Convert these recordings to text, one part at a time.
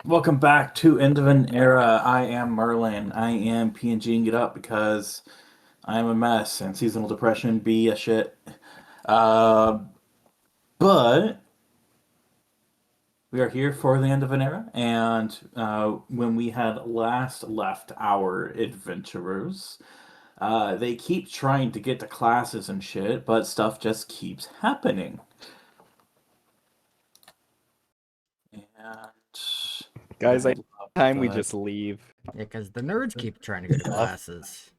Welcome back to End of an Era. I am Merlin. I am PNGing it up because I am a mess and seasonal depression be a shit. Uh, but we are here for the end of an era, and when we had last left our adventurers, they keep trying to get to classes and shit, but stuff just keeps happening. And Guys, I time we but just leave. Yeah, because the nerds keep trying to go to classes.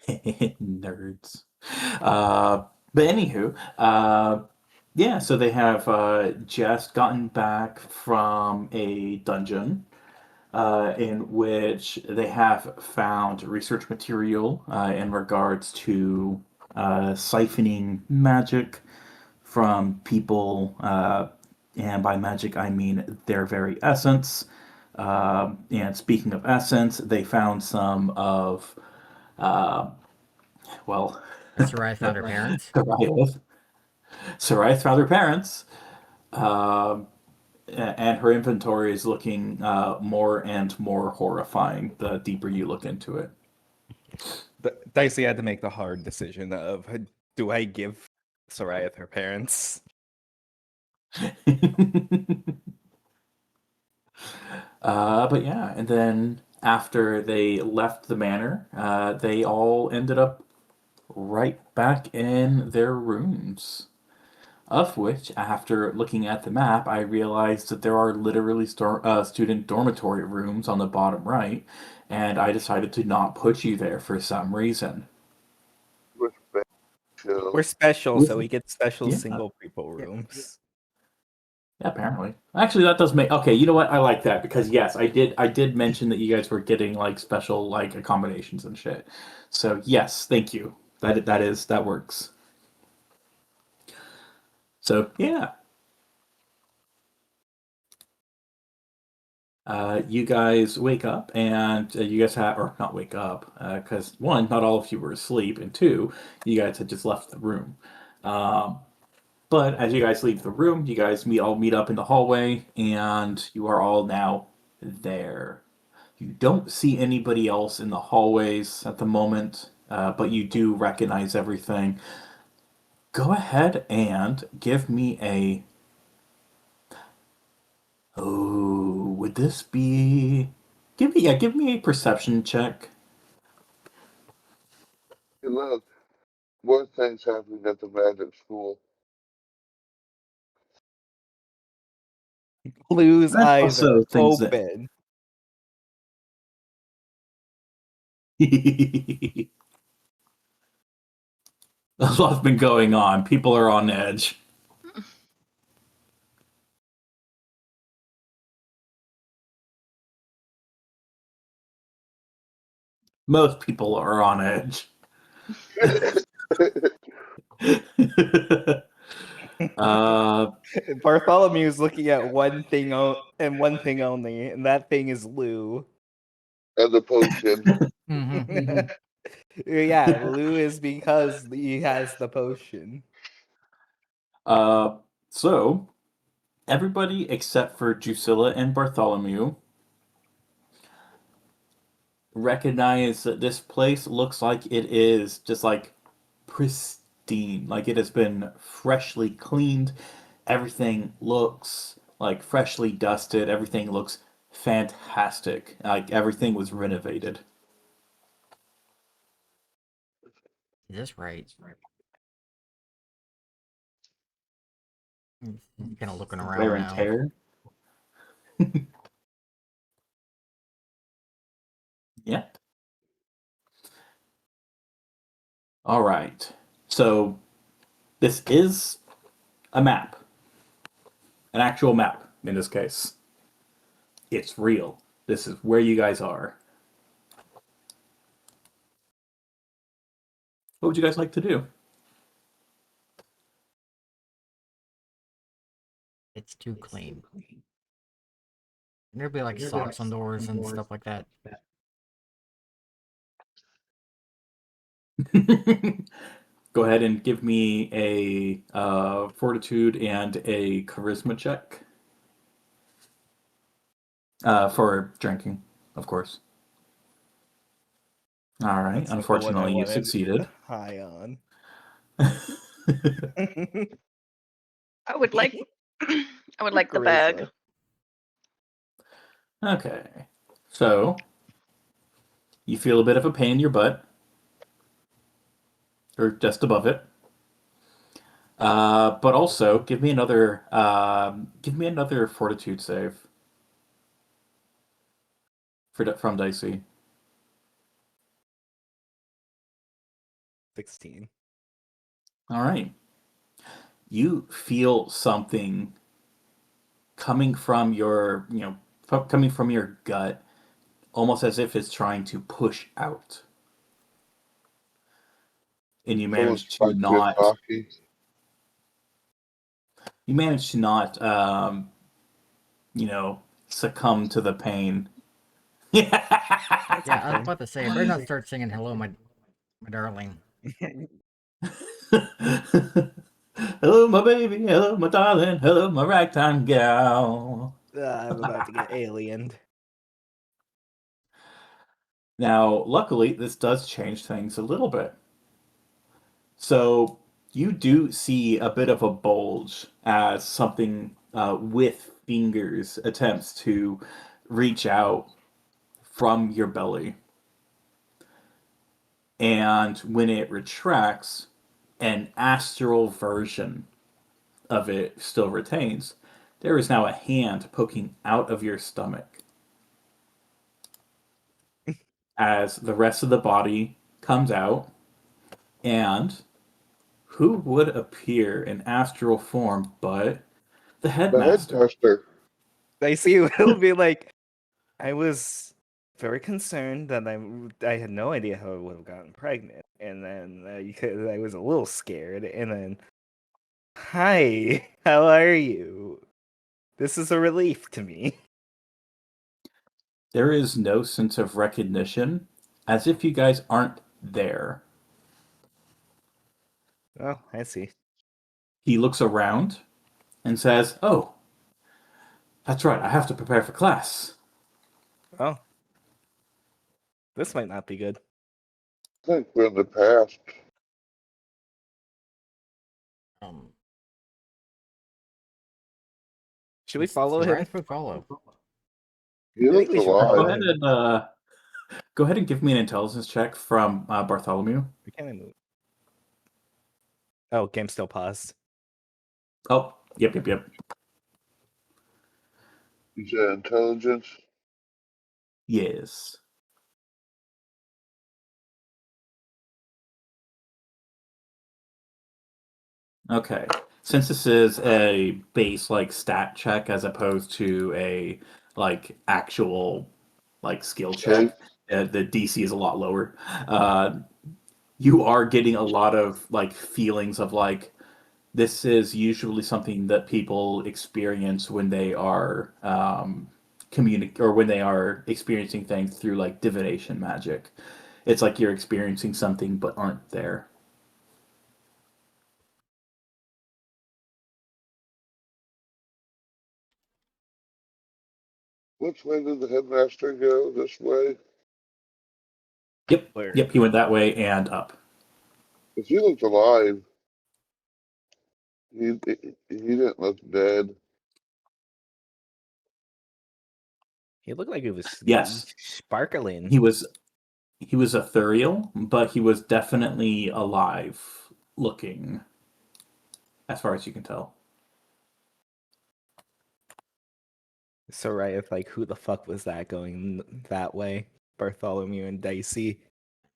nerds. But anywho, yeah, so they have just gotten back from a dungeon in which they have found research material in regards to siphoning magic from people, and by magic I mean their very essence. And speaking of essence, they found some of, uh, well, Sarai found her parents. Sarai found her parents, um, and her inventory is looking more and more horrifying the deeper you look into it. Dicey had to make the hard decision of do I give Soraya her parents? But yeah, and then after they left the manor, they all ended up right back in their rooms. Of which, after looking at the map, I realized that there are literally student dormitory rooms on the bottom right, and I decided to not put you there for some reason. We're special, so we get special Yeah. single people rooms. Yeah, apparently. Actually, that does make okay. You know what? I like that because yes, I did mention that you guys were getting like special like accommodations and shit. So yes, thank you. That works. So yeah, you guys wake up and you guys have, or not wake up, because one, not all of you were asleep, and two, you guys had just left the room. Um, but as you guys leave the room, you guys all meet up in the hallway, and you are all now there. You don't see anybody else in the hallways at the moment, but you do recognize everything. Go ahead and give me a. Oh, would this be? Give me a perception check. Hey, look, more things happening at the magic school. Blue's There's eyes also are things that. open. A lot's been going on. People are on edge. Most people are on edge. Bartholomew's looking at one thing and one thing only, and that thing is Lou. And the potion. Yeah, Lou is because he has the potion. So everybody except for Drusilla and Bartholomew recognize that this place looks like it is just like pristine, like it has been freshly cleaned. Everything looks like freshly dusted. Everything looks fantastic. Like everything was renovated. Is this right? Kind of looking around Wear and now. tear. Yeah. All right. So this is a map, an actual map in this case. It's real. This is where you guys are. What would you guys like to do? It's too clean. There'd be like socks on doors and stuff like that. Go ahead and give me a fortitude and a charisma check. For drinking, of course. All right. That's not the one I Unfortunately, you wanted succeeded. high on. I would like I would like the bag. Grizza. Okay. So, you feel a bit of a pain in your butt, or just above it. But also, give me another fortitude save from Dicey. 16. All right. You feel something coming from your, coming from your gut, almost as if it's trying to push out. And Someone spiked your coffee. you manage to not, succumb to the pain. Yeah, I was about to say, I better not start singing "Hello, my darling." Hello, my baby. Hello, my darling. Hello, my ragtime gal. I'm about to get aliened. Now, luckily, this does change things a little bit. So, you do see a bit of a bulge as something with fingers attempts to reach out from your belly. And when it retracts, an astral version of it still retains. There is now a hand poking out of your stomach as the rest of the body comes out, and who would appear in astral form but the The headmaster? headmaster. I see will be like, I was very concerned that I had no idea how I would have gotten pregnant, and then I was a little scared, and then, hi, how are you? This is a relief to me. There is no sense of recognition, as if you guys aren't there. Oh, I see. He looks around and says, "Oh, that's right, I have to prepare for class." Oh, this might not be good. I think we're in the past. Should we follow him? Right, follow. He I think looks we should Go follow alive. ahead him. and go ahead and give me an intelligence check from Bartholomew. We can't move. Oh, game still paused. Oh, yep. You said intelligence. Yes. Okay. Since this is a base stat check as opposed to a actual skill Save. check, the DC is a lot lower. You are getting a lot of feelings of this is usually something that people experience when they are or when they are experiencing things through divination magic. It's like you're experiencing something but aren't there. Which way did the headmaster go? This way? Yep. Where? Yep, he went that way and up. If he looked alive, he didn't look dead. He looked like he was Yes. sparkling. He was ethereal, but he was definitely alive looking, as far as you can tell. So right, if who the fuck was that going that way? Bartholomew and Dicey.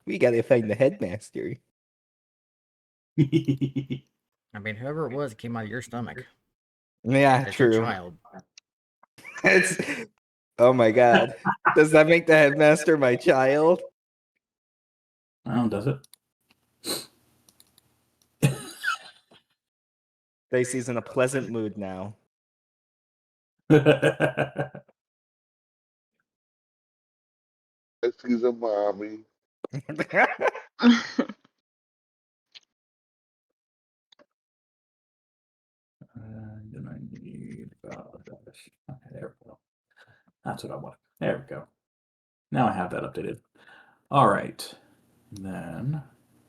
We gotta find the headmaster. I mean, whoever it was came out of your stomach. Yeah, As true. a child. It's oh my god. Does that make the headmaster my child? Oh, does it? Dicey's in a pleasant mood now. He's a mommy. Then I need. Oh gosh. Okay, there we go. That's what I want. There we go. Now I have that updated. All right. Then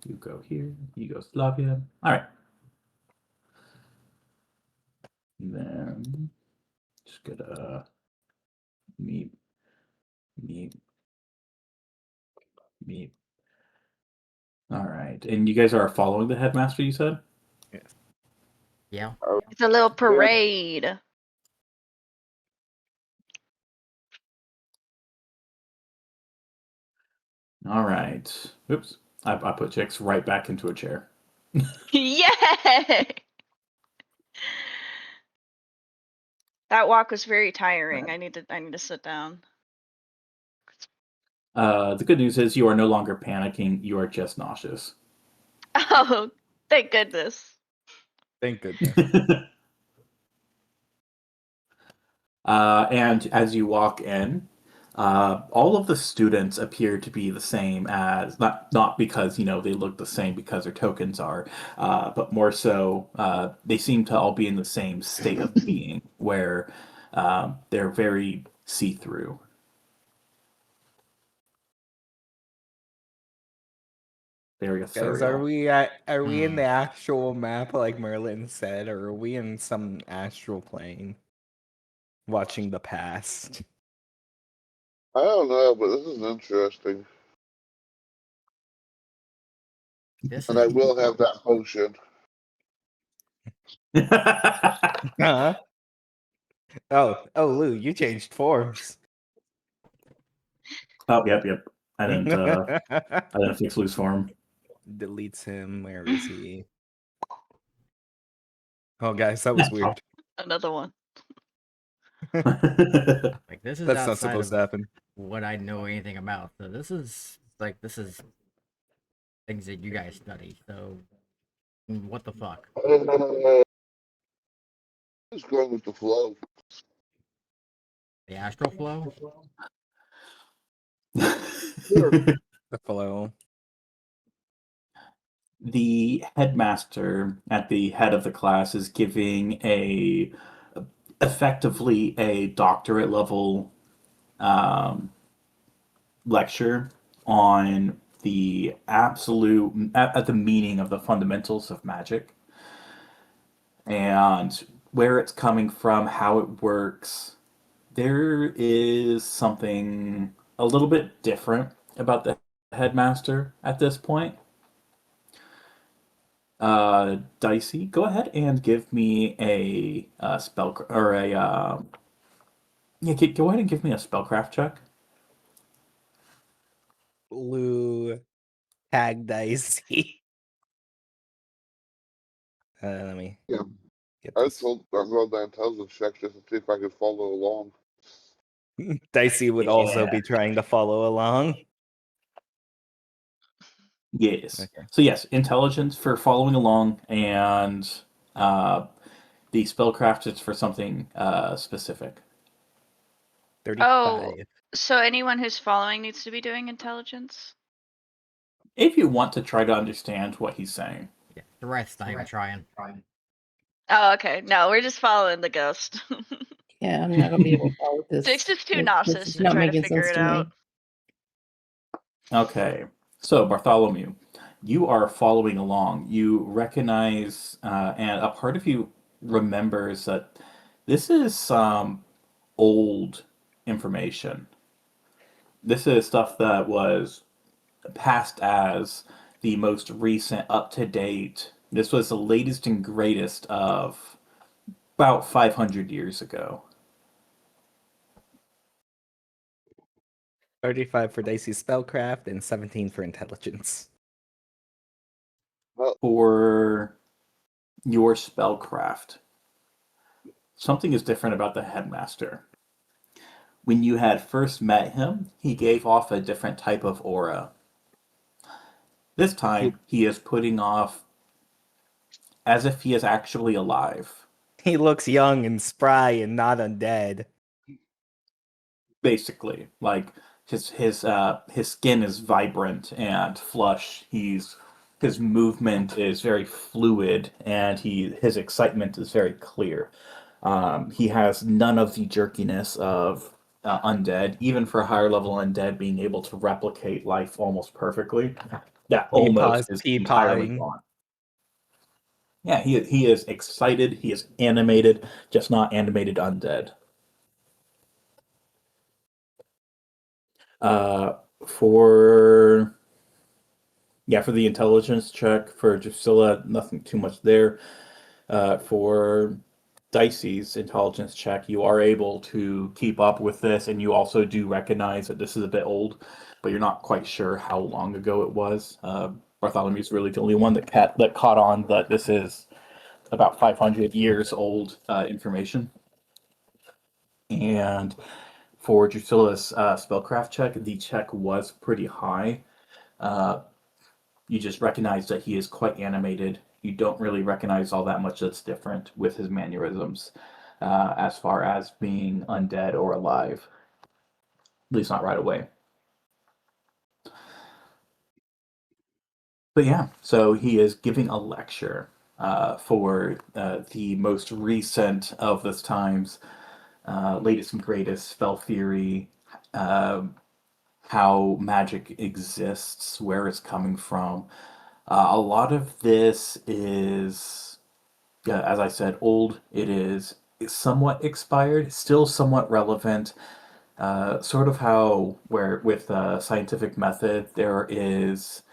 you go here. Yugoslavia. All right. Then just get a meet. All right. And you guys are following the headmaster, you said? Yeah. It's a little parade. All right. Oops. I put Chicks right back into a chair. Yay! That walk was very tiring. I need to sit down. The good news is you are no longer panicking. You are just nauseous. Oh, thank goodness. Thank goodness. And as you walk in, all of the students appear to be the same as not because they look the same because their tokens are, but more so they seem to all be in the same state of being where they're very see-through. Very Guys, ethereal. are we in the actual map like Merlin said, or are we in some astral plane watching the past? I don't know, but this is interesting. This And I is will have that potion. Huh? Oh, Lou, you changed forms. Oh, yep. I didn't fix loose form. Deletes him. Where is he? Oh, guys, that was weird. Another one. like this is That's not outside supposed of to happen. what I know anything about. So this is things that you guys study. So what the fuck? Just going with the flow. The astral flow? The flow. The headmaster at the head of the class is giving effectively a doctorate level lecture on the at the meaning of the fundamentals of magic and where it's coming from, how it works. There is something a little bit different about the headmaster at this point. Dicey, go ahead and give me a spell or a yeah. Go ahead and give me a spellcraft check. Lou tag dicey. Let me Yeah. get I this. rolled the intelligence check just to see if I could follow along. Dicey would also Yeah. be trying to follow along. Yes. Okay. So yes, intelligence for following along, and the spellcraft is for something specific. 35. Oh, so anyone who's following needs to be doing intelligence? If you want to try to understand what he's saying. Yeah, the rest not even trying. Oh, okay. No, we're just following the ghost. Yeah, I'm not gonna be able to follow this. Six is too This nauseous is to not try to making figure sense it to out. me. Okay, so Bartholomew, you are following along. You recognize, and a part of you remembers that this is some old information. This is stuff that was passed as the most recent, up to date. This was the latest and greatest of about 500 years ago. 35 for Dicey's spellcraft and 17 for intelligence. For your spellcraft, something is different about the headmaster. When you had first met him, he gave off a different type of aura. This time, he is putting off as if he is actually alive. He looks young and spry and not undead. Basically, like his skin is vibrant and flush. His movement is very fluid, and his excitement is very clear. He has none of the jerkiness of undead, even for higher level undead, being able to replicate life almost perfectly, that Peepaw's almost is entirely peepawing. gone. Yeah, he is excited. He is animated, just not animated undead. For the intelligence check for Drusilla, nothing too much there. For Dicey's intelligence check, you are able to keep up with this, and you also do recognize that this is a bit old, but you're not quite sure how long ago it was. Bartholomew's really the only one that caught on that this is about 500 years old information. And for Drusilla's spellcraft check, the check was pretty high. You just recognize that he is quite animated. You don't really recognize all that much that's different with his mannerisms as far as being undead or alive. At least not right away. But yeah, so he is giving a lecture for the most recent of this time's latest and greatest spell theory, how magic exists, where it's coming from. A lot of this is, as I said, old. It's somewhat expired, still somewhat relevant. Sort of how, where with scientific method, there is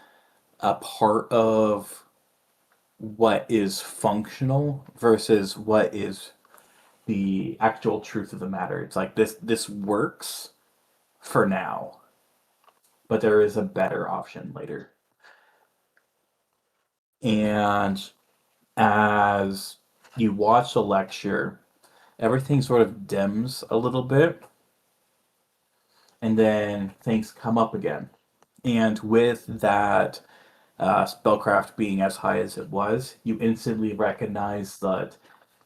a part of what is functional versus what is the actual truth of the matter. It's like this works for now, but there is a better option later. And as you watch the lecture, everything sort of dims a little bit, and then things come up again. And with that spellcraft being as high as it was, you instantly recognize that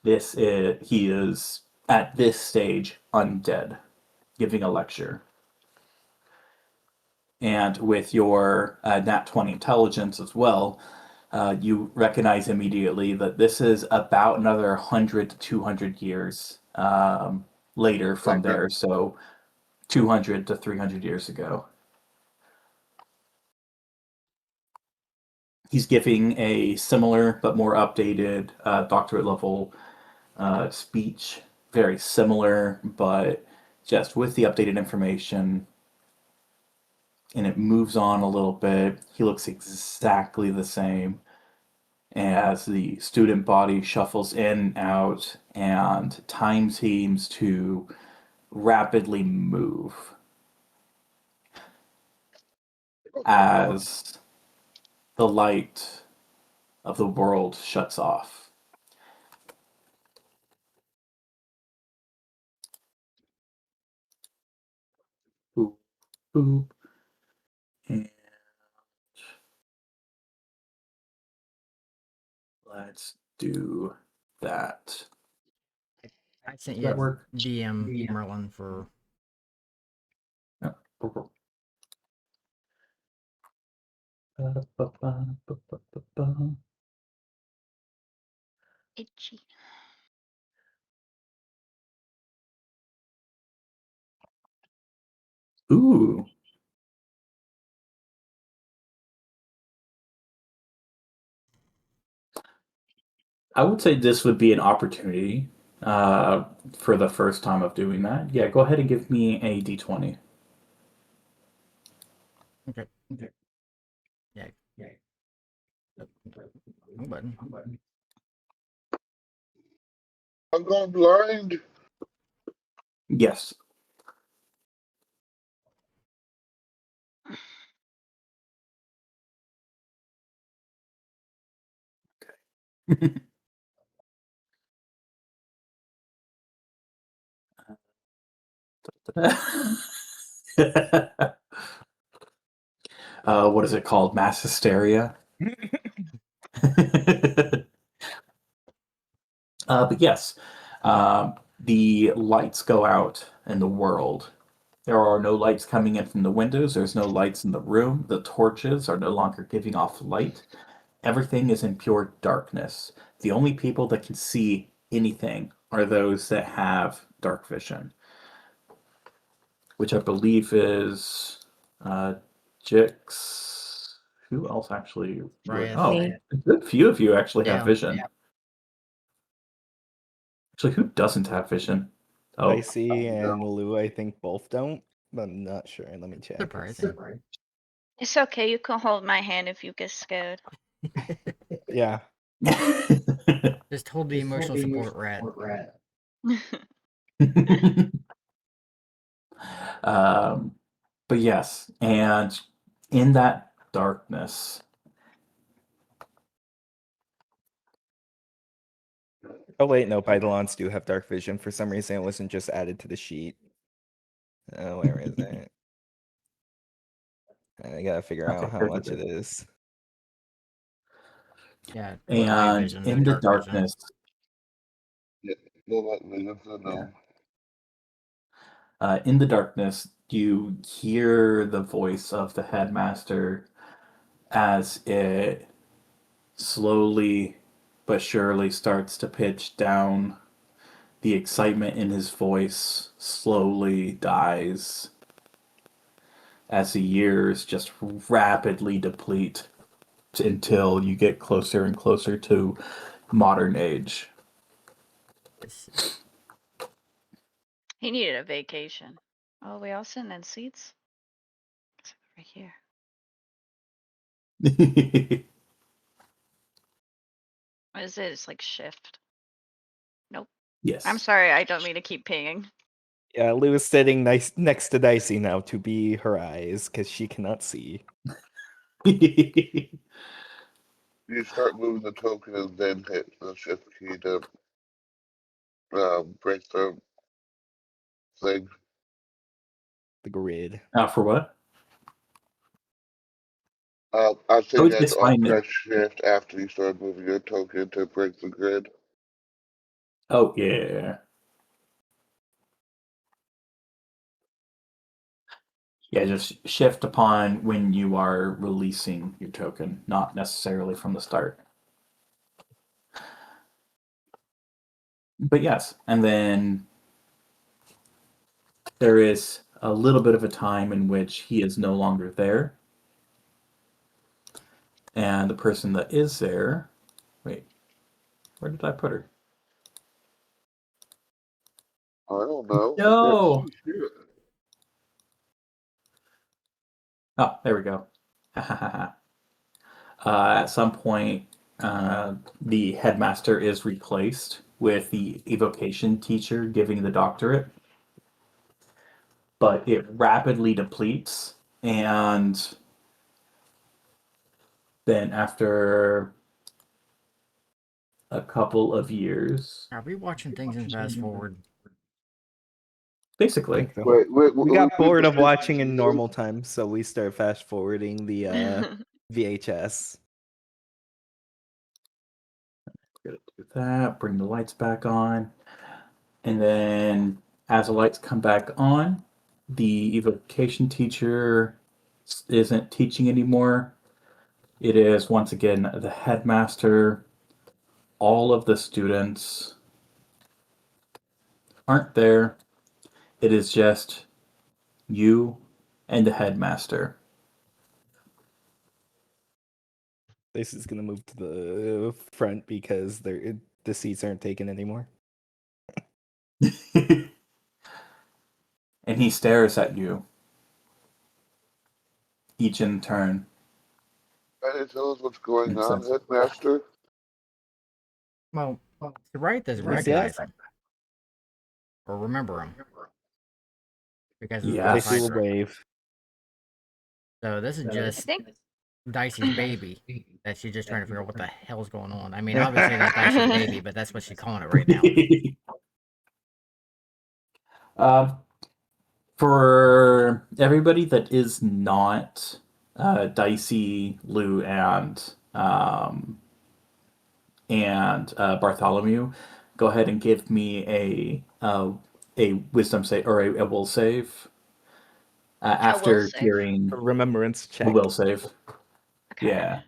he is at this stage undead, giving a lecture. And with your nat 20 intelligence as well, you recognize immediately that this is about another 100 to 200 years later from Okay. there. So 200 to 300 years ago. He's giving a similar but more updated doctorate level speech. Very similar, but just with the updated information. And it moves on a little bit. He looks exactly the same as the student body shuffles in and out, and time seems to rapidly move as the light of the world shuts off. Boop, boop. And let's do that. I sent Does you that work? DM Merlin for. No. Itchy. Ooh. I would say this would be an opportunity for the first time of doing that. Yeah, go ahead and give me a d20. Okay. Yeah. No button. I'm going blind. Yes. What is it called? Mass hysteria? But yes, the lights go out in the world. There are no lights coming in from the windows. There's no lights in the room. The torches are no longer giving off light. Everything is in pure darkness. The only people that can see anything are those that have dark vision. which I believe is Jix. Who else actually? Riot. Oh, Me. a good few of you actually have Yeah. vision. Actually, who doesn't have vision? Oh, Dicey and no. Lou, I think both don't, but I'm not sure. Let me check. Surprising. It's okay. You can hold my hand if you get scared. Yeah. Just hold the emotional support rat. But yes, and in that darkness, Oh wait, no, Pythons do have dark vision. For some reason, it wasn't just added to the sheet. Oh, where is it? I gotta figure Okay, out how here's much the it is. Yeah, both night and vision, in no the dark vision. darkness, They'll let me know. in the darkness, you hear the voice of the headmaster as it slowly but surely starts to pitch down. The excitement in his voice slowly dies as the years just rapidly deplete until you get closer and closer to modern age. It's- He needed a vacation. Oh, we all sitting in seats? Right here. What is it? It's like shift. Nope. Yes. I'm sorry. I don't mean to keep pinging. Yeah, Lou is sitting nice next to Dicey now to be her eyes because she cannot see. You start moving the token and then hit the shift key to break the thing. The grid. For what? I think that's It's fine. press shift after you start moving your token to break the grid. Oh, yeah. Yeah, just shift upon when you are releasing your token, not necessarily from the start. But yes, and then there is a little bit of a time in which he is no longer there. And the person that is there, wait, where did I put her? I don't know. No. I can't see it. Oh, there we go. At some point, the headmaster is replaced with the evocation teacher giving the doctorate, but it rapidly depletes, and then after a couple of years, Are we watching things in fast forward? basically. Wait, We got bored of watching in normal time, so we started fast forwarding the VHS. Gonna do that, bring the lights back on, and then as the lights come back on, the evocation teacher isn't teaching anymore. It is once again the headmaster. All of the students aren't there. It is just you and the headmaster. This is gonna move to the front because the seats aren't taken anymore. And he stares at you, each in turn. Can you tell us what's going Makes on, sense. Headmaster? Well, to Riot doesn't Yes, recognize yes. him or remember him because of the Yes. Dicey will Pathfinder. wave. So this is I just think. Dicey's baby that she's just trying to figure out what the hell's going on. I mean, obviously not Dicey's baby, but that's what she's calling it right now. Um, for everybody that is not Dicey, Lou, and Bartholomew, go ahead and give me a wisdom save or a will save after save? hearing A remembrance the check. will save. Okay. Yeah.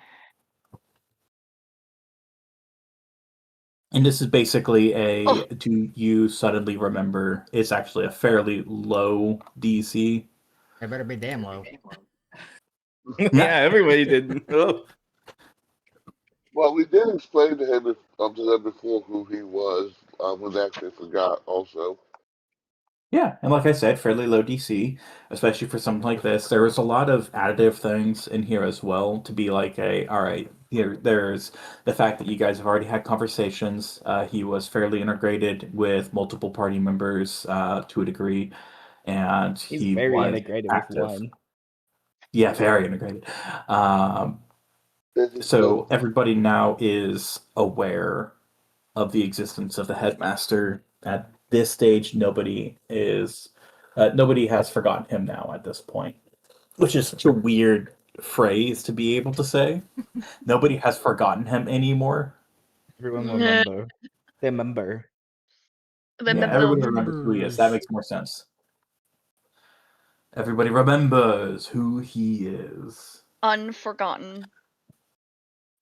And this is basically Oh. do you suddenly remember, it's actually a fairly low DC. It better be damn low. Yeah, everybody did. Oh. Well, we did explain to him to them before who he was. Was actually forgot also. Yeah, and like I said, fairly low DC, especially for something like this. There was a lot of additive things in here as well to be like all right, here, there's the fact that you guys have already had conversations. He was fairly integrated with multiple party members to a degree, and He's he very was integrated with active. one. Yeah, very integrated. So everybody now is aware of the existence of the headmaster. At this stage, nobody has forgotten him now at this point, which is such a weird phrase to be able to say. Nobody has forgotten him anymore. Everyone Nah. remember. Remember. Yeah, everybody remembers who he is. That makes more sense. Everybody remembers who he is. Unforgotten.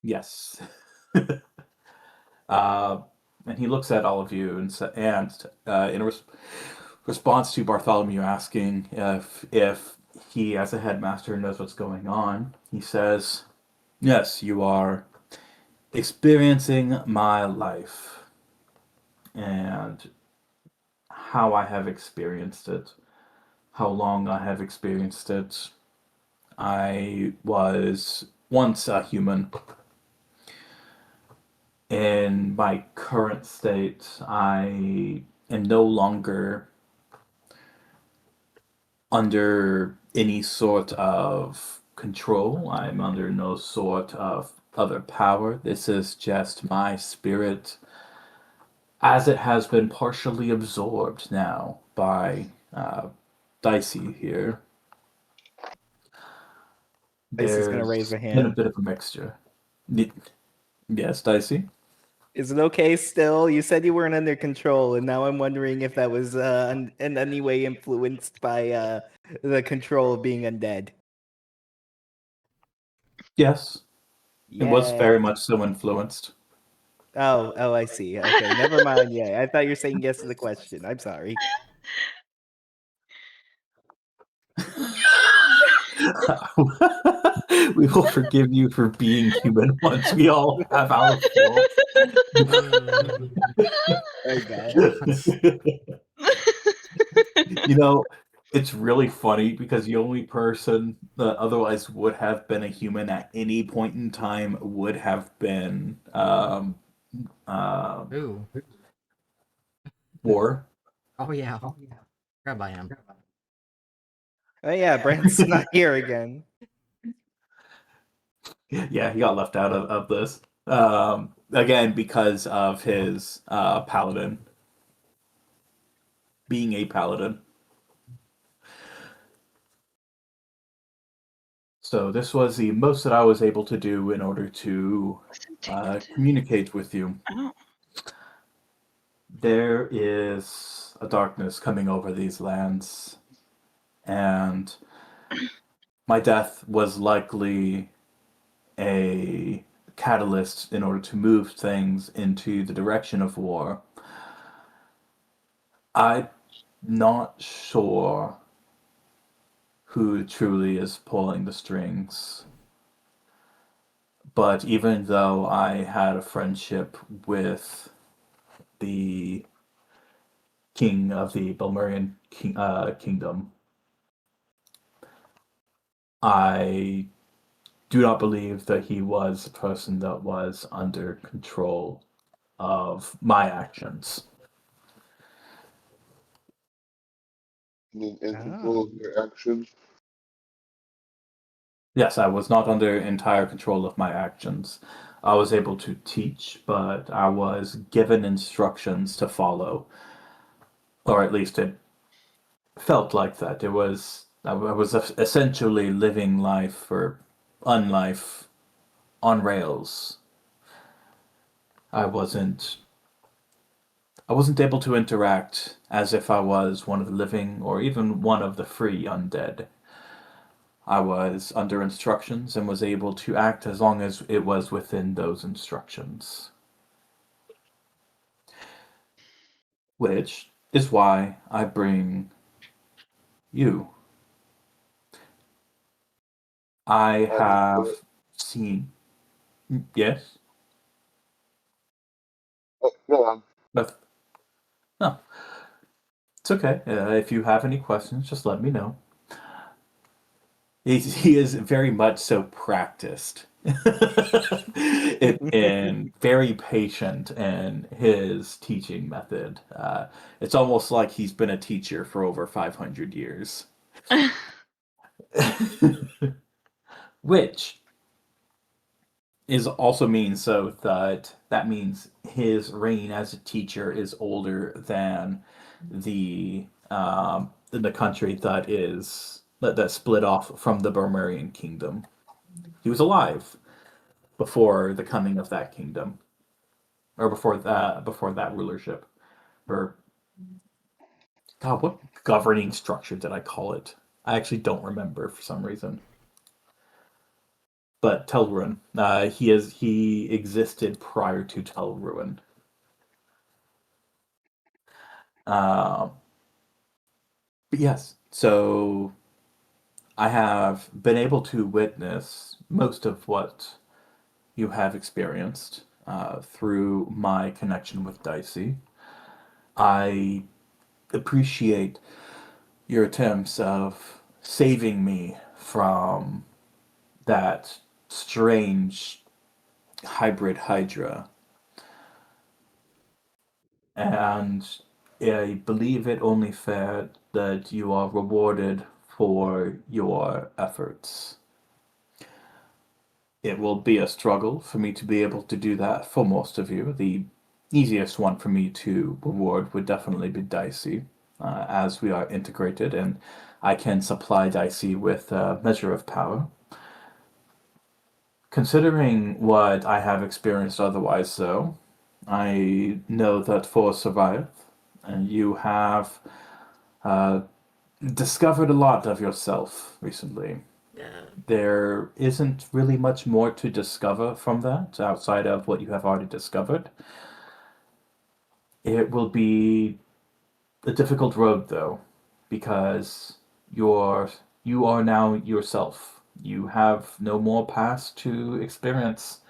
Yes. And he looks at all of you and in response to Bartholomew asking if he, as a headmaster, knows what's going on, he says, "Yes, you are experiencing my life and how I have experienced it, how long I have experienced it. I was once a human. In my current state, I am no longer under any sort of control. I'm under no sort of other power. This is just my spirit as it has been partially absorbed now by Dicey here. Dicey's gonna raise There's a been a hand. bit of a mixture. Yes, Dicey? Is it okay still? You said you weren't under control, and now I'm wondering if that was in any way influenced by the control of being undead. Yes. It was Yeah. very much so influenced. Oh, I see. Okay, never mind. Yeah, I thought you were saying yes to the question. I'm sorry. We will forgive you for being human once we all have our full. Oh god. You know, it's really funny because the only person that otherwise would have been a human at any point in time would have been Ooh. War. Oh yeah. Grab by him. Oh yeah, Brent's not here again. Yeah, he got left out of this. Again, because of his paladin. Being a paladin. So this was the most that I was able to do in order to communicate with you. Oh. There is a darkness coming over these lands, and my death was likely a catalyst in order to move things into the direction of war. I'm not sure who truly is pulling the strings. But even though I had a friendship with the king of the Belmurian kingdom, I do not believe that he was the person that was under control of my actions. I mean, in control of your actions. Yes, I was not under entire control of my actions. I was able to teach, but I was given instructions to follow, or at least it felt like that. I was essentially living life or unlife on rails. I wasn't able to interact as if I was one of the living or even one of the free undead. I was under instructions and was able to act as long as it was within those instructions. which is why I bring you. I have Understood. seen. Yes? Go on. But, no, it's okay. If you have any questions, just let me know. He is very much so practiced and very patient in his teaching method. It's almost like he's been a teacher for over 500 years. Which is also means so that means his reign as a teacher is older than the country that split off from the Burmarian kingdom. He was alive before the coming of that kingdom, or before that rulership, or God, what governing structure did I call it? I actually don't remember for some reason. But Telruin, he existed prior to Telruin. Um, but yes, so I have been able to witness most of what you have experienced through my connection with Dicey. I appreciate your attempts of saving me from that strange hybrid Hydra. And I believe it only fair that you are rewarded for your efforts. It will be a struggle for me to be able to do that for most of you. The easiest one for me to reward would definitely be Dicey, as we are integrated and I can supply Dicey with a measure of power. Considering what I have experienced otherwise, though, I know that for Survive, you have uh, discovered a lot of yourself recently. Yeah. There isn't really much more to discover from that outside of what you have already discovered. It will be a difficult road, though, because you're you are now yourself. You have no more past to experience,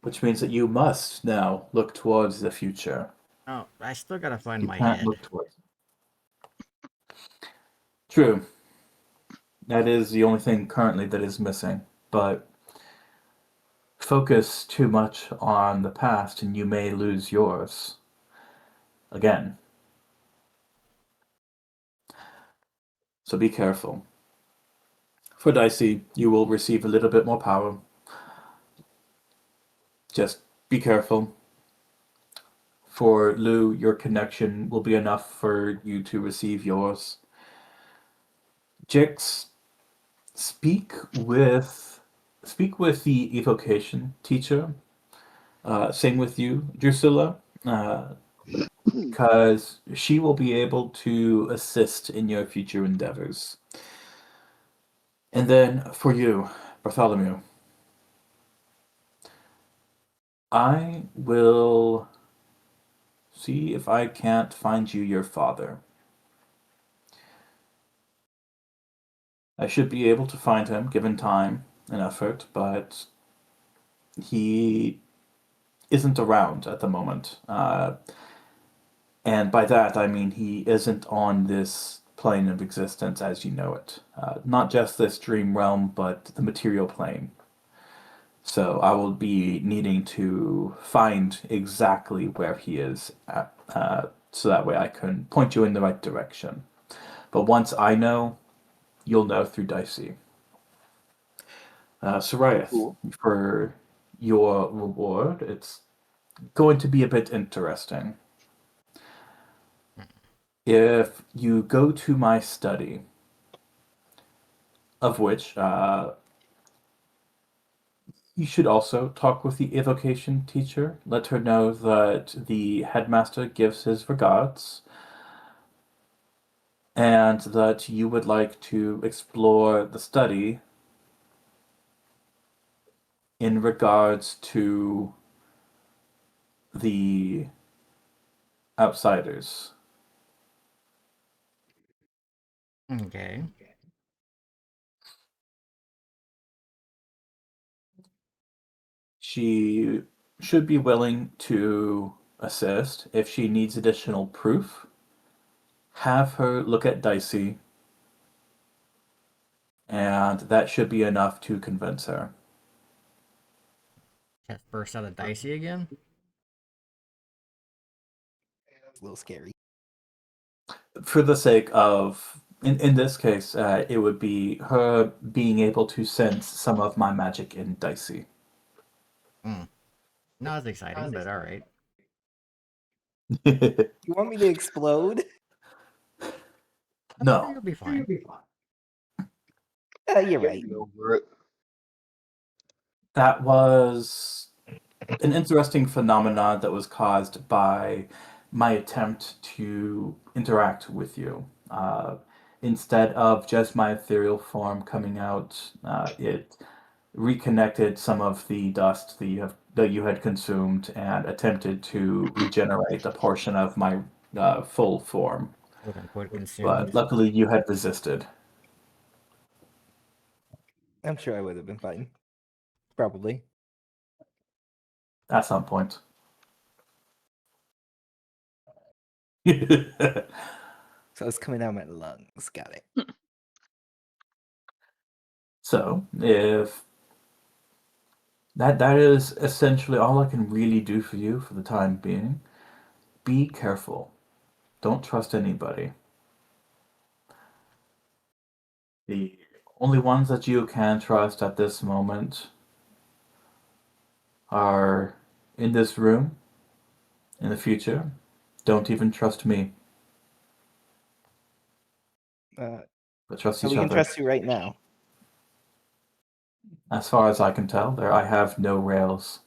which means that you must now look towards the future. Oh, I still gotta find You my can't head. look towards. True. That is the only thing currently that is missing. But focus too much on the past and you may lose yours again. So be careful. For Dicey, you will receive a little bit more power. Just be careful. For Lou, your connection will be enough for you to receive yours. Jix, speak with the evocation teacher. Same with you, Drusilla, because she will be able to assist in your future endeavors. And then for you, Bartholomew, I will see if I can't find you your father. I should be able to find him given time and effort, but he isn't around at the moment. And by that, I mean he isn't on this plane of existence as you know it. Not just this dream realm, but the material plane. So I will be needing to find exactly where he is at, so that way I can point you in the right direction. But once I know, you'll know through Dicey. Sorayeth, Cool. for your reward, it's going to be a bit interesting. If you go to my study, of which you should also talk with the evocation teacher, let her know that the headmaster gives his regards, and that you would like to explore the study in regards to the outsiders. Okay. She should be willing to assist. If she needs additional proof, have her look at Dicey, and that should be enough to convince her. Cat burst out of dicey again. It's a little scary. For the sake of, in this case, it would be her being able to sense some of my magic in Dicey. Not as exciting, but all right. You want me to explode? No. You'll be fine. You're right. Get over it. That was an interesting phenomenon that was caused by my attempt to interact with you. Instead of just my ethereal form coming out, it reconnected some of the dust that you had consumed and attempted to regenerate a portion of my full form. Quote unquote consumed. But luckily, you had resisted. I'm sure I would have been fine. Probably. At some point. So it's coming out of my lungs. Got it. So, if that is essentially all I can really do for you for the time being, be careful. Don't trust anybody. The only ones that you can trust at this moment are in this room. In the future, don't even trust me, but trust So each we can other. trust you right now. As far as I can tell, I have no rails.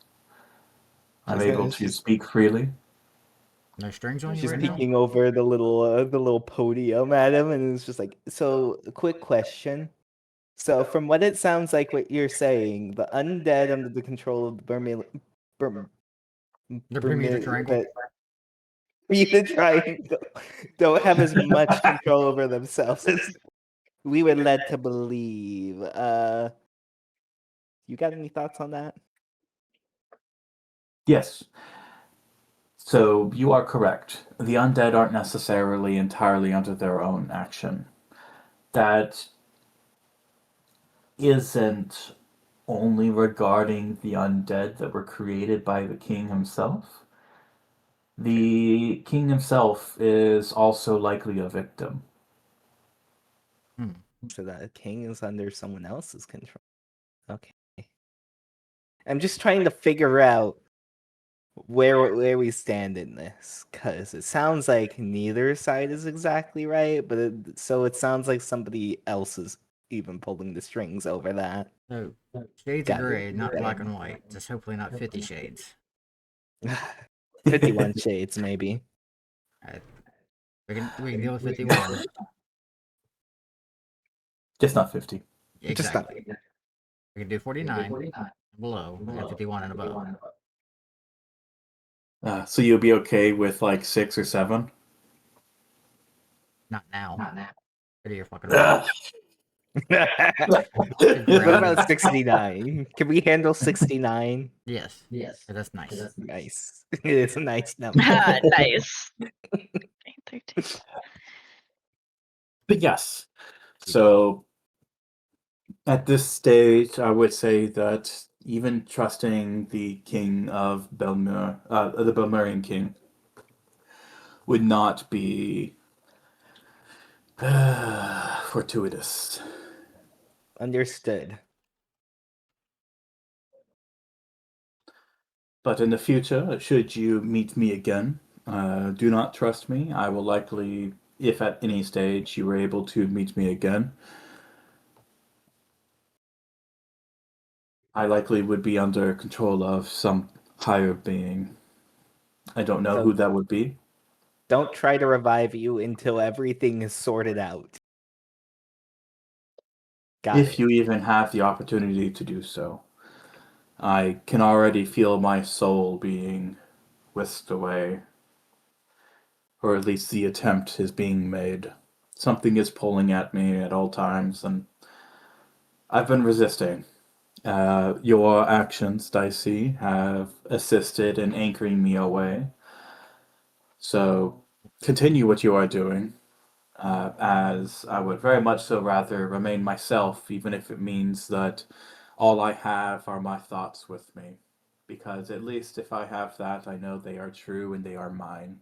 I'm She's able gonna- to she's- speak freely. No strings on you She's right now. peeking over the little podium at him, and it's just like, so. A quick question. So, from what it sounds like, what you're saying, the undead under the control of the The Bermuda Triangle. Bermuda Triangle don't have as much control over themselves as we were led to believe. You got any thoughts on that? Yes. So you are correct. The undead aren't necessarily entirely under their own action. That isn't only regarding the undead that were created by the king himself. The king himself is also likely a victim. So that a king is under someone else's control. Okay. I'm just trying to figure out where we stand in this, because it sounds like neither side is exactly right, but it sounds like somebody else is even pulling the strings over that. So shades Got of it. gray, not Got black it. and white. Just hopefully not 50 shades. 51 shades, maybe. We can deal with 51. Just not 50. Just not. Exactly. We can do 49 below and 51 and above. So you'll be okay with like 6 or 7? Not now. Get your fucking Ah. What about 69? Can we handle 69? Yes. That's nice. Nice. It's a nice number. Nice. 13. But yes. So at this stage, I would say that even trusting the king of Belmur, the Belmurian king, would not be fortuitous. Understood. But in the future, should you meet me again, do not trust me. I will likely, if at any stage you were able to meet me again, I likely would be under control of some higher being. I don't know So- who that would be. Don't try to revive you until everything is sorted out. Got If it. you even have the opportunity to do so. I can already feel my soul being whisked away. or at least the attempt is being made. Something is pulling at me at all times, and I've been resisting. Your actions, Dicey, have assisted in anchoring me away. So continue what you are doing, as I would very much so rather remain myself, even if it means that all I have are my thoughts with me. Because at least if I have that, I know they are true and they are mine.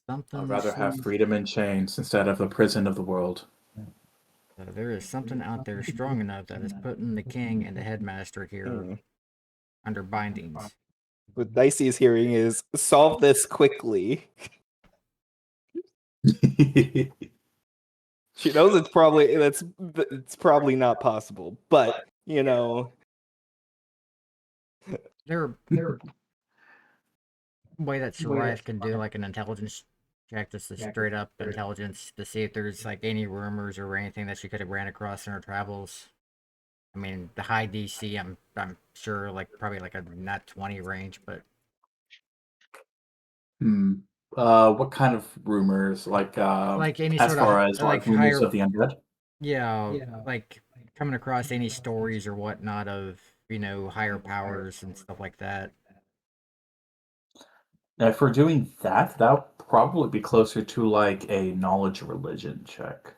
I'd rather have freedom in chains instead of a prison of the world. There is something out there strong enough that is putting the king and the headmaster here under bindings. What Dicey is hearing is solve this quickly. She knows it's probably not possible, but you know, There way that Shariah can do like an intelligence check, just a straight up intelligence to see if there's like any rumors or anything that she could have ran across in her travels. I mean, the high DC, I'm sure like probably like a not 20 range, but What kind of rumors? Like any as sort of far as like rumors higher, of the undead? yeah, like coming across any stories or whatnot of higher powers and stuff like that. Now, if we're doing that, that would probably be closer to like a knowledge religion check.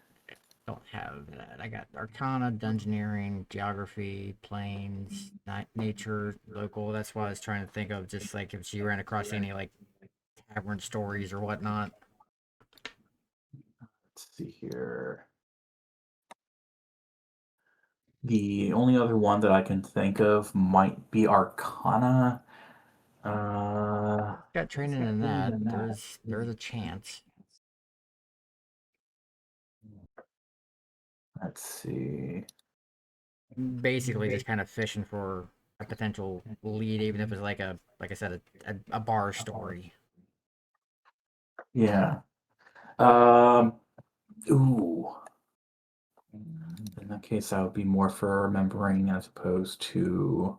Don't have that. I got Arcana, Dungeoneering, Geography, Planes, Nature, Local. That's why I was trying to think of just like if she ran across any like tavern stories or whatnot. Let's see here. The only other one that I can think of might be Arcana. Got training in that. There's a chance. Let's see. Basically, just kind of fishing for a potential lead, even if it's like like I said, a bar story. Yeah. Ooh. In that case, that would be more for remembering as opposed to.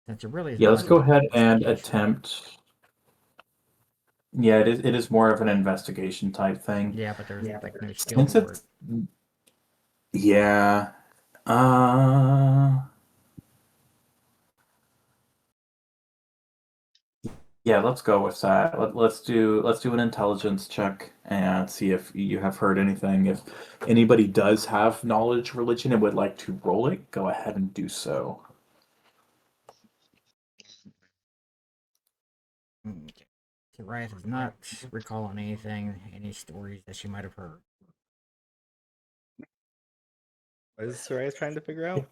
Since it really is Yeah, more let's of go an ahead and investigation. attempt. Yeah, it is more of an investigation type thing. Yeah, but there's like no skill Since for it. it's. Yeah. Yeah, let's go with that. Let's do an intelligence check and see if you have heard anything. If anybody does have knowledge religion and would like to roll it, go ahead and do so. Okay. So Riot is not recalling any stories that she might have heard. what is Soraya trying to figure out?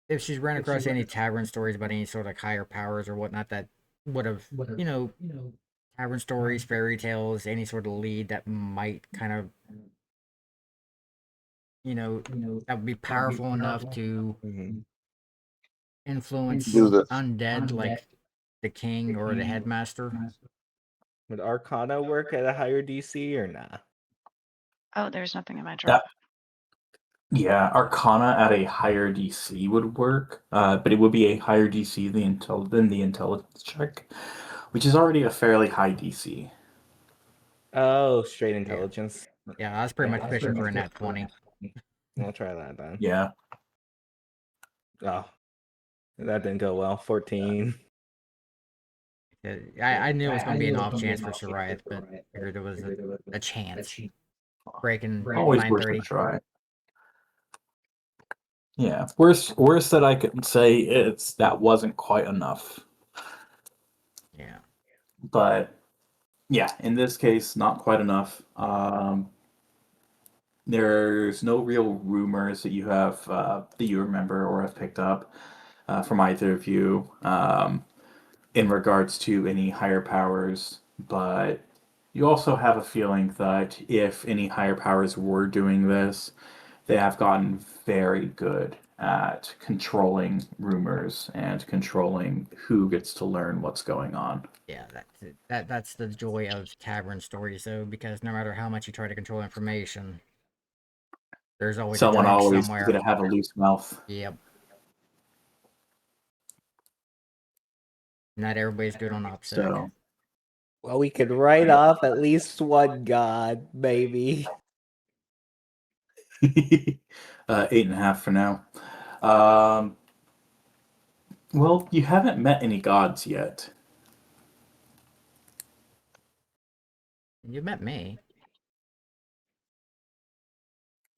If she's run across any tavern stories about any sort of like higher powers or whatnot that would have, tavern stories, fairy tales, any sort of lead that might kind of, that would be powerful enough to influence Do that. undead like the king or the headmaster. Would Arcana work at a higher DC or nah? Oh, there's nothing in my drop. Yeah, Arcana at a higher DC would work, but it would be a higher DC than the intelligence check, which is already a fairly high DC. Oh, straight intelligence. Yeah, I was pretty much fishing for a nat 20. I'll try that then. Yeah. Oh, that didn't go well. 14. I knew it was going to be an off chance for Shariah, but figured there was a chance. Breaking Always worth a 930. try. Yeah, worst that I can say is that wasn't quite enough. Yeah. But yeah, in this case, not quite enough. There's no real rumors that you have that you remember or have picked up from either of you in regards to any higher powers, but you also have a feeling that if any higher powers were doing this, they have gotten very good at controlling rumors and controlling who gets to learn what's going on. Yeah, that's the joy of tavern stories, though, because no matter how much you try to control information, there's always Someone a drunk always is somewhere. going to have a loose mouth. Yep. Not everybody's good on OPSEC. So, Well, we could write off at least one god, maybe. 8.5 for now. Well, you haven't met any gods yet. You met me.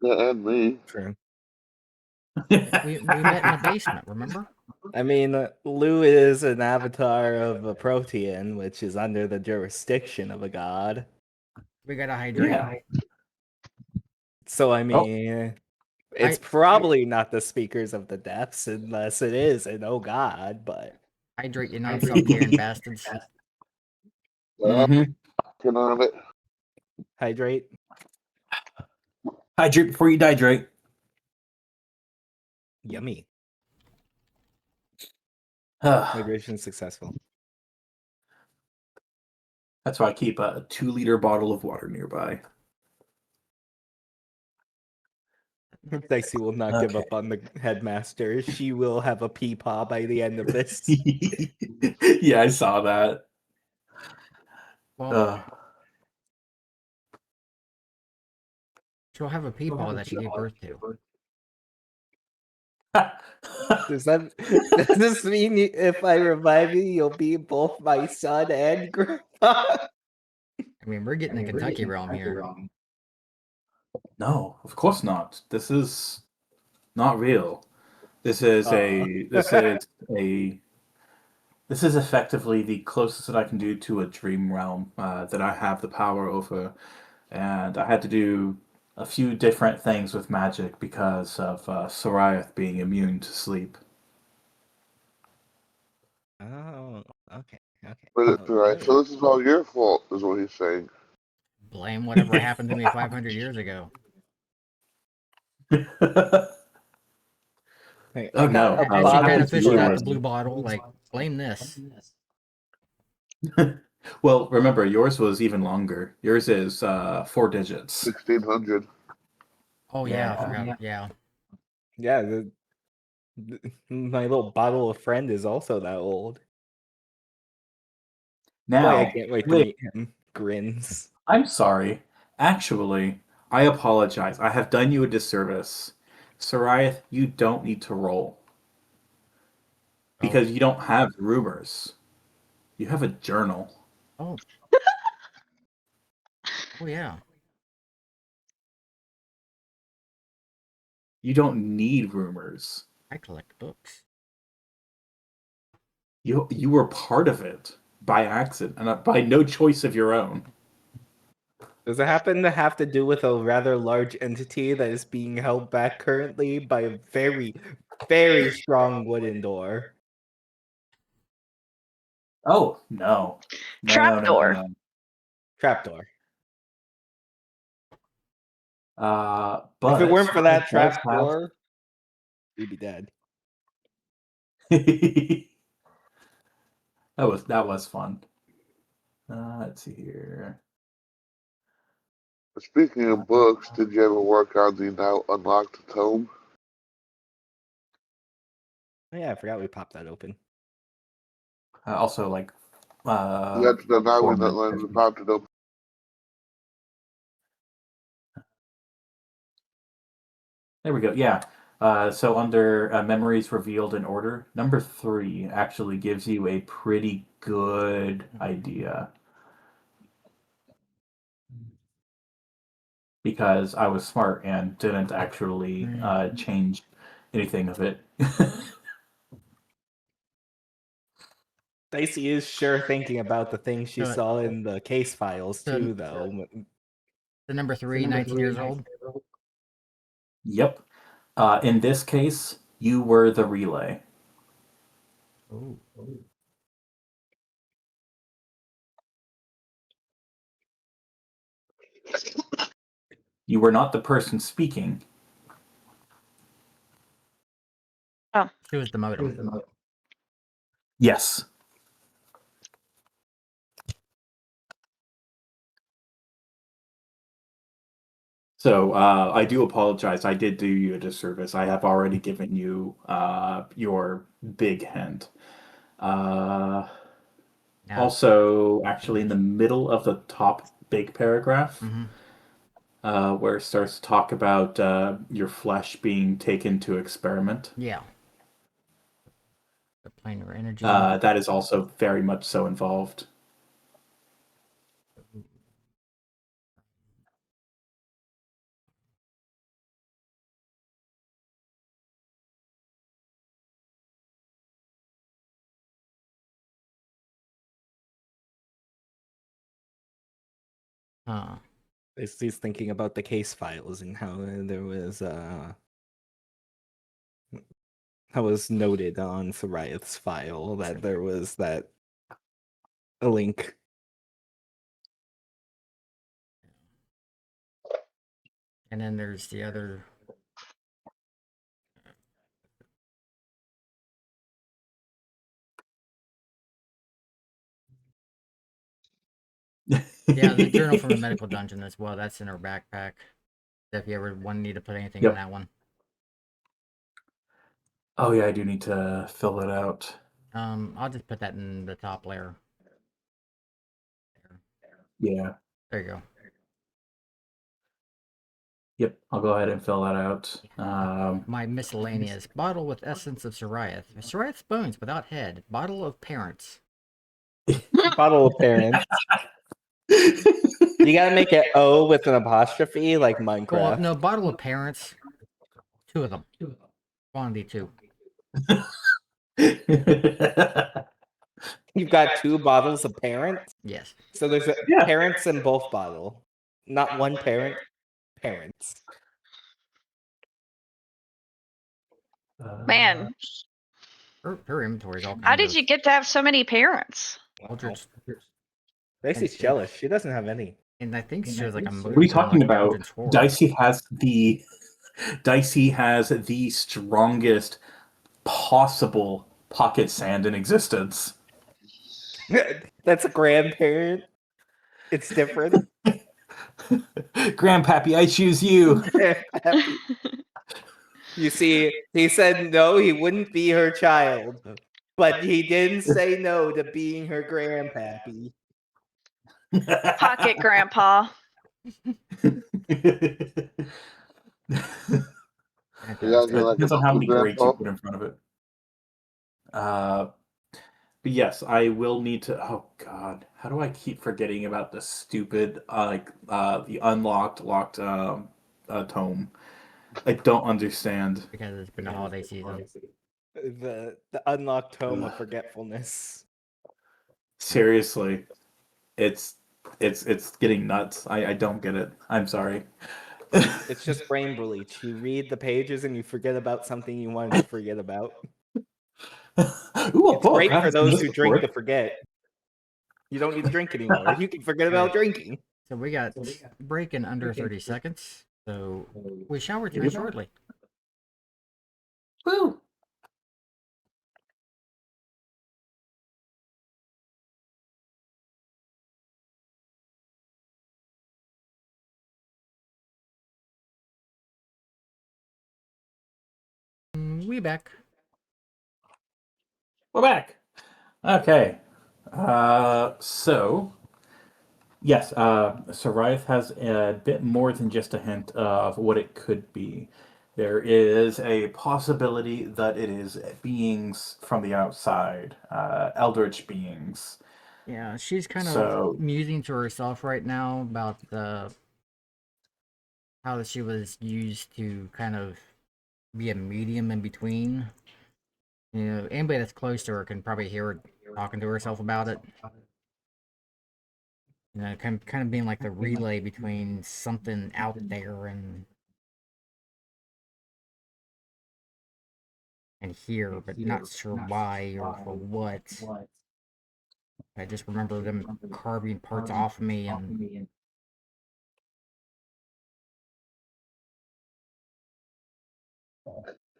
Yeah, and me. True. We met in the basement, remember? I mean, Lou is an avatar of a Protean, which is under the jurisdiction of a god. We gotta hydrate. Yeah. So, I mean, it's probably not the speakers of the depths unless it is an oh god, but Hydrate, you non-self-caring bastards. Mm-hmm. Working on it. hydrate. Hydrate before you dihydrate. Yummy. That's Hydration successful. why I keep a 2-liter bottle of water nearby. Dicey will not give up Okay. on the headmaster. She will have a peepaw by the end of this. Yeah, I saw that. Well, she'll have a peepaw that she gave birth to. Does this mean if I revive you, you'll be both my son and grandpa? I mean, we're getting the Kentucky realm here. No, of course not. This is not real. This is this is effectively the closest that I can do to a dream realm that I have the power over, and I had to do a few different things with magic because of Soriath being immune to sleep. Oh, okay. But it's right. So this is all your fault, is what he's saying. Blame whatever happened to me 500 years ago. Hey, Oh, I got no. a As she bottle kind It of fishing out was- the blue bottle, like, blame this. Well, remember, yours was even longer. Yours is 4 digits. 1600. Oh, yeah, I forgot. Yeah. Yeah, my little bottle of friend is also that old. Boy, Now, I can't wait to meet him. Grins. I'm sorry. Actually, I apologize. I have done you a disservice. Soriath, you don't need to roll. Because you don't have rumors. You have a journal. Oh. Oh, yeah. You don't need rumors. I collect books. You were part of it by accident and by no choice of your own. Does it happen to have to do with a rather large entity that is being held back currently by a very, very strong wooden door? Oh, no. Trapdoor. Trapdoor. But If it weren't for that Soriath does have- trapdoor, we'd be dead. that was fun. Let's see here. Speaking of books, did you ever work on the now unlocked tome? Oh, yeah, I forgot we popped that open. Also, like, That's the now 4 we minutes. popped it up. There we go. Yeah. So under memories revealed in order, number 3 actually gives you a pretty good idea. Because I was smart and didn't actually change anything of it. Dicey is sure thinking about the things she So- saw in the case files So- too, though. The number 3, 19 years old. Yep. In this case, you were the relay. Oh. You were not the person speaking. Oh, She was the modem. Yes. So I do apologize. I did do you a disservice. I have already given you your big hint. Now, Also, actually, in the middle of the top big paragraph, mhm. where it starts to talk about your flesh being taken to experiment, Yeah. The planar energy. that is also very much so involved. Huh. He's thinking about the case files and how there was how was noted on Sariath's file that there was that a link. And then there's the other. Yeah, the journal from the medical dungeon as well. That's in her backpack. If you ever need to put anything in Yep. that one. Oh yeah, I do need to fill it out. I'll just put that in the top layer. Yeah. There you go. Yep, I'll go ahead and fill that out. My miscellaneous bottle with essence of Sariath. Sariath's bones without head. Bottle of parents. Bottle of parents. You gotta make it O with an apostrophe like Well, Minecraft. no, bottle of parents. 2 of them. Quantity 2. You've got 2 bottles of parents. Yes. So there's Yeah. parents in both bottle. Not one parent. Parents. man. Her inventory is all How kinds did of you get to have so many parents? Aldrich. Basic's jealous. She doesn't have any. And I think she was like a What are you talking like about? Eldritch Horror. Dicey has the strongest possible pocket sand in existence. That's a grandparent. It's different. Grandpappy, I choose you. You see, he said no, he wouldn't be her child. But he didn't say no to being her grandpappy. Pocket grandpa. Yeah, It like depends a on how cool many breaks you grandpa. put in front of it. But yes, I will need to. Oh God, how do I keep forgetting about the stupid the locked tome? I don't understand. Because it's been a holiday season. The unlocked tome of forgetfulness. Seriously, it's getting nuts. I don't get it. I'm sorry. It's just brain bleach. You read the pages and you forget about something you wanted to forget about. Ooh, a It's book. great I for haven't seen those this who before. drink to forget. You don't need to drink anymore. You can forget about drinking. So we got break in under 30 seconds. So we shall return shortly. Woo! We back. We're back. Okay. So yes, Sariath has a bit more than just a hint of what it could be. There is a possibility that it is beings from the outside, eldritch beings. Yeah, she's kind So- of musing to herself right now about how she was used to kind of be a medium in between. You know, anybody that's close to her can probably hear her talking to herself about it. You know, kind of being like the relay between something out there and here, but not sure why or for what. I just remember them carving parts off me and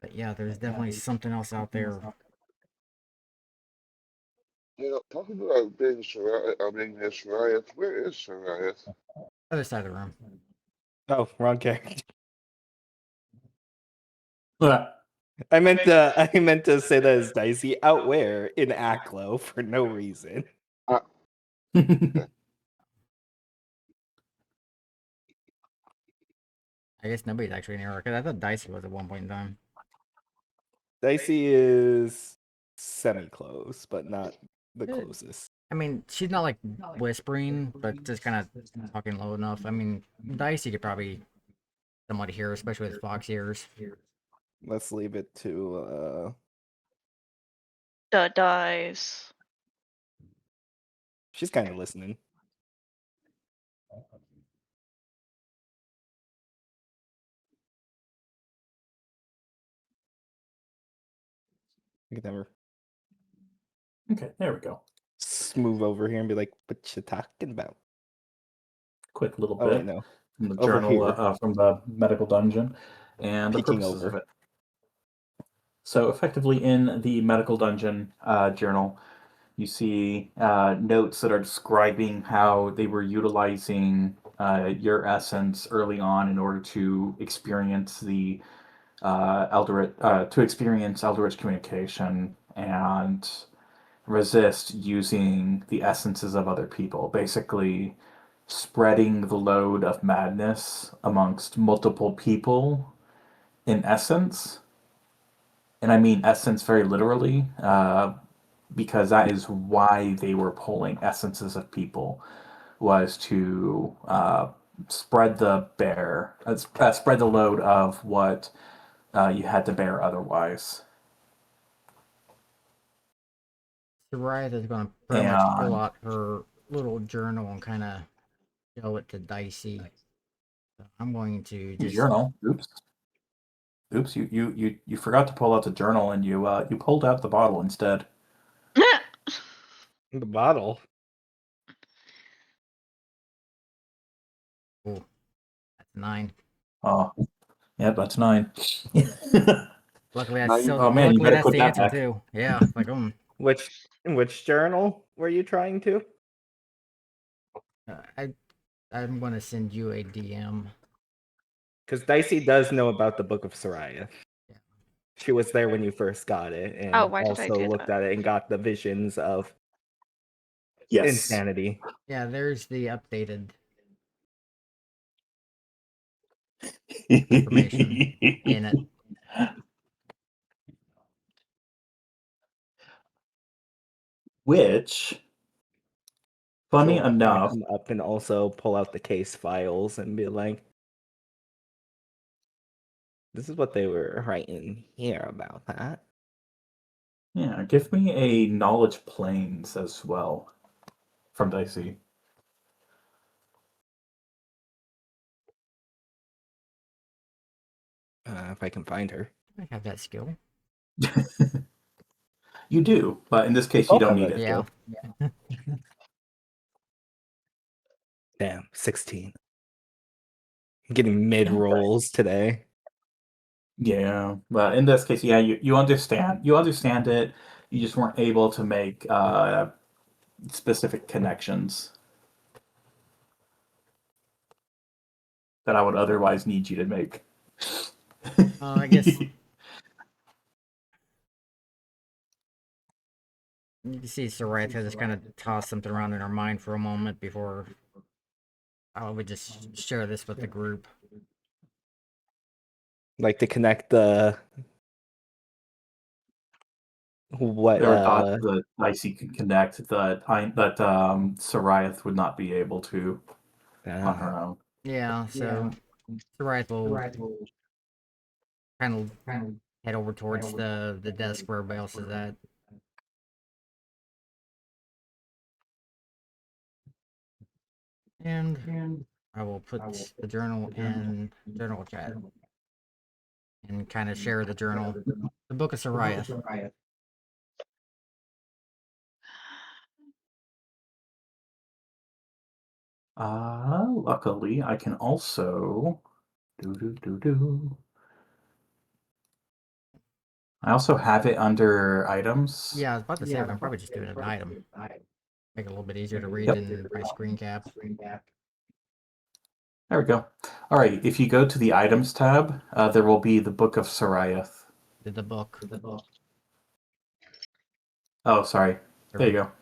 But yeah, there's definitely something else out there. You know, talking about being Soraya, I mean, Soraya, where is Soraya? Other side of the room. Oh, wrong character. Uh, I meant to say that as Dicey out where in Aklo for no reason. I guess nobody's actually near her because I thought Dicey was at one point in time. Dicey is semi-close, but not the Eh, closest. I mean, she's not like whispering, but just kind of talking low enough. I mean, Dicey could probably somewhat hear, especially with fox ears. Let's leave it to The dice. she's kind of listening. You can never okay, there we go. move over here and be like, "What you talking about?" Quick little Oh bit wait, no, from the over journal here, from the medical dungeon and the peeking purposes of over. it. So effectively in the medical dungeon journal, you see notes that are describing how they were utilizing your essence early on in order to experience the Eldritch communication and resist using the essences of other people. Basically, spreading the load of madness amongst multiple people in essence. And I mean essence very literally, because that is why they were pulling essences of people, was to spread spread the load of what you had to bear otherwise. Soraya is going to pretty much pull And out her little journal and kind of show it to Dicey. So I'm going to just. journal. Oops. You forgot to pull out the journal, and you pulled out the bottle instead. The bottle. Oh, that's 9. Oh, yeah, that's 9. Luckily, Now that's you, so. Oh man, you Luckily, better that's put the that answer back. too. Yeah, like Which journal were you trying to? I'm going to send you a DM. Because Dicey does know about the Book of Soraya. Yeah. She was there when you first got it, and Oh, why did I also do looked that? at it and got the visions of Yes. insanity. Yeah, there's the updated information in it. Which, funny Joel's gonna enough, come up and also pull out the case files and be like, "This is what they were writing here about that." yeah, give me a knowledge planes as well from Dicey. If I can find her. I have that skill. You do, but in this case, you Both don't of need us it. Yeah. do. Damn, 16. Getting mid rolls today. Yeah, but in this case, yeah, you understand it. You just weren't able to make specific connections that I would otherwise need you to make. I guess you can see Soraya just kind of toss something around in her mind for a moment before I would just share this with the group. Like to connect the what There are dots that Icy could connect that Sariath would not be able to on her own. Yeah, so Soraya will kind of head over towards the desk where everybody else is at. And I will put the journal in journal chat and kind of share the journal. The Book of Soraya. Luckily, I can also do. I also have it under items. Yeah, I was about to say I can probably just do it an item. Make it a little bit easier to read Yep. than my screen cap. There we go. All right, if you go to the items tab, there will be the Book of Sariath. Did the book. Oh, sorry. There you go.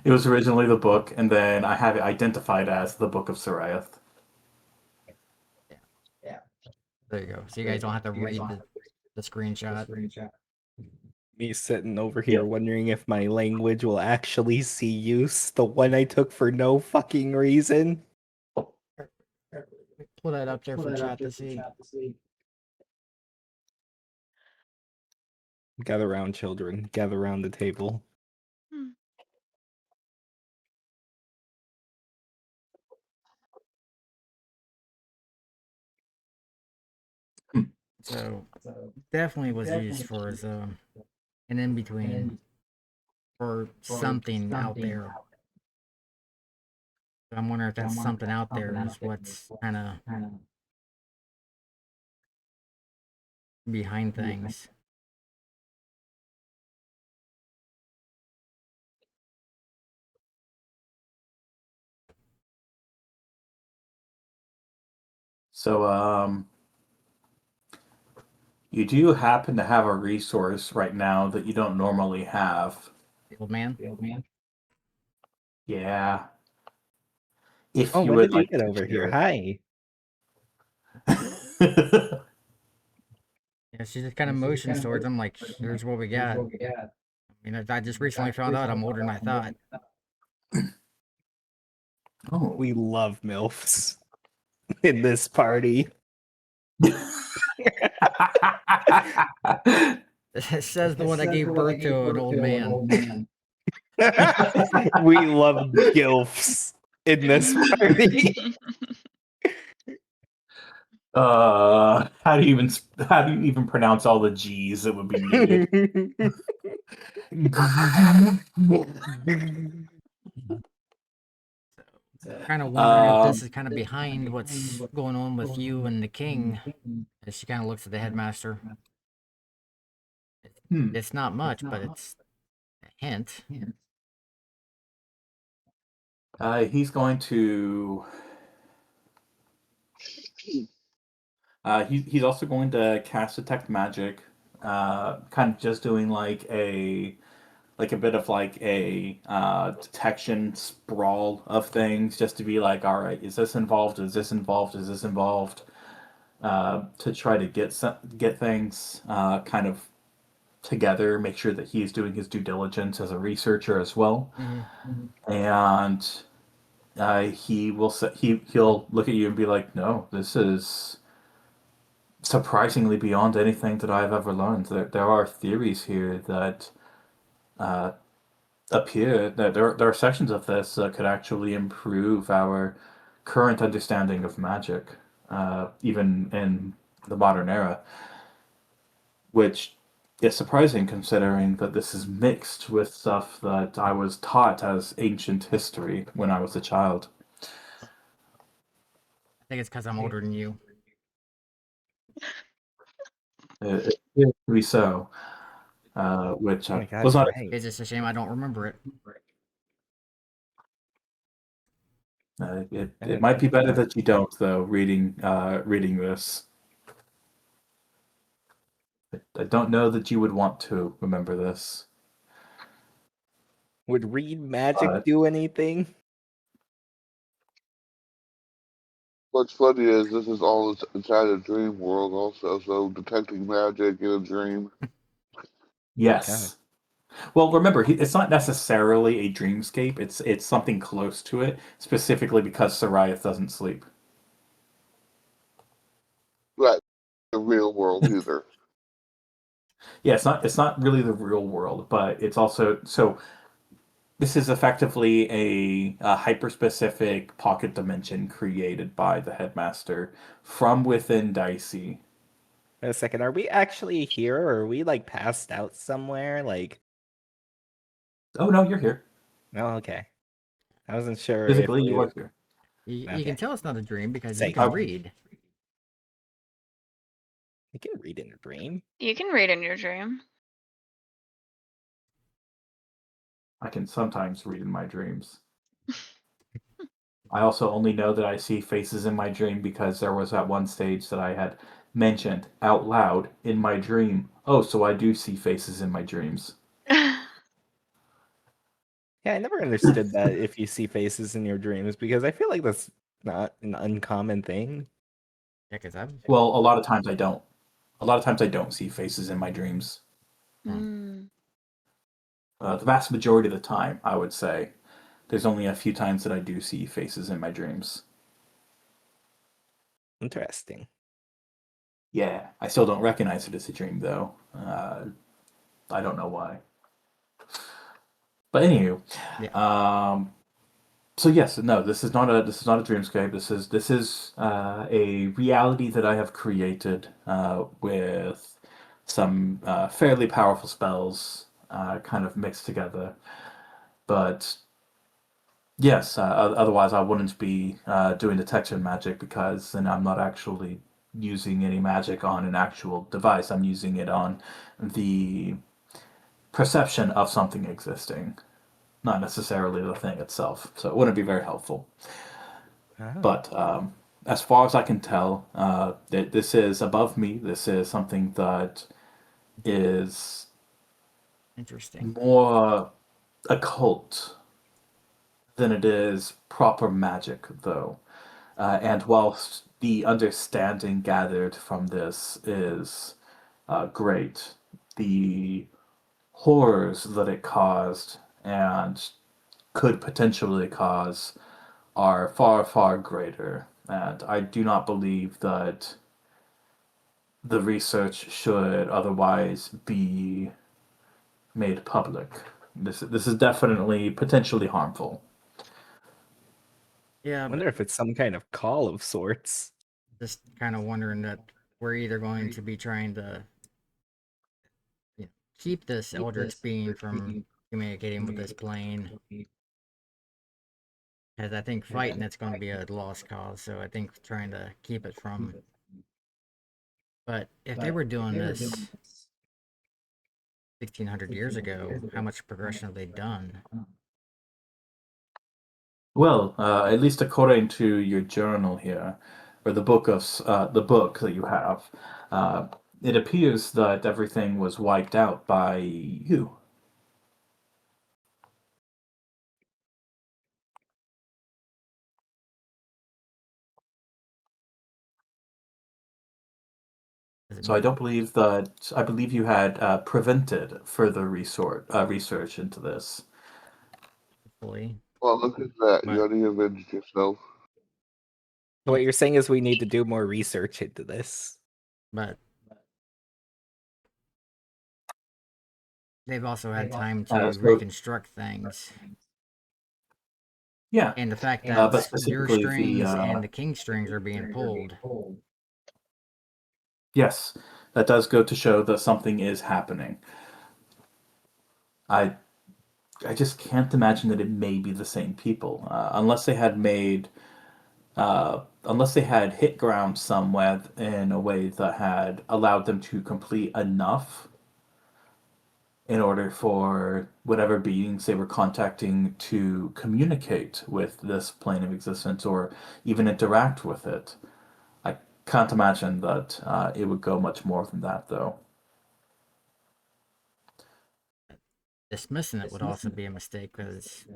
It was originally the book, and then I have it identified as the Book of Sariath. There you go. So you guys don't have to read the screenshot. Me sitting over here wondering if my language will actually see use. The one I took for no fucking reason. Pull that up there for chat to see. Gather round, children. Gather round the table. So definitely was used for as an in between for something out there. I'm wondering if that's something out there is what's kind of behind things. So, you do happen to have a resource right now that you don't normally have. The old man. Yeah. If Oh, you when would did you like get to over here? share Hi. it. Yeah, she just kind of motions towards him like, here's what we got. I mean, I just recently found out I'm older than I thought. Oh. We love MILFs in this party. It says the one that gave birth to an old man. We love GILFs in this party. How do you even pronounce all the G's that would be needed? Kind of wondering if this is kind of behind what's going on with you and the king. As she kind of looks at the headmaster. It's not much, but it's a hint. He's going to. He's also going to cast Detect Magic, kind of just doing like a bit of like a detection sprawl of things, just to be like, all right, is this involved? Is this involved? Is this involved? To try to get things kind of together, make sure that he's doing his due diligence as a researcher as well, and he'll look at you and be like, no, this is surprisingly beyond anything that I've ever learned. There are theories here that appear that there are sections of this that could actually improve our current understanding of magic, even in the modern era, which is surprising considering that this is mixed with stuff that I was taught as ancient history when I was a child. I think it's because I'm older than you. It appears to be so, which Oh my God, was not. right. It's just a shame I don't remember it. It might be better that you don't, though. Reading this, I don't know that you would want to remember this. Would read magic But do anything? What's funny is this is all inside a dream world also, so detecting magic in a dream. yes. Well, remember, it's not necessarily a dreamscape. It's something close to it, specifically because Sariath doesn't sleep. Right. The real world either. Yeah, it's not really the real world, but it's also so. This is effectively a hyper-specific pocket dimension created by the headmaster from within Dicey. Wait a second, are we actually here or are we like passed out somewhere? Like, Oh no, you're here. no, okay. I wasn't sure Physically, if you are here. You Okay. can tell it's not a dream because Safe. you can read. You can read in a dream. You can read in your dream. I can sometimes read in my dreams. I also only know that I see faces in my dream because there was that one stage that I had mentioned out loud in my dream. Oh, so I do see faces in my dreams. Yeah, I never understood that if you see faces in your dreams because I feel like that's not an uncommon thing. Yeah, because I'm Well, a lot of times I don't. A lot of times I don't see faces in my dreams. Mm. The vast majority of the time, I would say. There's only a few times that I do see faces in my dreams. Interesting. Yeah, I still don't recognize it as a dream, though. I don't know why. But anywho, Yeah. so yes, no, this is not a dreamscape. This is a reality that I have created with some fairly powerful spells kind of mixed together. But yes, otherwise I wouldn't be doing detection magic because then I'm not actually using any magic on an actual device. I'm using it on the perception of something existing, not necessarily the thing itself. So it wouldn't be very helpful. Oh. But as far as I can tell, this is above me. This is something that is interesting. more occult than it is proper magic, though. And whilst the understanding gathered from this is great, the horrors that it caused and could potentially cause are far, far greater. And I do not believe that the research should otherwise be made public. This is definitely potentially harmful. Yeah, I but wonder if it's some kind of call of sorts. just kind of wondering that we're either going to be trying to keep this eldritch being from communicating with this plane, because I think fighting it's going to be a lost cause. So I think trying to keep it from. But if they were doing this 1,600 years ago, how much progression have they done? Well, at least according to your journal here, or the book that you have, uh, it appears that everything was wiped out by you. Does it So I mean don't believe that. I believe you had prevented further research into this. fully? Well, look at that. You But already avenged yourself. So what you're saying is we need to do more research into this. but they've also had time to So reconstruct things. yeah, And the fact but that your specifically the strings and the king strings are being pulled. yes, that does go to show that something is happening. I I just can't imagine that it may be the same people, unless they had hit ground somewhere in a way that had allowed them to complete enough in order for whatever beings they were contacting to communicate with this plane of existence or even interact with it. I can't imagine that it would go much more than that, though. Dismissing it would also be a mistake because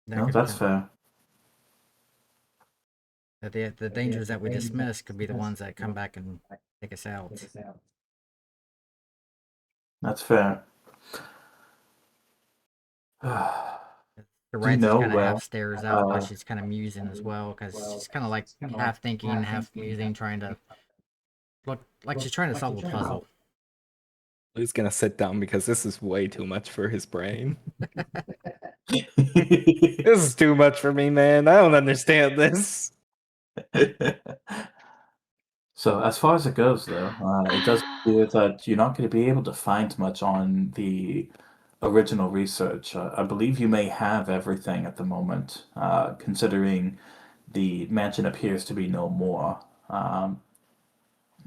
that No, could that's come. fair. That the dangers that we dismiss could be the ones that come back and take us out. That's fair. The Do you Reds is know kind of where? half stares out because she's kind of musing as well, because she's kind of like half thinking, half musing, trying to look like she's trying to solve a puzzle. Lou's gonna sit down because this is way too much for his brain. This is too much for me, man. I don't understand this. So as far as it goes, though, it does appear that you're not going to be able to find much on the original research. I believe you may have everything at the moment, considering the mansion appears to be no more.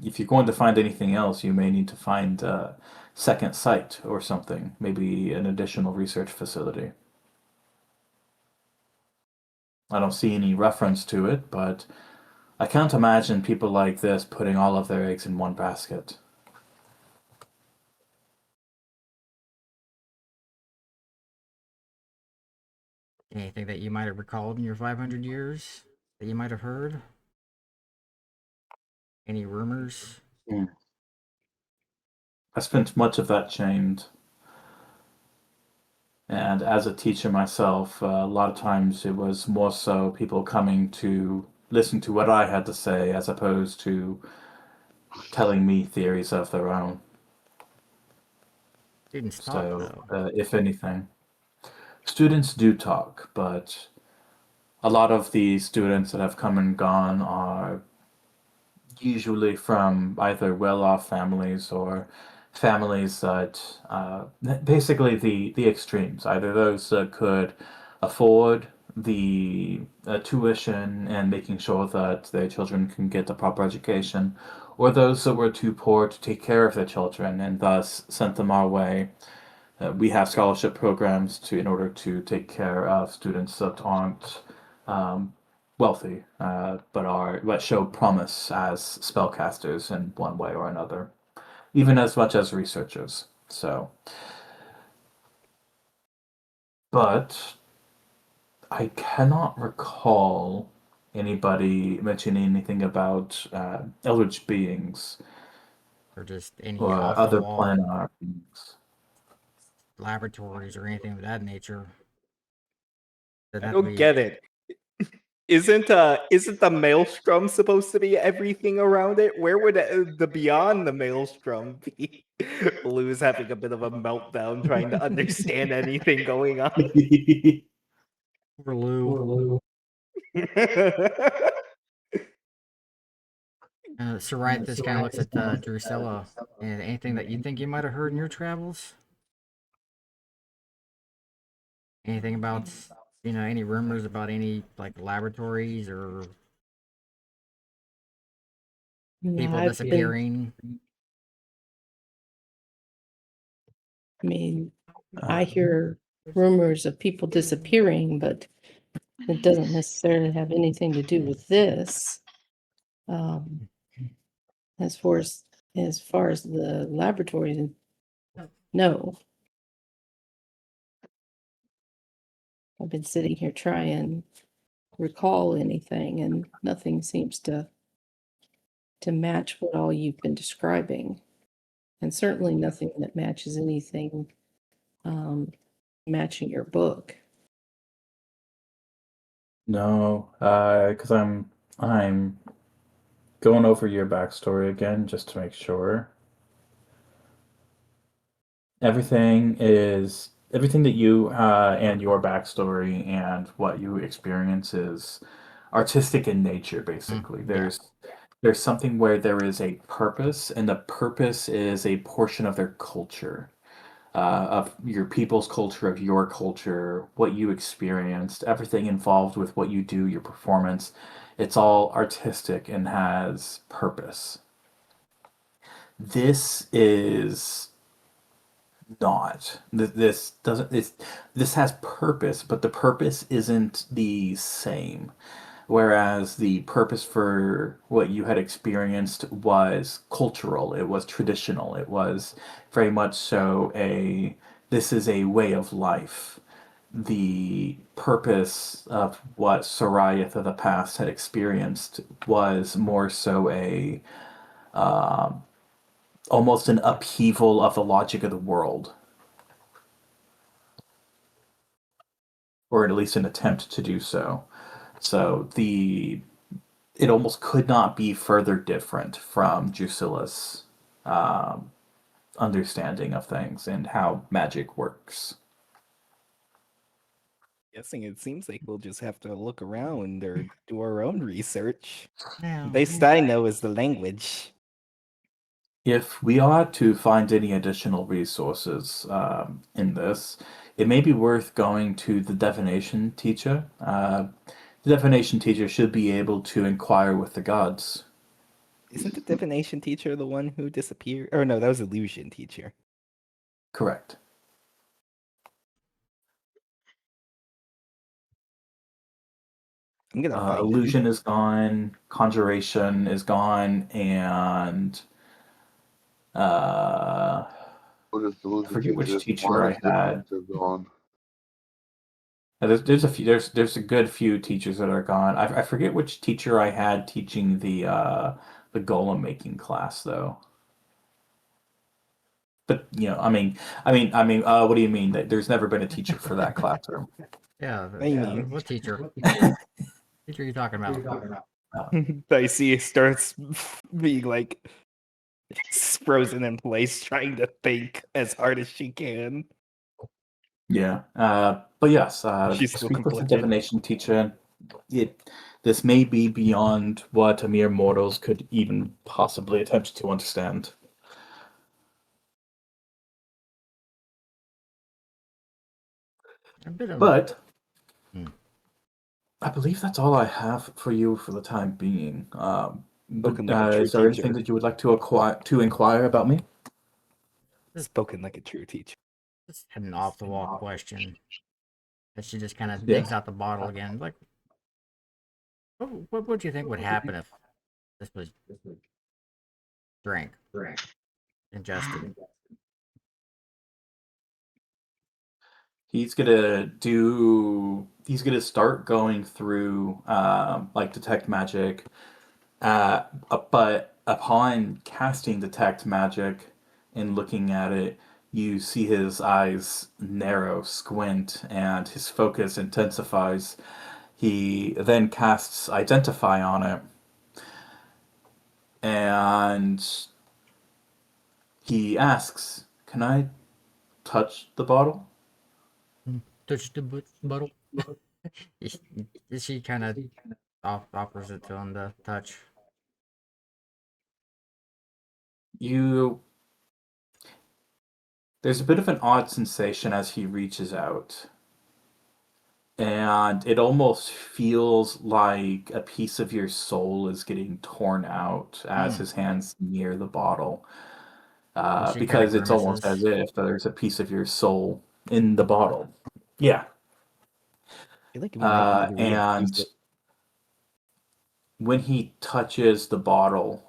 If you're going to find anything else, you may need to find a second site or something, maybe an additional research facility. I don't see any reference to it, but I can't imagine people like this putting all of their eggs in one basket. Anything that you might have recalled in your 500 years that you might have heard? Any rumors? I spent much of that chained, and as a teacher myself, a lot of times it was more so people coming to listen to what I had to say as opposed to telling me theories of their own. Students talk, So, though. if anything, students do talk, but a lot of the students that have come and gone are usually from either well-off families or families that basically the extremes, either those that could afford the tuition and making sure that their children can get a proper education, or those that were too poor to take care of their children and thus sent them our way. We have scholarship programs in order to take care of students that aren't wealthy, but show promise as spellcasters in one way or another, even as much as researchers. So, but I cannot recall anybody mentioning anything about eldritch beings Or just any or off the other wall planar beings. laboratories or anything of that nature. Doesn't I have to don't be. get it. Isn't the maelstrom supposed to be everything around it? Where would the beyond the maelstrom be? Lou's having a bit of a meltdown trying to understand anything going on. Poor Lou. This kind of looks at Drusilla. And anything that you think you might have heard in your travels? Anything about, any rumors about any like laboratories or No, people I've been, disappearing? I mean, I hear rumors of people disappearing, but it doesn't necessarily have anything to do with this. Um, as far as the laboratories, no. I've been sitting here trying recall anything, and nothing seems to match what all you've been describing, and certainly nothing that matches anything matching your book. No, because I'm going over your backstory again just to make sure. Everything that you and your backstory and what you experience is artistic in nature, basically. Yeah. There's something where there is a purpose, and the purpose is a portion of their culture, of your people's culture, of your culture, what you experienced, everything involved with what you do, your performance. It's all artistic and has purpose. This is not. This doesn't. This has purpose, but the purpose isn't the same. Whereas the purpose for what you had experienced was cultural, it was traditional, it was very much so this is a way of life. The purpose of what Soriath of the past had experienced was more so almost an upheaval of the logic of the world, or at least an attempt to do so. So it almost could not be further different from Drusilla's um, understanding of things and how magic works. Guessing it seems like we'll just have to look around or do our own research. Now, The best I know is the language. If we are to find any additional resources in this, it may be worth going to the divination teacher. The divination teacher should be able to inquire with the gods Isn't the divination teacher the one who disappeared? Or no, that was illusion teacher. Correct. I'm gonna find him. Illusion is gone. Conjuration is gone, and What is the I forget which teacher? teacher I had. They're gone. There's a few. There's a good few teachers that are gone. I forget which teacher I had teaching the golem making class though. But what do you mean? That there's never been a teacher for that classroom? Yeah, What do you mean? what teacher? Teacher are you talking about? I see it starts being like frozen in place, trying to think as hard as she can. Yeah. But yes, She's still speak with the conflicted. divination teacher. This may be beyond what a mere mortals could even possibly attempt to understand. A bit of But Hmm. I believe that's all I have for you for the time being. Spoken like a true Is there anything teacher. that you would like to inquire about me? Spoken like a true teacher. just had an off the wall question that she just kind of Yeah. digs out the bottle again. Like, what would you think would happen if this was drank, ingested? He's gonna start going through like detect magic, but upon casting detect magic and looking at it, you see his eyes narrow, squint, and his focus intensifies. He then casts identify on it, and he asks, "Can I touch the bottle?" Touch the bottle. She kind of offers it to him to touch. There's a bit of an odd sensation as he reaches out, and it almost feels like a piece of your soul is getting torn out as his hands near the bottle, She kinda because it's almost as grimaces. if there's a piece of your soul in the bottle. Yeah. I feel like it would make me weird to use And it. when he touches the bottle,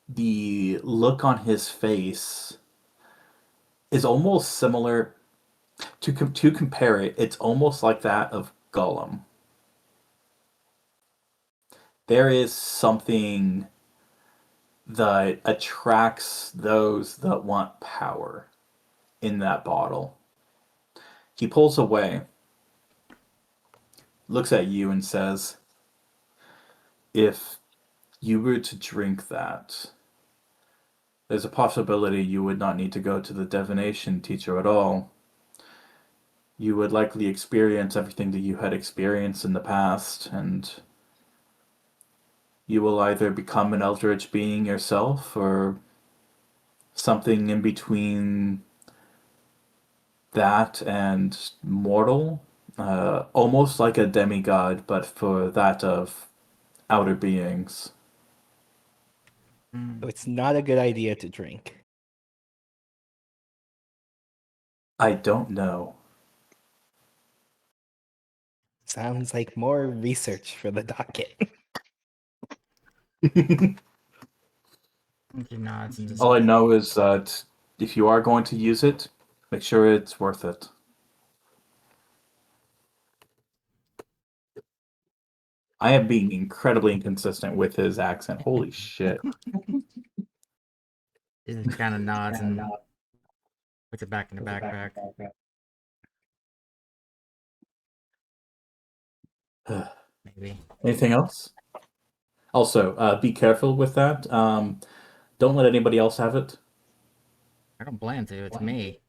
the look on his face is almost similar to compare it. It's almost like that of Gollum. There is something that attracts those that want power in that bottle. He pulls away, looks at you, and says, "If you were to drink that, there's a possibility you would not need to go to the divination teacher at all. You would likely experience everything that you had experienced in the past, and you will either become an eldritch being yourself or something in between that and mortal, almost like a demigod, but for that of outer beings." So it's not a good idea to drink. I don't know. Sounds like more research for the docket. She nods and just All I know is that if you are going to use it, make sure it's worth it. I am being incredibly inconsistent with his accent. Holy shit. he just kind of nods and puts it back in the backpack. Maybe. Anything else? Also, be careful with that. Don't let anybody else have it. I don't plan to. It's me.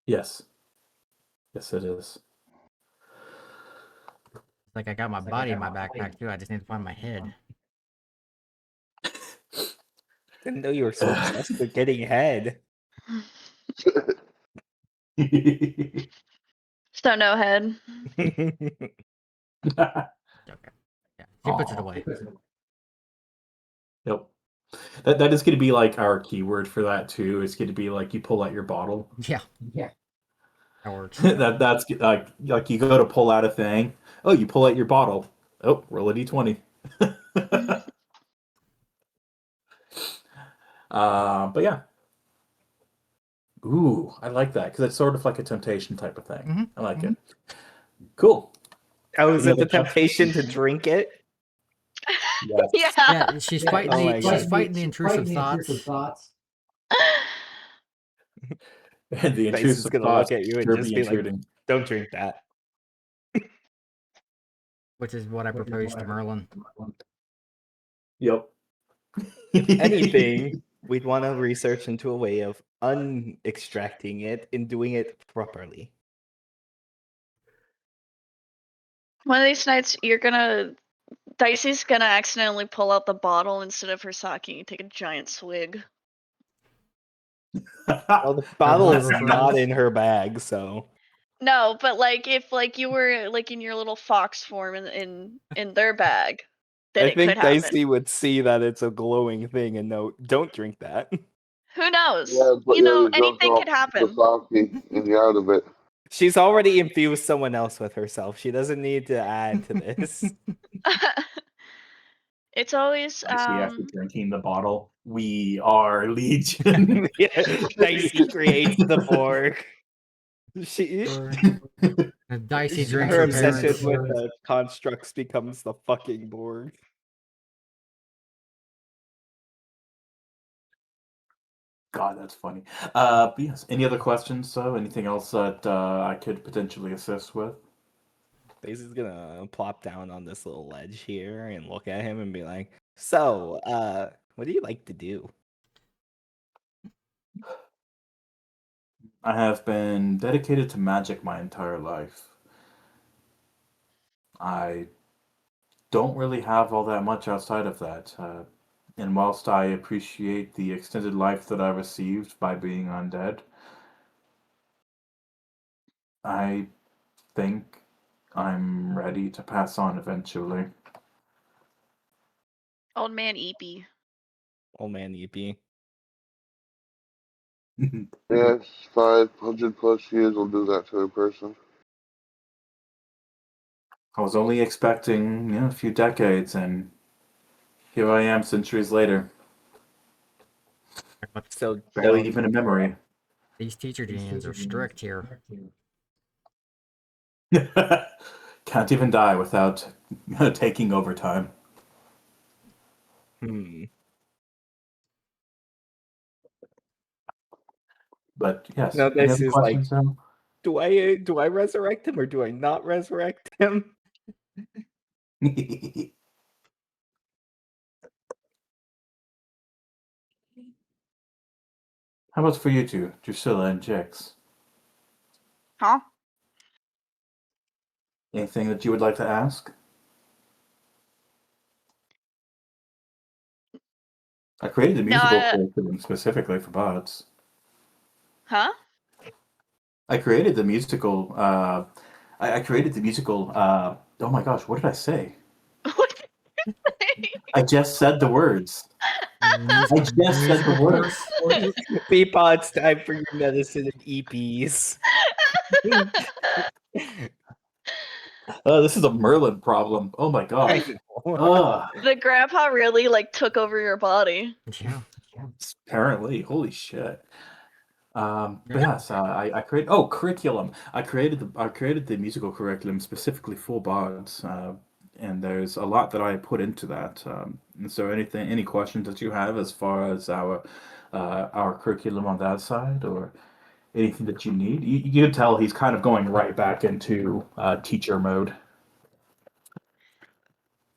Yes. Yes, it is. It's like I got my body in my backpack too. I just need to find my head. Didn't know you were so obsessed with getting head. So no head. Okay. Yeah. She puts it Aw. away. Yep. That is going to be like our keyword for that too. It's going to be like you pull out your bottle. Yeah. That works. That's like you go to pull out a thing. Oh, you pull out your bottle. Oh, roll a d20. But yeah. Ooh, I like that because it's sort of like a temptation type of thing. Mhm, I like it. Cool. Oh, is Any it the other questions? temptation to drink it? Yes. Yeah. Yeah, she's fighting Oh my she's God. fighting the intrusive thoughts. And the Dice is intrusive gonna thoughts look at you and sure just be be like, intruding. "Don't drink that." Which is what I proposed to Merlin. Yep. If anything, we'd want to research into a way of unextracting it and doing it properly. One of these nights, Dicey's gonna accidentally pull out the bottle instead of her sake and take a giant swig. Well, the bottle is liver not fries. in her bag, so No, but like if like you were like in your little fox form in their bag, then I it could think happen. Dicey would see that it's a glowing thing and know, don't drink that. Who knows? Yeah, but You yeah, know, you drunk anything off could happen. the sake and you're out of it. She's already infused someone else with herself. She doesn't need to add to this. It's always Dicey after drinking the bottle. We are Legion. Dicey creates the Borg. She Dicey drinks her her obsession parents. with the constructs becomes the fucking Borg. God, that's funny. But yes. Any other questions? So, anything else that I could potentially assist with? Daisy's gonna plop down on this little ledge here and look at him and be like, "So, what do you like to do?" I have been dedicated to magic my entire life. I don't really have all that much outside of that. And whilst I appreciate the extended life that I received by being undead, I think I'm ready to pass on eventually. Old man Eepy. Old man Yippee. Yes, 500 plus years will do that to a person. I was only expecting, a few decades, and here I am centuries later. So Barely don't even a memory. These teacher unions are strict here. Can't even die without taking overtime. But yes, No, any this other is like, questions now? do I resurrect him or do I not resurrect him? How about for you two, Drusilla and Jix? Huh? Anything that you would like to ask? I created the No, musical curriculum specifically for bots. huh? I created the musical. I created the musical. Oh my gosh, what did I say? I just said the words. I just said the Musical words. course. Peapod, it's time for your medicine and EPs. This is a Merlin problem. Oh my gosh. The grandpa really like took over your body. Yeah. Apparently, holy shit. But yes, I created. Curriculum. I created the musical curriculum specifically for bards, and there's a lot that I put into that. And so, any questions that you have as far as our curriculum on that side, or anything that you need, you can tell he's kind of going right back into teacher mode.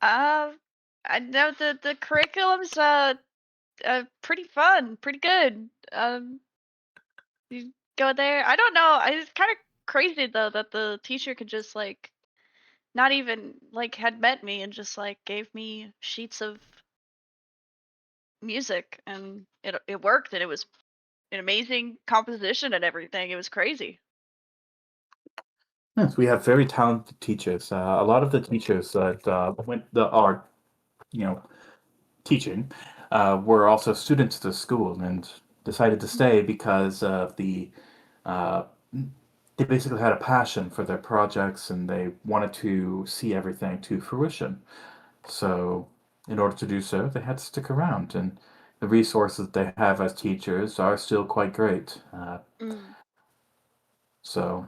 I know the curriculum's pretty fun, pretty good. You go there. I don't know. It's kind of crazy though that the teacher could just like not even like had met me and just like gave me sheets of music and it worked and it was an amazing composition and everything. It was crazy. Yes, we have very talented teachers. A lot of the teachers that are, you know, teaching were also students at the school and decided to stay because of uh, they basically had a passion for their projects and they wanted to see everything to fruition. So, in order to do so, they had to stick around, and the resources they have as teachers are still quite great. Mm. So,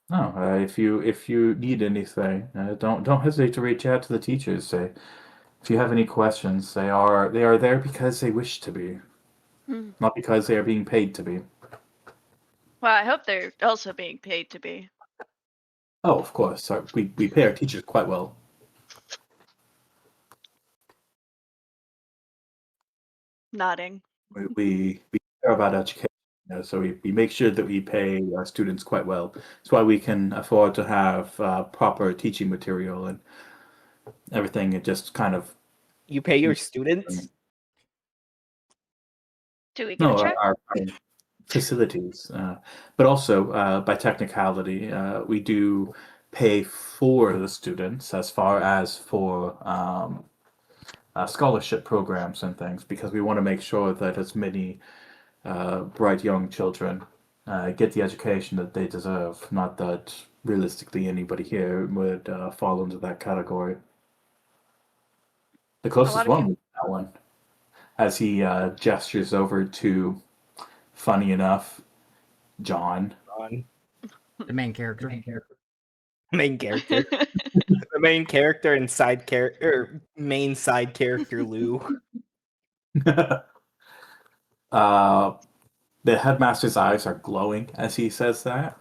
no, if you need anything, don't hesitate to reach out to the teachers. Say if you have any questions, they are there because they wish to be, Mm. not because they are being paid to be. Well, I hope they're also being paid to be. Oh, of course, we pay our teachers quite well. Nodding. We care about education, so we make sure that we pay our students quite well. That's why we can afford to have proper teaching material and everything. It just kind of You pay your students? Do we get a no check? our facilities, but also by technicality, we do pay for the students as far as for scholarship programs and things because we want to make sure that as many bright young children get the education that they deserve. Not that realistically anybody here would fall into that category. The A closest lot of one people. was that one, as he gestures over to, funny enough, John. On The main character. main character. The main character and side character, main side character Lou. uh, the headmaster's eyes are glowing as he says that,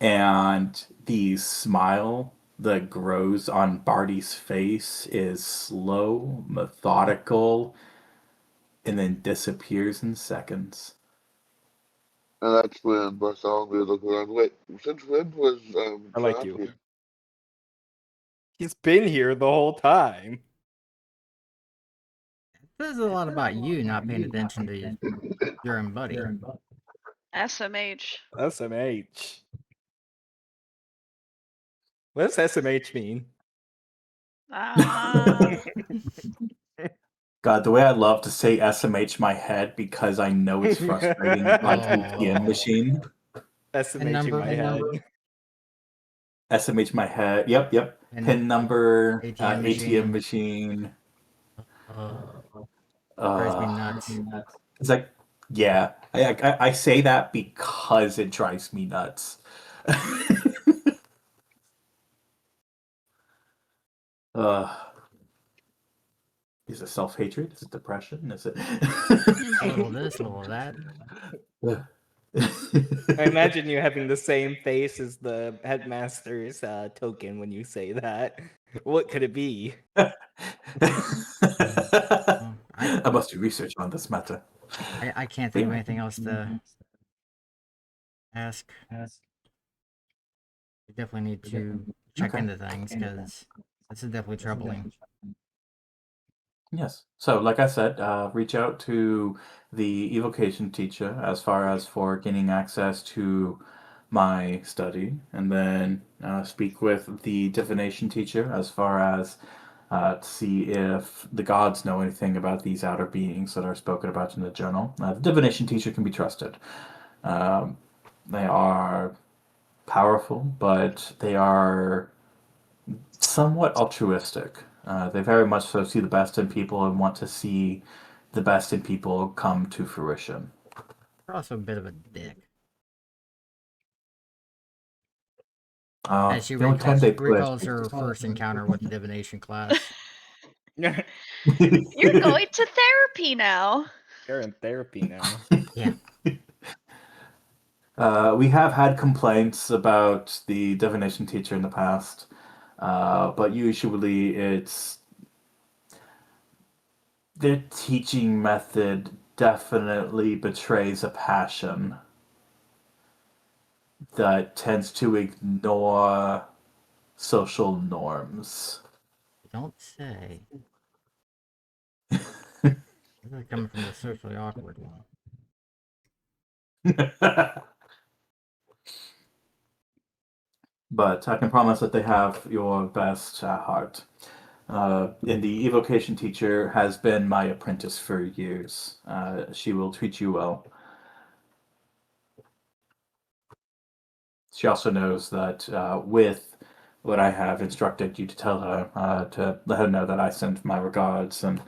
and the smile that grows on Barty's face is slow, methodical, and then disappears in seconds. And that's when Bartholomew looked around. Wait, since when was I like Josh you. here? He's been here the whole time. Says a lot about you not paying attention to your own buddy. SMH. SMH. What does SMH mean? Ah. God, the way I love to say SMH my head because I know it's frustrating on ATM Oh. machine. SMH in my head. SMH my head. Yep. Pin number, ATM machine. Drives me nuts. It's like, yeah, I say that because it drives me nuts. uh, is it self-hatred? Is it depression? Is it? A little of this, a little of that. I imagine you having the same face as the headmaster's token when you say that. What could it be? I must do research on this matter. I can't think of anything else to ask. We definitely need to check into things because this is definitely troubling. Yes. So, like I said, reach out to the evocation teacher as far as for gaining access to my study, and then speak with the divination teacher as far as to see if the gods know anything about these outer beings that are spoken about in the journal. The divination teacher can be trusted. Um, they are powerful, but they are somewhat altruistic. They very much so see the best in people and want to see the best in people come to fruition. You're also a bit of a dick. As she You know, Ted, they recalls her first encounter with the divination class. You're going to therapy now. You're in therapy now. Yeah. We have had complaints about the divination teacher in the past, but usually it's their teaching method definitely betrays a passion that tends to ignore social norms. Don't say. This is coming from the socially awkward one. but I can promise that they have your best at heart. And the evocation teacher has been my apprentice for years. She will treat you well. She also knows that with what I have instructed you to tell her, to let her know that I send my regards and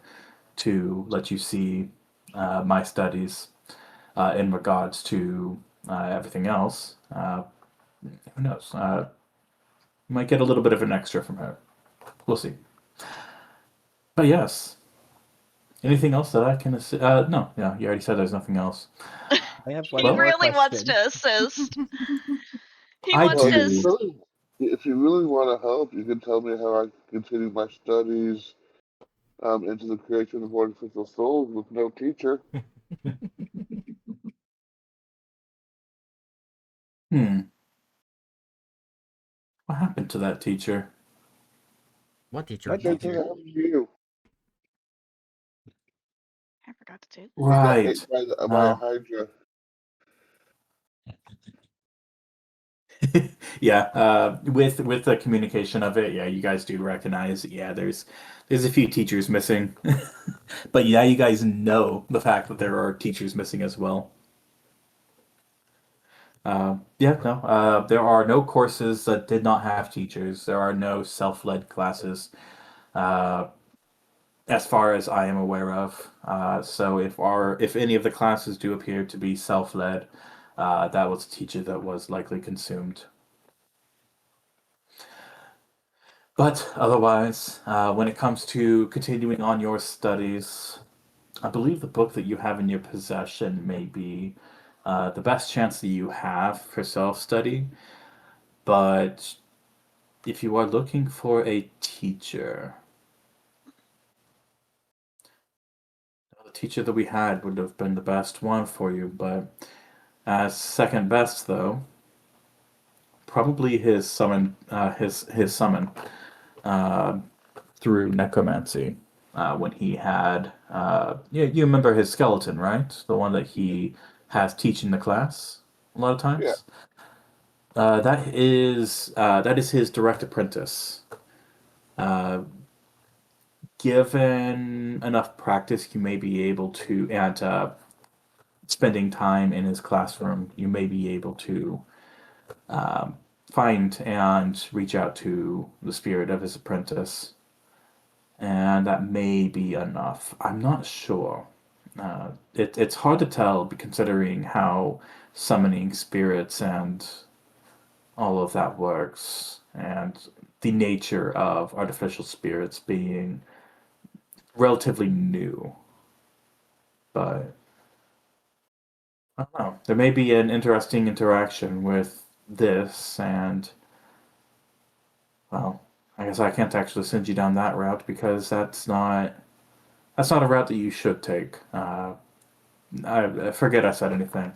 to let you see my studies in regards to everything else. Who knows? You might get a little bit of an extra from her. We'll see. But yes. Anything else that I can assist? No, yeah, you already said there's nothing else. I have one He Well, more really wants question. to assist. He I wants Well, to. do. if you really want to help, you can tell me how I can continue my studies into the creation of artificial souls with no teacher. Hmm. What happened to that teacher? What teacher? What Same thing teacher? that happened to you. I forgot to do. You got Right. ate by a hydra. Yeah. With the communication of it, yeah, you guys do recognize. Yeah, there's a few teachers missing, but yeah, you guys know the fact that there are teachers missing as well. Yeah, no. There are no courses that did not have teachers. There are no self-led classes. Uh, as far as I am aware of. So if any of the classes do appear to be self-led, that was a teacher that was likely consumed. But otherwise, when it comes to continuing on your studies, I believe the book that you have in your possession may be the best chance that you have for self-study. But if you are looking for a teacher, the teacher that we had would have been the best one for you. But as second best, though, probably his summon uh, through necromancy when he had you remember his skeleton, right? The one that he has teaching the class a lot of Yeah. times. That is his direct apprentice. Uh, Given enough practice, you may be able to, and spending time in his classroom, you may be able to um, find and reach out to the spirit of his apprentice, and that may be enough. I'm not sure. It's hard to tell, considering how summoning spirits and all of that works, and the nature of artificial spirits being relatively new. But I don't know. There may be an interesting interaction with this, and well, I guess I can't actually send you down that route because that's not a route that you should take. I forget I said anything.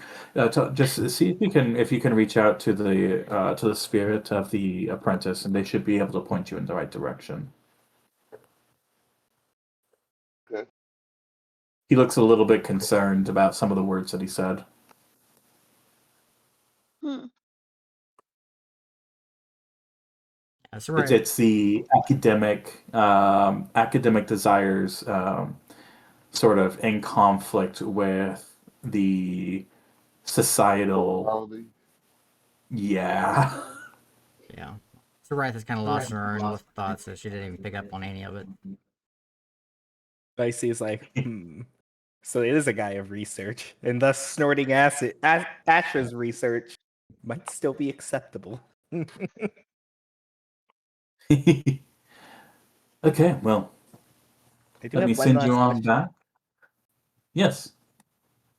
Just see if you can reach out to the spirit of the apprentice, and they should be able to point you in the right direction. Okay. He looks a little bit concerned about some of the words that he said. Hmm. That's It's right. it's the academic desires sort of in conflict with the societal. Quality. Yeah. Yeah. So right is kind of lost in her own thoughts, so she didn't even pick up on any of it. Dicey is like, So it is a guy of research, and thus snorting acid. Ash's research might still be acceptable. Okay, well, I do let me have one send you last on question. back. Yes.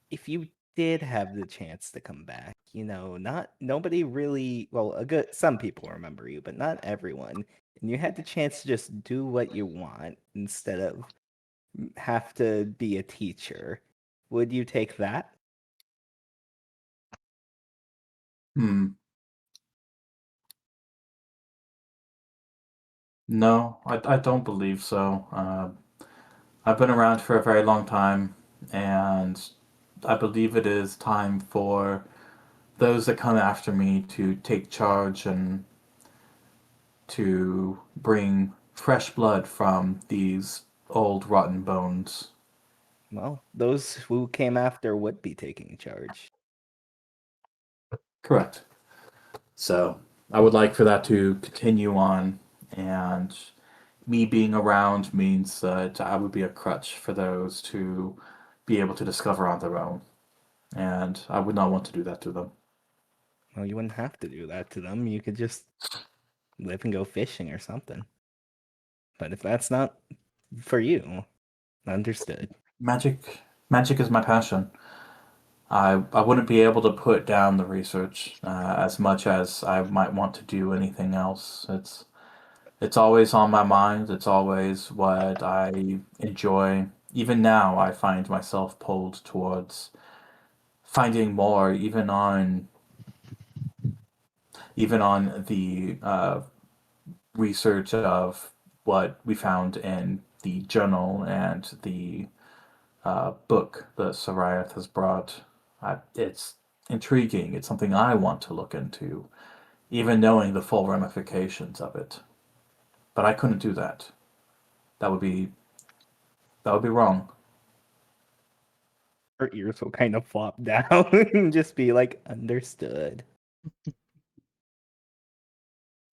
If you did have the chance to come back, not nobody really, well, some people remember you, but not everyone, and you had the chance to just do what you want instead of have to be a teacher, would you take that? Hmm. No, I don't believe so. I've been around for a very long time, and I believe it is time for those that come after me to take charge and to bring fresh blood from these old rotten bones. Well, those who came after would be taking charge. Correct. So I would like for that to continue on, and me being around means that I would be a crutch for those to be able to discover on their own, and I would not want to do that to them. Well, you wouldn't have to do that to them. You could just live and go fishing or something. But if that's not for you, understood. Magic is my passion. I wouldn't be able to put down the research as much as I might want to do anything else. It's always on my mind. It's always what I enjoy. Even now, I find myself pulled towards finding more, even on the research of what we found in the journal and the book that Sariath has brought. It's intriguing. It's something I want to look into, even knowing the full ramifications of it. But I couldn't do that. That would be wrong. Her ears will kind of flop down and just be like, understood.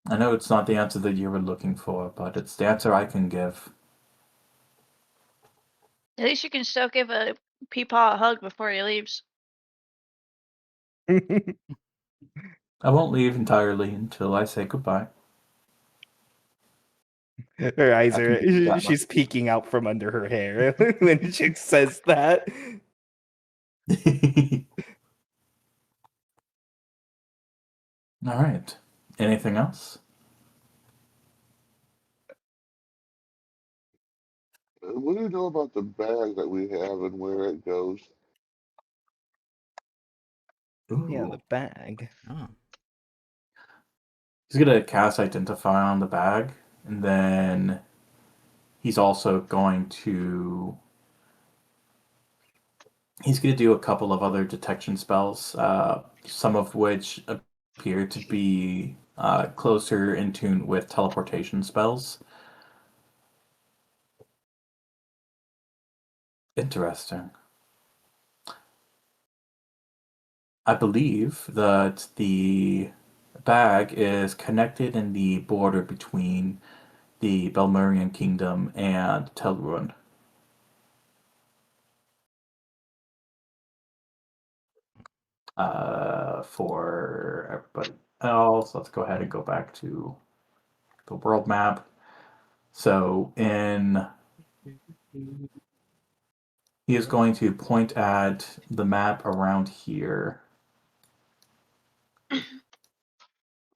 I know it's not the answer that you were looking for, but it's the answer I can give. At least you can still give a Peepaw a hug before he leaves. I won't leave entirely until I say goodbye. Her eyes I can are, do that she's much. peeking out from under her hair when she says that. All right. Anything else? What do you know about the bag that we have and where it goes? Yeah, Ooh. the bag. Oh. He's gonna cast Identify on the bag, and then he's also going to. He's going to do a couple of other detection spells, some of which appear to be closer in tune with teleportation spells. Interesting. I believe that the bag is connected in the border between the Belmurian Kingdom and Telruan. For everybody else, let's go ahead and go back to the world map. So he is going to point at the map around here.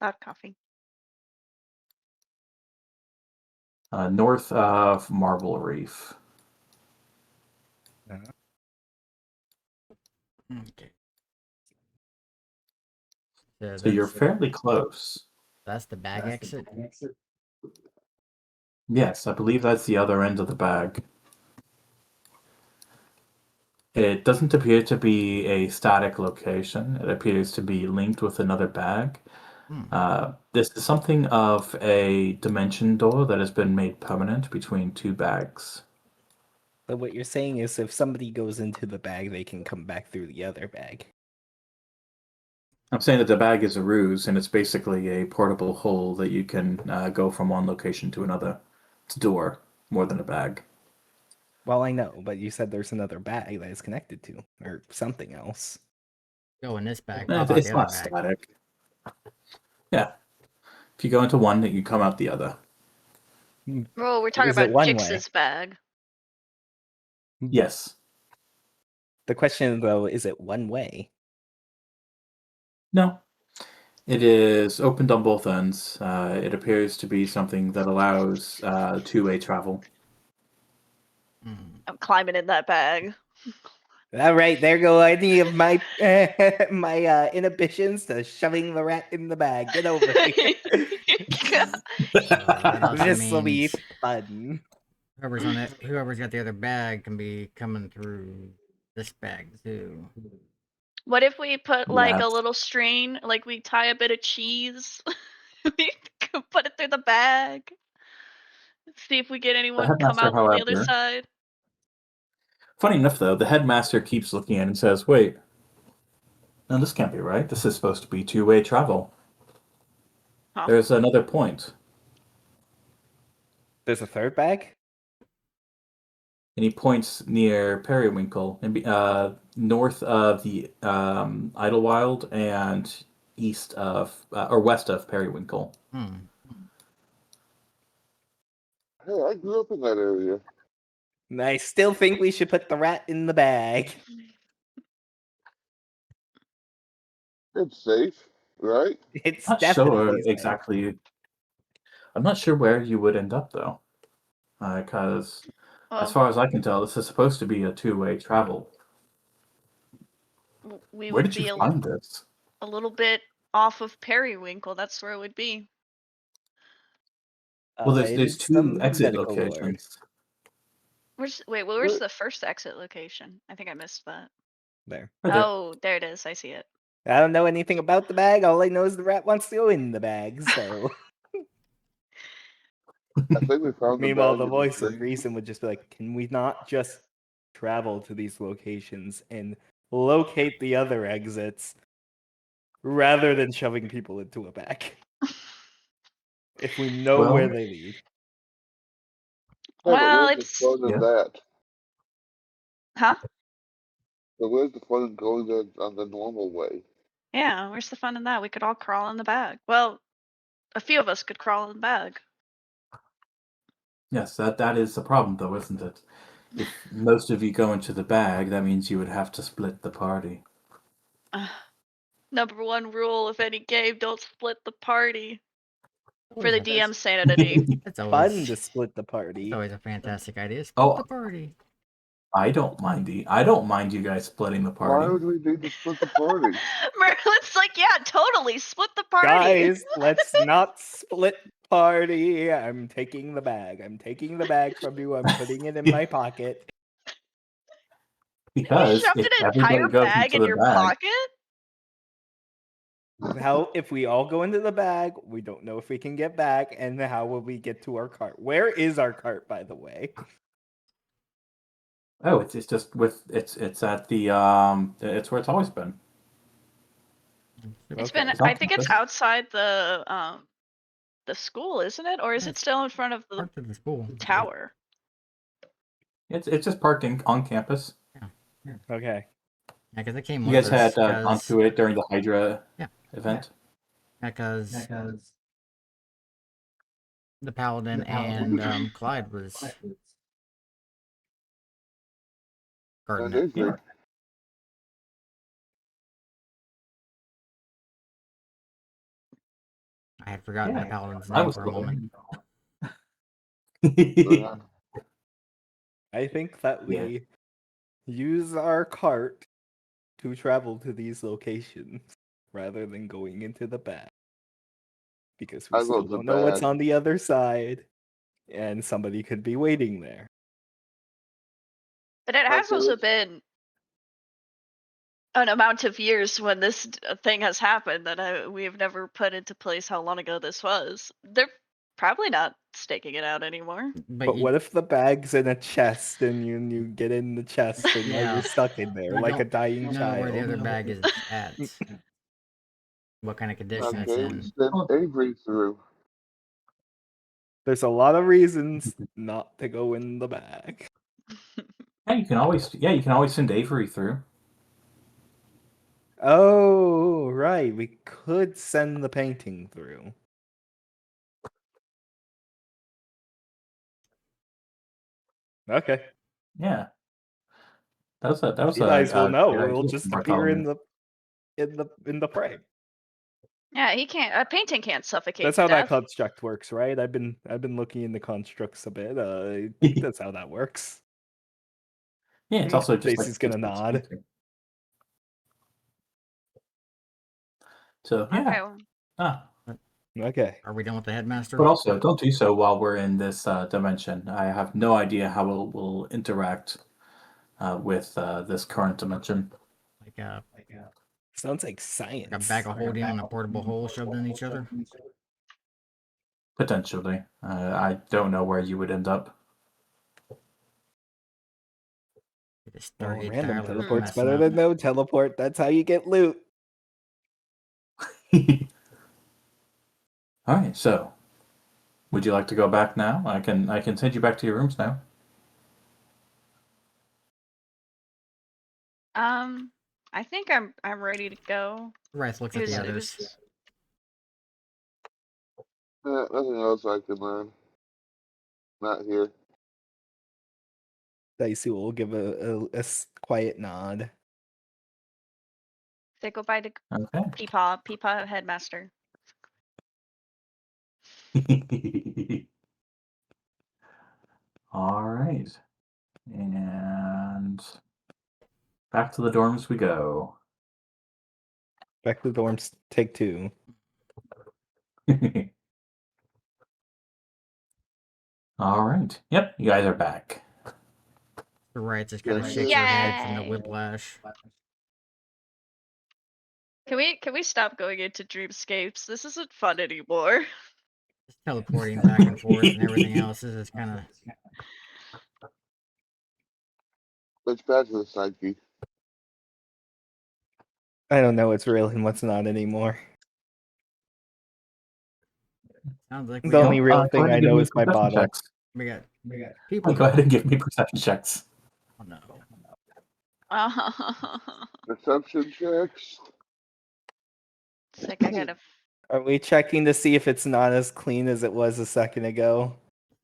Loud coffee. North of Marble Reef. Okay. So So you're fairly close. that's the bag exit. Yes, I believe that's the other end of the bag. It doesn't appear to be a static location. It appears to be linked with another bag. This is something of a dimension door that has been made permanent between two bags. So what you're saying is if somebody goes into the bag, they can come back through the other bag. I'm saying that the bag is a ruse, and it's basically a portable hole that you can go from one location to another. It's a door, more than a bag. Well, I know, but you said there's another bag that is connected to, or something else. Go in this bag. Eh, Pop out It's the other not bag. static. Yeah. If you go into one, you come out the other. Bro, we're talking Is it about one way? Jix's bag. Yes. The question, though, is it one way? No. It is opened on both ends. It appears to be something that allows two-way travel. I'm climbing in that bag. All right, there go any of my my inhibitions to shoving the rat in the bag. Get over here. That also This will be means fun. whoever's got the other bag can be coming through this bag too. What if we put like Yeah. a little string, like we tie a bit of cheese We could put it through the bag. See if we get anyone come headmaster, out from the other however- side. Funny enough, though, the headmaster keeps looking at it and says, "Wait, no, this can't be right. This is supposed to be two-way travel. Huh. There's another point." There's a third bag? And he points near Periwinkle, and north of the Idlewild and east of or west of Periwinkle. Hmm. Hey, I grew up in that area. And I still think we should put the rat in the bag. It's safe, right? It's Not definitely sure safe. exactly. I'm not sure where you would end up though, because Well, as far as I can tell, this is supposed to be a two-way travel. we Where would did be you find this? a little bit off of Periwinkle. That's where it would be. Well, there's in two some exit medical lore. locations. Where's the first exit location? I think I missed that. There. Right there. Oh, there it is. I see it. I don't know anything about the bag. All I know is the rat wants to go in the bag. So, I think we found the meanwhile, bag the in voice of drain. reason would just be like, "Can we not just travel to these locations and locate the other exits rather than shoving people into a bag? If we know Well- where they lead." Yeah, but Well, where's the it's fun in Yeah. that? huh? So where's the fun in going there on the normal way? Yeah, where's the fun in that? We could all crawl in the bag. Well, a few of us could crawl in the bag. Yes, that is the problem, though, isn't it? If most of you go into the bag, that means you would have to split the party. Number one rule of any game: don't split the party for the Always a- DM sanity. It's Fun always, to split the it's party. always a fantastic idea. Split Oh. the party. I don't mind you guys splitting the Why party. would we need to split the party? Merlin's like, yeah, totally, split the party. Guys, let's not split party. I'm taking the bag. I'm taking the bag from you. I'm putting it in my pocket. You Because shoved if an everybody entire goes bag into in the your bag, pocket? How if we all go into the bag, we don't know if we can get back, and how will we get to our cart? Where is our cart, by the way? oh, it's just it's at the it's where it's always been. It's Okay. been. It's on I think it's campus. outside the school, isn't it? Or is it Yes. still in front of the Parked at the school. tower? It's just parked on campus. Okay. Yeah, because it came You with guys us. had gone to it during the Hydra Yeah. event. Because the Paladin and Clyde was guarding And it. Avery. I had forgotten Yeah, the Paladin's I name was for a moment. Uh, I think that Yeah. we use our cart to travel to these locations rather than going into the bag. Because we I still vote the don't know what's bag. on the other side. And somebody could be waiting there. But it has Okay, also let's- been an amount of years when this thing has happened that we have never put into place how long ago this was. They're probably not staking it out anymore. But what if the bag's in a chest and you get in the chest and now Yeah. you're stuck in there You like a don't dying know child? where the other bag is at? What kind of condition it's Okay, in? send Avery through. There's a lot of reasons not to go in the bag. Yeah, you can always send Avery through. Oh, right. We could send the painting through. Okay. Yeah. That was You guys will know. great We'll idea just from appear in Bartholomew. the frame. Yeah, he can't. A painting can't suffocate. That's to how that death. construct works, right? I've been looking into constructs a bit. I think that's how that works. Yeah, it's also just Stacy's gonna nod. So yeah. Okay. Well, Ah. Okay. Are we done with the headmaster? But also, don't do so while we're in this dimension. I have no idea how it will interact with this current dimension. Like Sounds like a science. bag of holding and a portable hole shoved in each other? Potentially. I don't know where you would end up. Just Well, Stargate random Dialer teleport's messing better up. than no teleport. That's how you get loot. All right. So, would you like to go back now? I can send you back to your rooms now. I think I'm ready to go. Wraith looks It at was, the it others. was Nothing else I can learn. Not here. Dicey will give a quiet nod. say goodbye to Okay. Peepaw headmaster. All right. And back to the dorms we go. Back to the dorms, take 2. All right. Yep, you guys are back. The Wraith just kind of Yes. shakes her head from the Yay. whiplash. Can we stop going into dreamscapes? This isn't fun anymore. Just teleporting back and forth and everything else. This is kind of. It's bad for the psyche. I don't know what's real and what's not anymore. Sounds like The only real Go thing ahead I and give know me is my perception bottle. checks. we got Go people. ahead and give me perception checks. Oh no. Perception checks. It's like I gotta. Are we checking to see if it's not as clean as it was a second ago?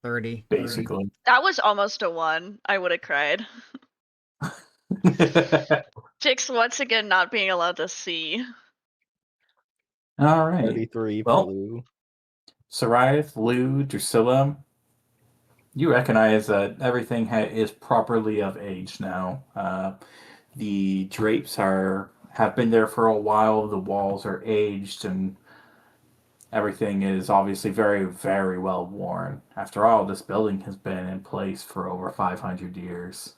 30. Basically. That was almost a 1. I would have cried. Jix once again not being allowed to see. All right. 33 for Well, Lou. Sariath, Lou, Drusilla, you recognize that everything is properly of age now. The drapes have been there for a while. The walls are aged, and everything is obviously very, very well worn. After all, this building has been in place for over 500 years.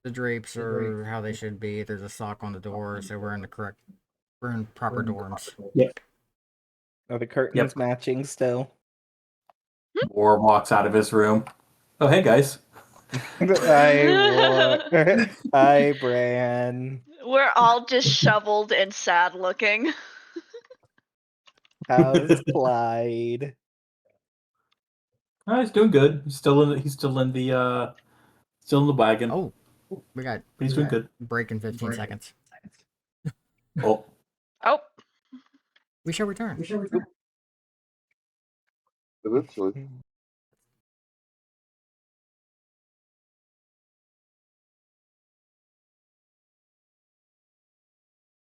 The drapes are how they should be. There's a sock on the door, so we're in proper dorms. Are the curtains matching still? War walks out of his room. Oh, hey guys. Hi, Bran. We're all disheveled and sad looking. How's Clyde? Oh, he's doing good. He's still in the wagon. Oh, we got He's doing good. break in 15 seconds. Oh. Oh, We shall return. Eventually.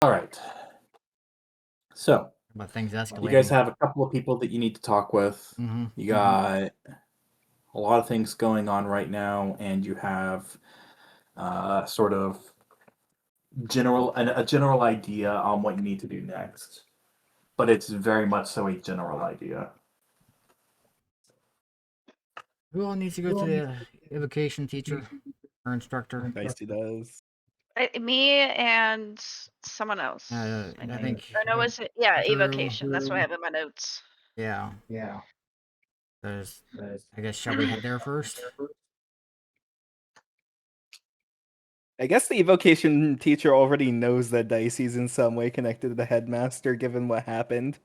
All right. So, But things escalating. you guys have a couple of people that you need to talk with. Mm-hmm. You got a lot of things going on right now, and you have sort of a general idea on what you need to do next. But it's very much so a general idea. Who all needs to go to the evocation teacher or instructor? Dicey does. me and someone else. I think. Or no, was it? Yeah, Drew. evocation. That's what I have in my notes. Yeah. There's, I guess, shall we head there first? I guess the evocation teacher already knows that Dicey's in some way connected to the headmaster, given what happened.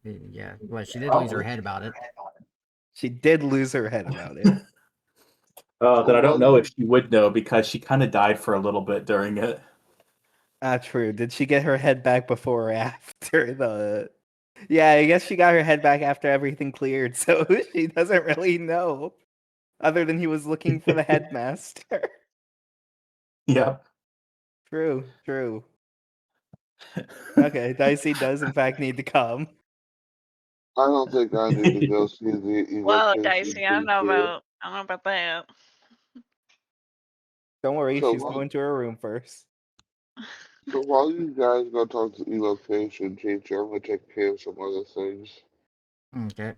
Yeah. Well, she did lose her head about it. She did lose her head about it. That I don't know if she would know because she kind of died for a little bit during it. True. Did she get her head back before or after the... Yeah, I guess she got her head back after everything cleared, so she doesn't really know. Other than he was looking for the headmaster. Yep. True. Okay, Dicey does in fact need to come. I don't think I need to go see the evocation. Well, Dicey, I don't know teacher. about that. Don't worry, So she's what- going to her room first. So while you guys go talk to the evocation teacher, I'm gonna take care of some other things. Okay.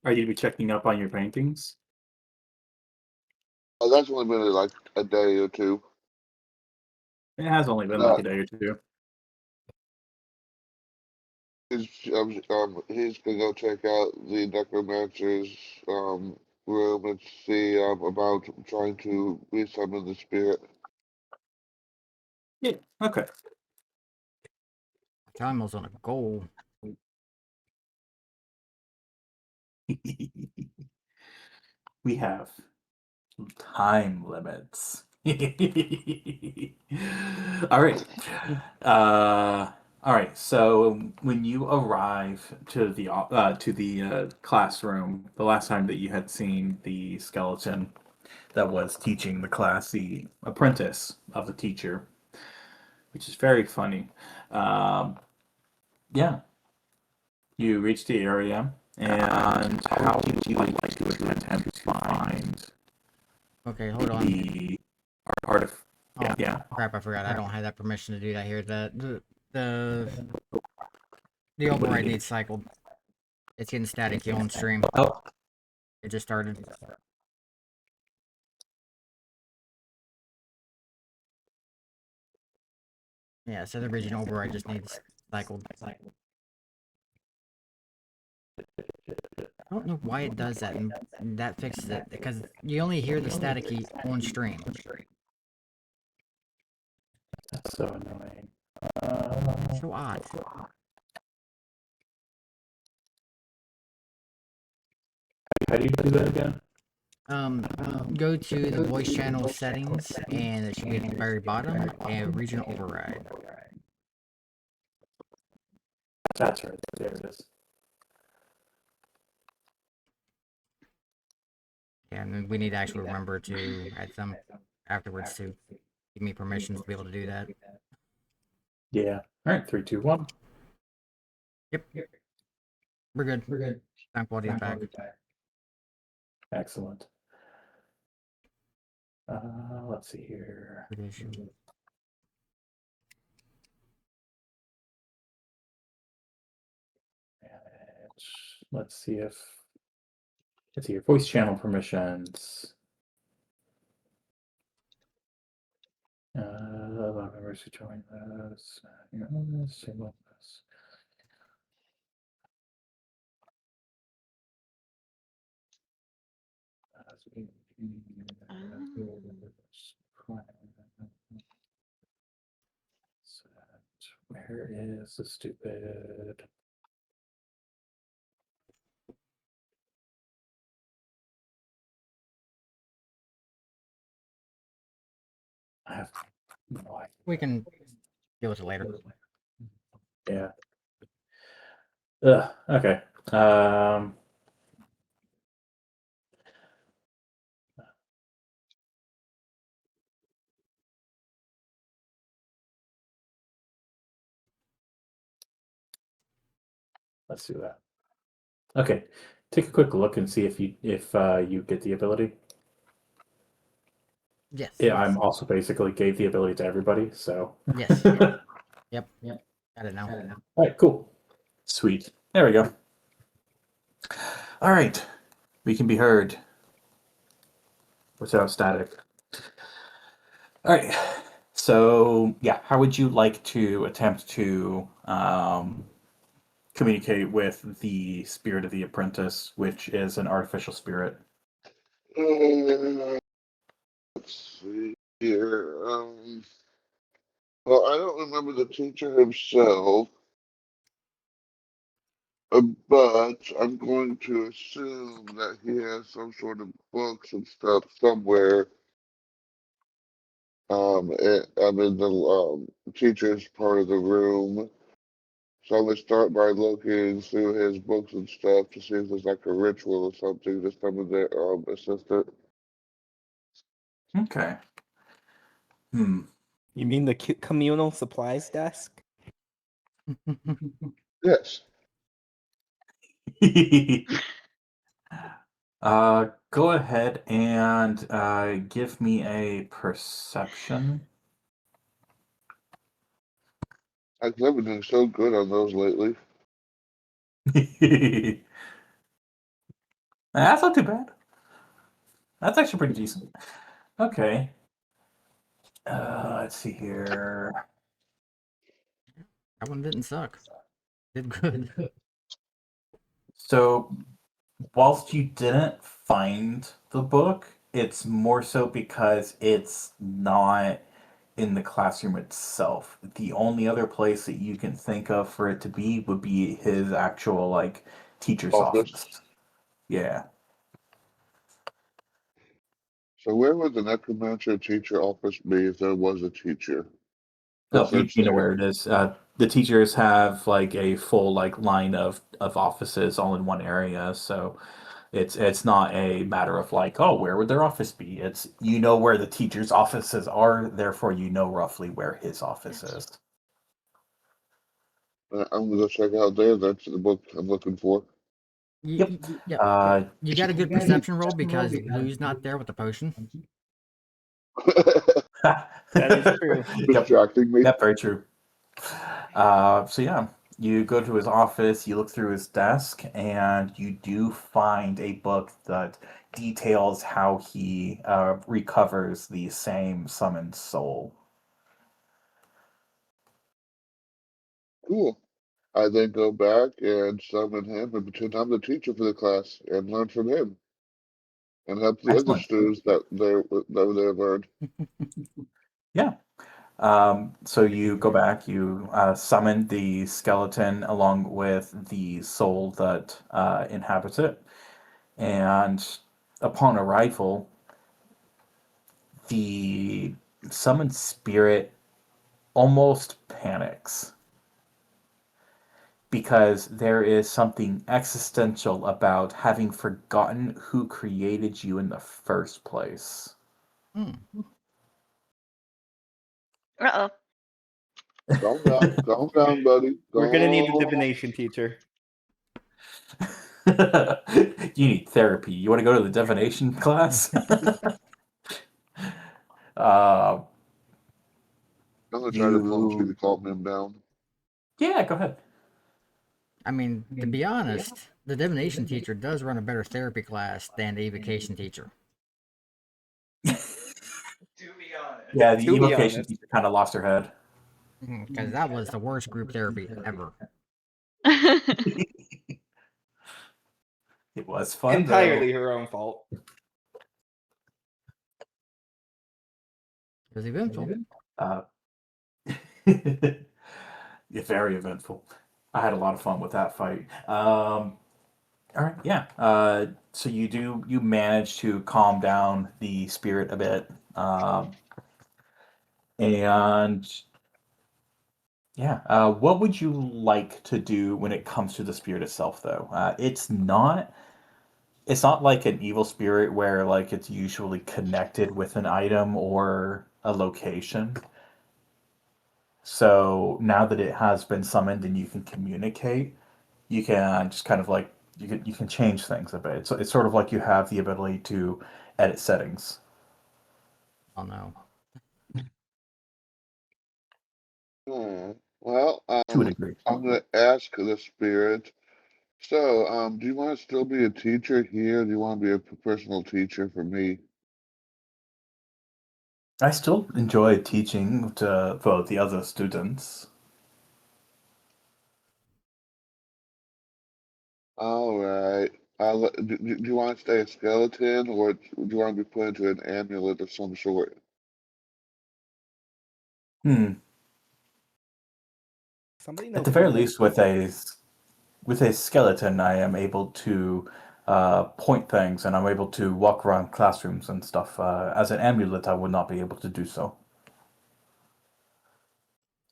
Are you be checking up on your paintings? Oh, that's only been like a day or two. It has only been like a day or two. he's gonna go check out the necromancer's room and see about trying to resummon the spirit. Yeah. Okay. Time was on a goal. We have time limits. All right. All right. So when you arrive to the classroom, the last time that you had seen the skeleton that was teaching the class, the apprentice of the teacher, which is very funny. Yeah, you reach the area, and how would you like to attempt to find Okay, hold on. the part of? Oh, Yeah. crap, I forgot. I don't have that permission to do that here. The override needs cycled. It's getting staticky on stream. Oh, It just started. Yeah, so the region override just needs cycled. I don't know why it does that, and that fixes it, because you only hear the staticky on stream. that's so annoying. So odd. How do you do that again? Go to the voice channel settings, and it should be at the very bottom, and regional override. That's right. There it is. Yeah, and we need to actually remember to add some afterwards to give me permissions to be able to do that. Yeah. All right. 3, 2, 1. Yep. We're good. Time quality is back. Excellent. Let's see here. Let's see if your voice channel permissions. Allow members to join this. Single this. Where is the stupid? I have no idea. We can deal with it later. Yeah. Okay. Let's do that. Okay. Take a quick look and see if you get the ability. Yes. Yeah, I'm also basically gave the ability to everybody, so. Yes. Yep. Got it now. All right, cool. Sweet. There we go. All right. We can be heard without static. All right. So, yeah, how would you like to attempt to communicate with the spirit of the apprentice, which is an artificial spirit? Let's see here. Well, I don't remember the teacher himself, but I'm going to assume that he has some sort of books and stuff somewhere. I'm in the teacher's part of the room. So I'm gonna start by looking through his books and stuff to see if there's like a ritual or something to summon their assistant. Okay. You mean the communal supplies desk? Yes. Go ahead and give me a perception. I've been doing so good on those lately. That's not too bad. That's actually pretty decent. Okay. Let's see here. That one didn't suck. Did good. So, whilst you didn't find the book, it's more so because it's not in the classroom itself. The only other place that you can think of for it to be would be his actual like teacher's Office. office. Yeah. So where would the necromancer teacher office be if there was a teacher? No, If you it's know there. where it is. The teachers have like a full like line of offices all in one area, so it's not a matter of like, oh, where would their office be? It's you know where the teachers' offices are, therefore you know roughly where his office is. I'm gonna go check out there. That's the book I'm looking for. Yep. Yeah. Uh, You got a good perception roll because Lou's not there with the potion. That is true. Yep. Distracting me. Yep, very true. So yeah, you go to his office, you look through his desk, and you do find a book that details how he recovers the same summoned soul. Cool. I then go back and summon him and pretend I'm the teacher for the class and learn from him and help the other Excellent. students that they learned. Yeah. So you go back, you summon the skeleton along with the soul that inhabits it, and upon arrival, the summoned spirit almost panics because there is something existential about having forgotten who created you in the first place. Hmm. Uh-oh. Calm down, buddy. We're gonna need a Calm. divination teacher. You need therapy. You want to go to the divination class? uh, I'm gonna try diplomacy to you. calm him down. Yeah, go ahead. I mean, to be honest, the divination teacher does run a better therapy class than the evocation teacher. Yeah, the To be evocation honest. teacher kind of lost her head. Because that was the worst group therapy ever. It was fun, Entirely her own fault. It was eventful. though. Yeah, very eventful. I had a lot of fun with that fight. All right, yeah. So you manage to calm down the spirit a bit, and yeah. What would you like to do when it comes to the spirit itself, though? It's not like an evil spirit where like it's usually connected with an item or a location. So now that it has been summoned and you can communicate, you can just kind of like you can change things a bit. So it's sort of like you have the ability to edit settings. Oh no. Well, To a degree. I'm gonna ask the spirit. So, do you want to still be a teacher here? Do you want to be a personal teacher for me? I still enjoy teaching to well, the other students. All right. Do you want to stay a skeleton, or do you want to be put into an amulet of some sort? Hmm. Somebody At know the very who least, with a skeleton, I am able to point things, and I'm able to walk around classrooms and stuff. As an amulet, I would not be able to do so.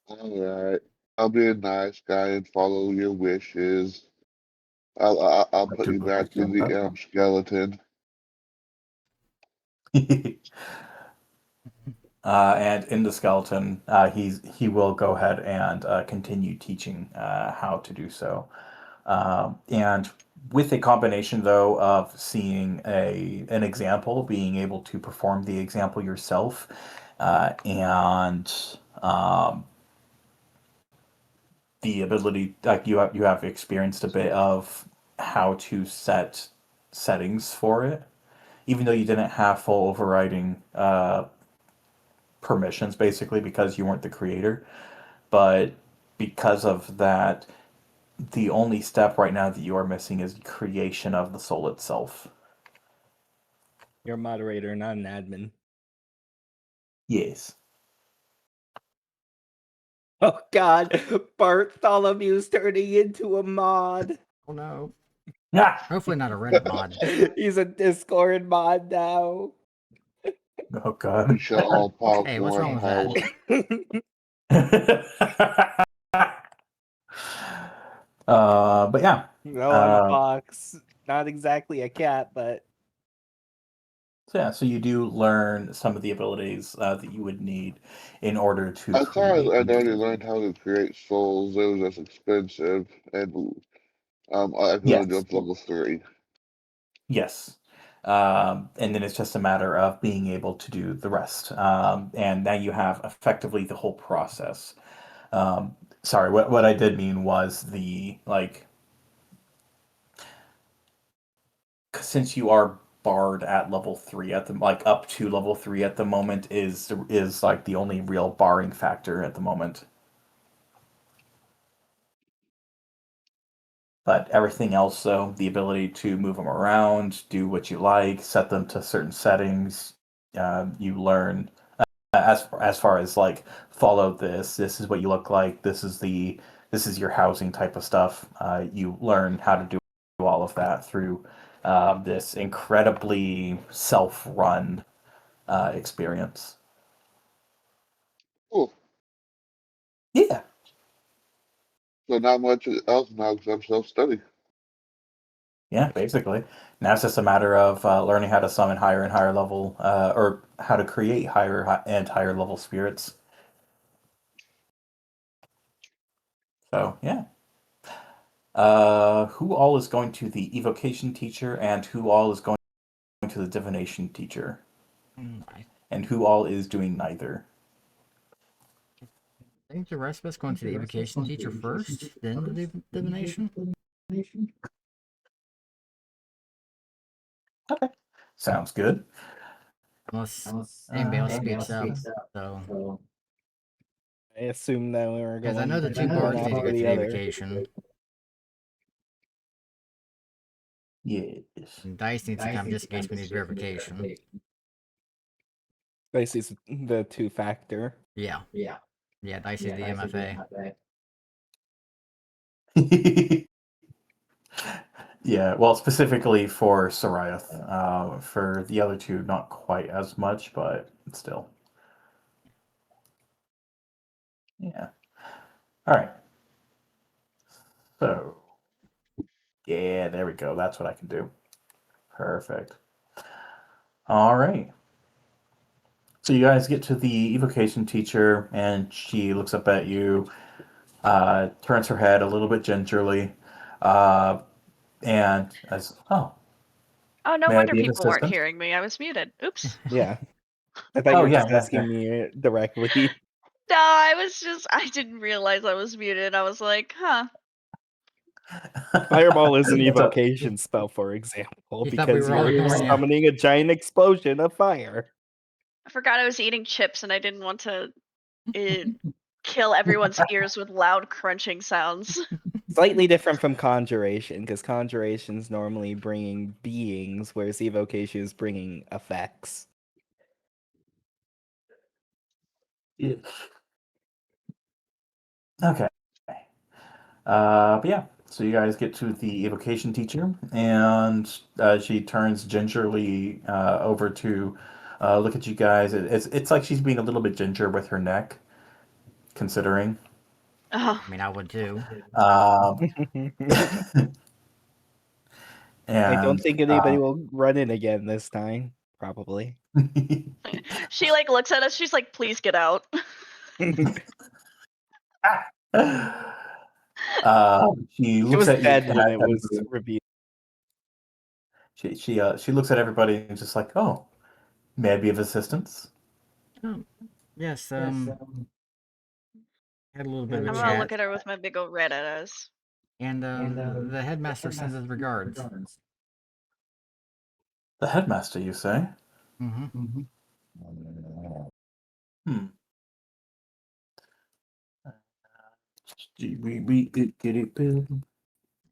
All right. I'll be a nice guy and follow your wishes. I'll I put do you back in appreciate the skeleton. that. And in the skeleton, he will go ahead and continue teaching how to do so. And with a combination, though, of seeing an example, being able to perform the example yourself, and um, the ability, like you have experienced a bit of how to set settings for it, even though you didn't have full overriding permissions, basically because you weren't the creator. But because of that, the only step right now that you are missing is creation of the soul itself. You're a moderator, not an admin. Yes. Oh God, Bartholomew's turning into a mod. Oh no. Ah! Hopefully not a Reddit mod. He's a Discord mod now. Oh We god. shall all pop Hey, what's wrong one with house. But yeah. No, I'm a Uh, fox. Not exactly a cat, but So yeah, so you do learn some of the abilities that you would need in order to I thought create. I'd already learned how to create souls. It was just expensive, and I could only do Yes. up to level 3. Yes. And then it's just a matter of being able to do the rest. And now you have effectively the whole process. Sorry, what I did mean was the like since you are barred at level 3 at the like up to level 3 at the moment is like the only real barring factor at the moment. But everything else, though, the ability to move them around, do what you like, set them to certain settings, you learn as far as like follow this. This is what you look like. This is your housing type of stuff. You learn how to do all of that through this incredibly self-run experience. Cool. Yeah. So not much else now because I'm self-study. Yeah, basically. Now it's just a matter of learning how to summon higher and higher level, or how to create and higher level spirits. So, yeah. Who all is going to the evocation teacher, and who all is going to the divination teacher, I and who all is doing neither? think the rest of us going to the evocation teacher first, then the divination. Okay. Sounds good. Unless anybody else speaks up. So, I assume that we were because going I know the two one bards need to after go to the the other. evocation, Yes. and Dice needs to come just in case we need verification. This is the 2-factor. Yeah. Yeah, Dice is the MFA. Yeah, well, specifically for Soriath. For the other two, not quite as much, but still. Yeah. All right. So, yeah, there we go. That's what I can do. Perfect. All right. So you guys get to the evocation teacher, and she looks up at you, turns her head a little bit gingerly, and as, oh, Oh, no may I wonder be of people weren't assistance? hearing me. I was muted. Oops. Yeah. I thought Oh, you were yeah, just yeah, asking me directly. No, I didn't realize I was muted. I was like, huh. Fireball is an It's a- evocation spell, for example, You thought we because were all you're ignoring you. summoning a giant explosion of fire. I forgot I was eating chips and I didn't want to kill everyone's ears with loud crunching sounds. Slightly different from conjuration, because conjuration's normally bringing beings, whereas evocation is bringing effects. Yeah. Okay. But yeah, so you guys get to the evocation teacher, and she turns gingerly over to look at you guys. It's like she's being a little bit ginger with her neck, considering. Oh, I mean, I would too. Um, I don't and think anybody will run in again this time, probably. she like looks at us. She's like, "Please get out." she She looks was at you. dead when it was revealed. She looks at everybody and just like, oh, may I be of assistance? Oh, yes. Had a little bit of I'm a gonna chat, look at her with my big old red eyes. and the headmaster sends his regards. The headmaster, you say? Mm-hmm. Hmm.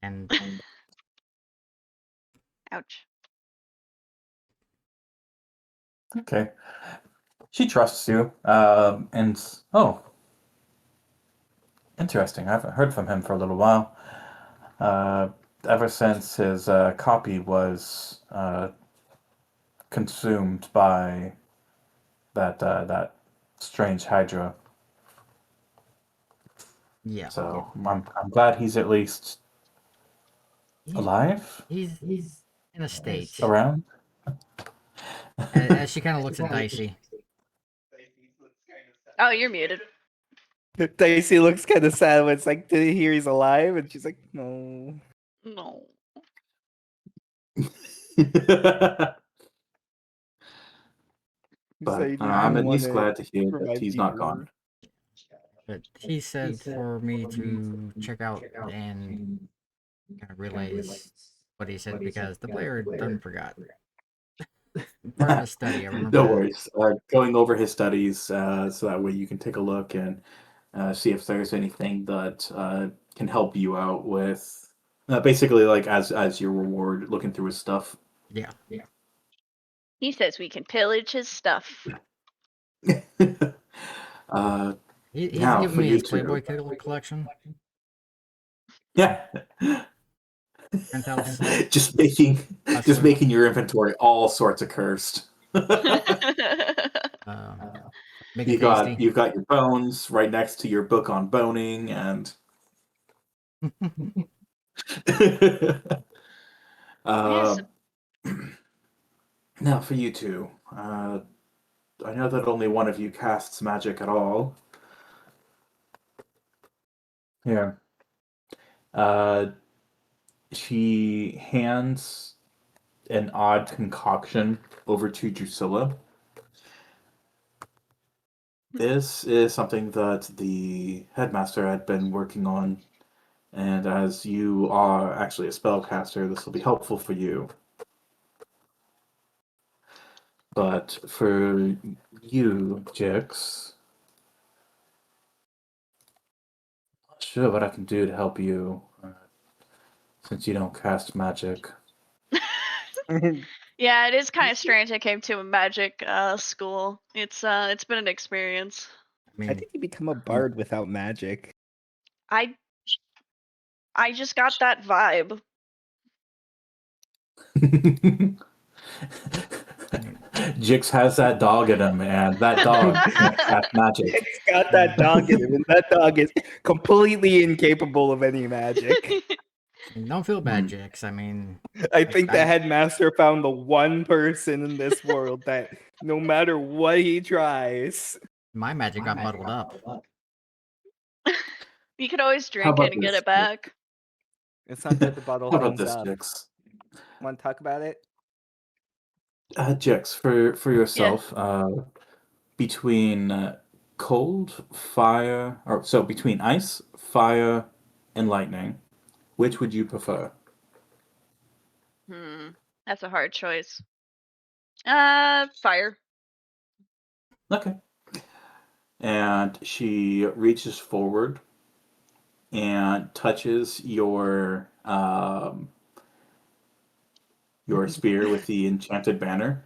And Ouch. Okay. She trusts you. Oh, interesting. I haven't heard from him for a little while. Ever since his copy was consumed by that strange Hydra. yeah, So I'm glad he's at least alive, he's in a state. around. As she kind of looks at Dicey. Oh, you're muted. Dicey looks kind of sad when it's like, did he hear he's alive? And she's like, no. No. So you I'm didn't at least wanna glad to hear that provide he's the not order. gone. But he said for me to check out and kind of realize what he said because the player done forgot. Part of his study, I remember. No worries. Going over his studies so that way you can take a look and see if there's anything that can help you out with basically like as your reward, looking through his stuff. Yeah. He says we can pillage his stuff. He's Now, giving for me you his two. Playboy collection. Yeah. Printouts. just making Hustler. your inventory all sorts of cursed. Make it tasty. You've got your bones right next to your book on boning and Yes. now for you two. I know that only one of you casts magic at all. Here. She hands an odd concoction over to Drusilla. This is something that the headmaster had been working on, and as you are actually a spellcaster, this will be helpful for you. But for you, Jix, not sure what I can do to help you, since you don't cast magic. Yeah, it is kind of strange. I came to a magic school. It's been an experience. I I mean, think you become a bard without magic. I just got that vibe. Jix has that dog in him, and that dog can't cast magic. It's got that dog in him, and that dog is completely incapable of any magic. don't feel bad, Jix. I mean, I think the headmaster found the one person in this world that no matter what he tries. my magic got muddled up. You could always How drink about it and get this, it back. It's not good to bottle How about things this, up. Jix? Want to talk about it? Jix, for yourself, between cold, fire, or so between ice, fire, and lightning, which would you prefer? That's a hard choice. Fire. Okay. And she reaches forward and touches your spear with the enchanted banner,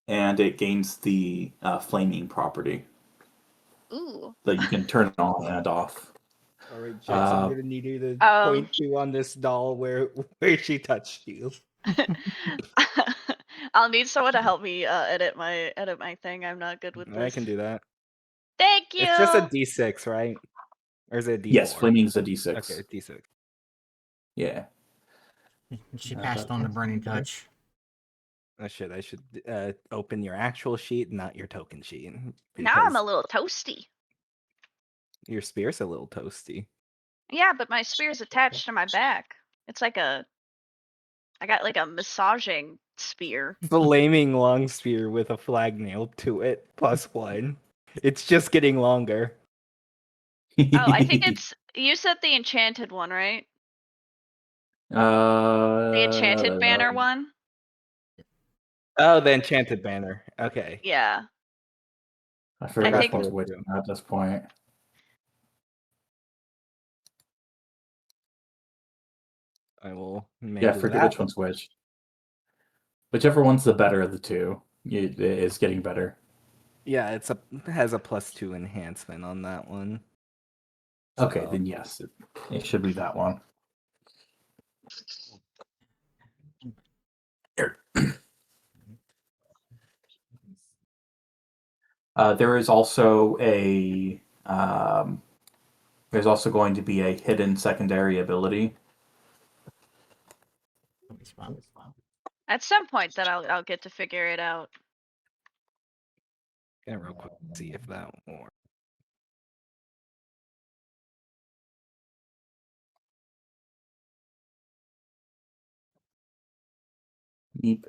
and it gains the flaming property Ooh. that you can turn on and off. All right, Jix, I'm gonna need you to Oh. point to on this doll where she touched you. I'll need someone to help me edit my thing. I'm not good with this. I can do that. Thank you. It's just a D6, right? Or is it a D4? Yes, flaming's a D6. Okay, D6. Yeah. She passed on the burning touch. I should open your actual sheet, not your token sheet. Now I'm a because little toasty. Your spear's a little toasty. Yeah, but my spear's attached to my back. It's like I got like a massaging spear. Flaming long spear with a flag nailed to it, +1. It's just getting longer. Oh, I think you said the enchanted one, right? The enchanted banner one? Oh, the enchanted banner. Okay. Yeah. I forget think- which one at this point. I will Yeah, make forget that. which one's which. Whichever one's the better of the two is getting better. Yeah, it has a +2 enhancement on that one. Okay, So, then yes, it should be that one. Here. There is also there's also going to be a hidden secondary ability. That'll be fun. At some point, that I'll get to figure it out. gonna real quick see if that will work. Neep.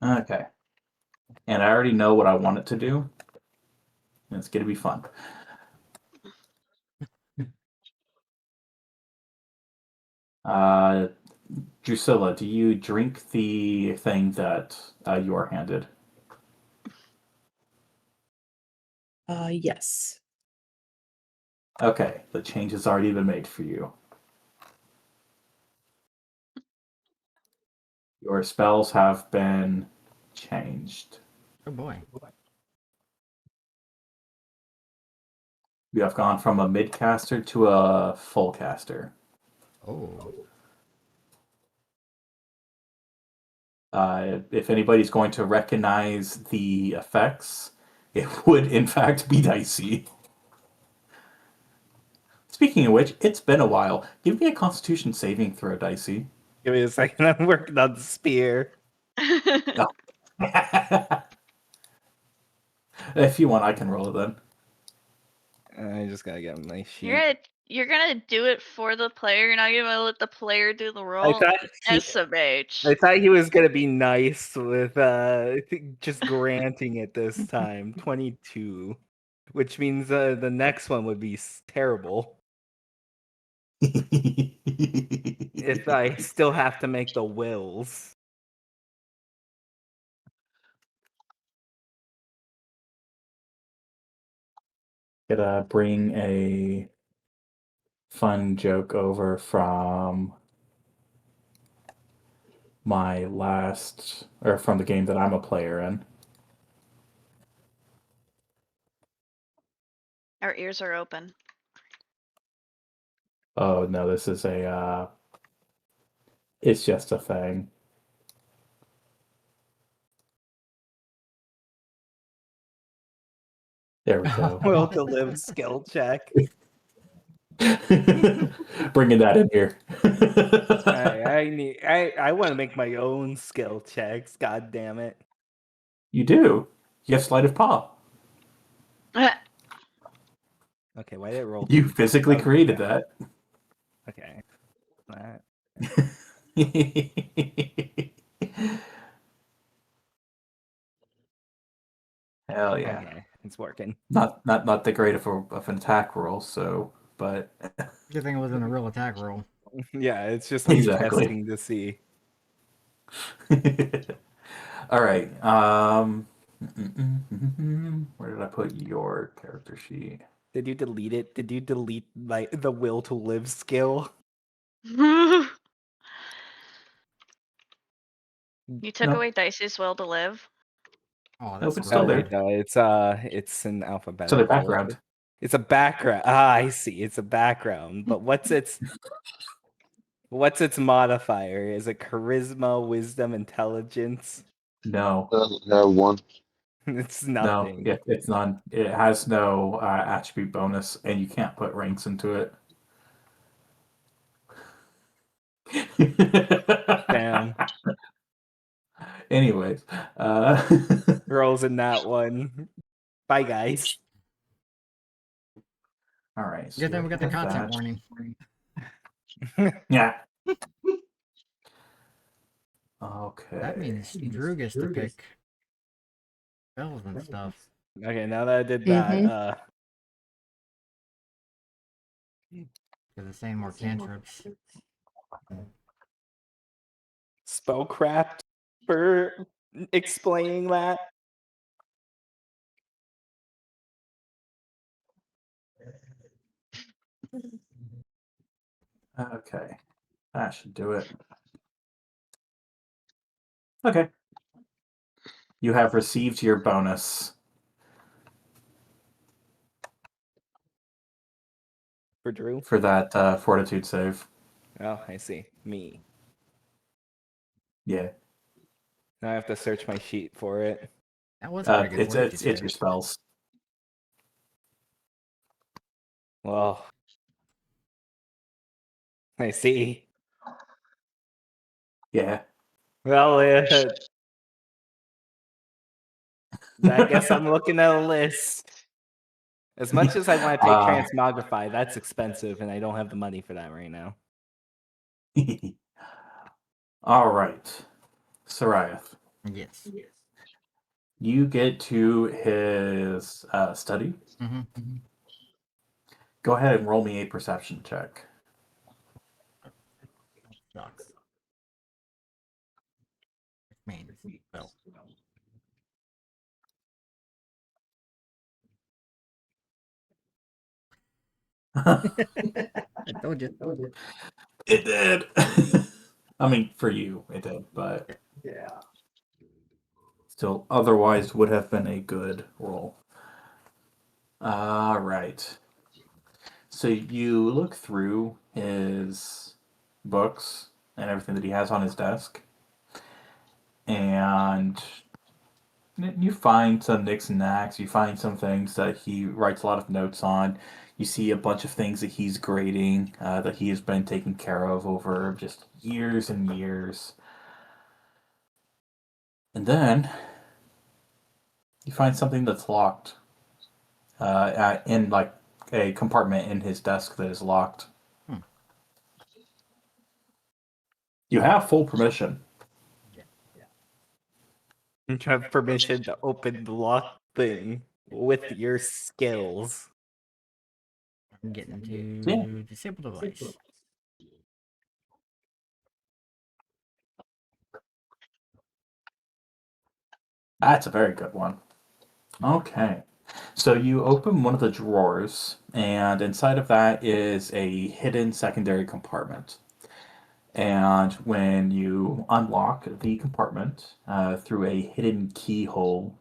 Okay. And I already know what I want it to do. And it's going to be fun. Drusilla, do you drink the thing that you are handed? Yes. Okay, the change has already been made for you. Your spells have been changed. Oh boy. You have gone from a mid-caster to a full caster. Oh. If anybody's going to recognize the effects, it would in fact be dicey. Speaking of which, it's been a while. Give me a Constitution saving throw, dicey. Give me a second. I'm working on the spear. If you want, I can roll it then. I just gotta get my sheet. You're gonna do it for the player. You're not gonna let the player do the roll. SMH. I thought he was gonna be nice with just granting it this time. 22, which means the next one would be terrible if I still have to make the wills. Gotta bring a fun joke over from my last, or from the game that I'm a player in. Our ears are open. Oh no, this is it's just a thing. There we go. Will to live skill check. Bringing that in here. I want to make my own skill checks. God damn it! You do. You have sleight of paw. Okay, why did it roll? You physically Oh, created yeah. that. Okay. That. Hell yeah. Okay, it's working. Not the great of an attack roll, so but Good thing it wasn't a real attack roll. Yeah, it's just me Exactly. testing to see. All right. Where did I put your character sheet? Did you delete it? Did you delete the will to live skill? You took No. away Dicey's will to live. Oh, Nope, that's it's still rude. there. No, it's an alphabetical. So the background. It's a background. I see. It's a background. But what's its modifier? Is it charisma, wisdom, intelligence? No. It doesn't have one. It's No, nothing. it's none. It has no attribute bonus, and you can't put ranks into it. Damn. Anyways, Girls in that one. Bye, guys. all right. So Good thing we got the have content that. warning. Yeah. Okay. That means Drew gets to pick spells and stuff. Okay, now that I did that, Because it's saying more cantrips. spellcraft for explaining that. Okay. That should do it. Okay. You have received your bonus. For Drew? For that fortitude save. Oh, I see. Me. Yeah. Now I have to search my sheet for it. That was pretty good. It's fortitude your save. spells. Well, I see. Yeah. Well, I guess I'm looking at a list. As much as I want to take Transmogrify, that's expensive, and I don't have the money for that right now. All right. Sariath. Yes. You get to his study. Mm-hmm. Go ahead and roll me a perception check. Sucks. Man, well. I told you. It did. I mean, for you, it did, but Yeah. still, otherwise would have been a good roll. All right. So you look through his books and everything that he has on his desk, and you find some nicks and knacks. You find some things that he writes a lot of notes on. You see a bunch of things that he's grading, that he has been taking care of over just years and years. And then you find something that's locked, in like a compartment in his desk that is locked. You have full permission. You have permission to open the lock thing with your skills. I'm getting to Yeah. disable device. That's a very good one. Okay. So you open one of the drawers, and inside of that is a hidden secondary compartment. And when you unlock the compartment through a hidden keyhole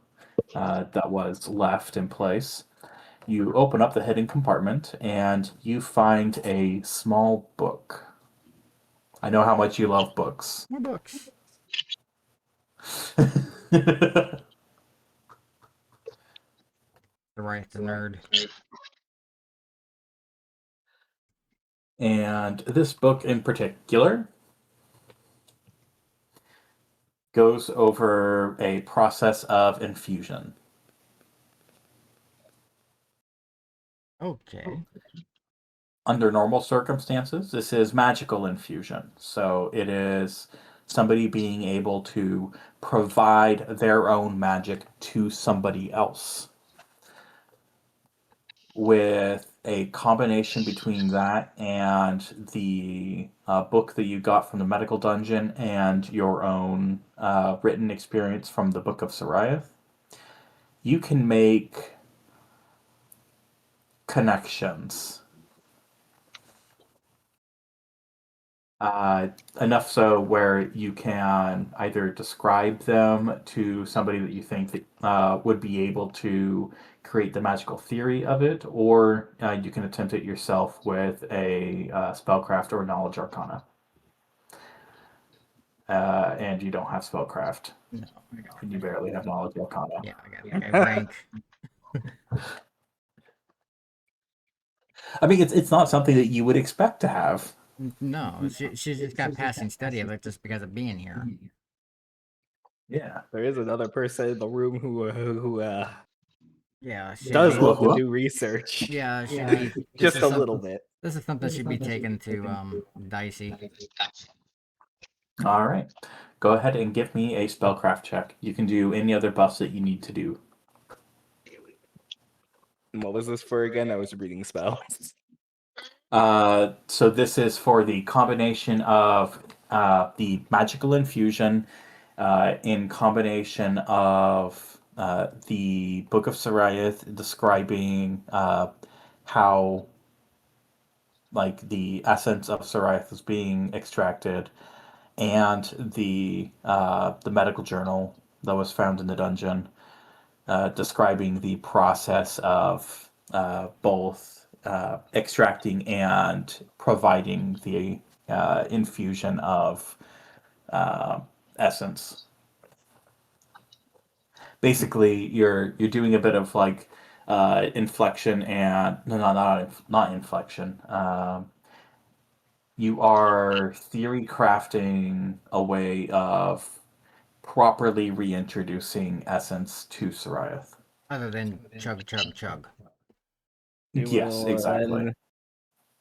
that was left in place, you open up the hidden compartment and you find a small book. I know how much you love books. More books. The nerd. And this book in particular goes over a process of infusion. Okay. Under normal circumstances, this is magical infusion. So it is somebody being able to provide their own magic to somebody else. With a combination between that and the book that you got from the medical dungeon and your own written experience from the Book of Sariath, you can make connections. Enough so where you can either describe them to somebody that you think that would be able to create the magical theory of it, or you can attempt it yourself with a spellcraft or knowledge arcana. And you don't have spellcraft. No, I got And you barely have knowledge arcana. Yeah, I got rank. I mean, it's not something that you would expect to have. No, she's just got passing study of it just because of being here. Yeah. There is another person in the room who Yeah, does be- love to do research. Yeah, should be Just a little bit. This is something should be taken to Dicey. All right. Go ahead and give me a spellcraft check. You can do any other buffs that you need to do. What was this for again? I was reading spells. So this is for the combination of the magical infusion in combination of the Book of Sariath describing how like the essence of Soriath is being extracted, and the medical journal that was found in the dungeon, describing the process of both extracting and providing the infusion of essence. Basically, you're doing a bit of like inflection and no, not inflection. You are theory crafting a way of properly reintroducing essence to Soriath. Other than chug, chug, chug. We Yes, will exactly. then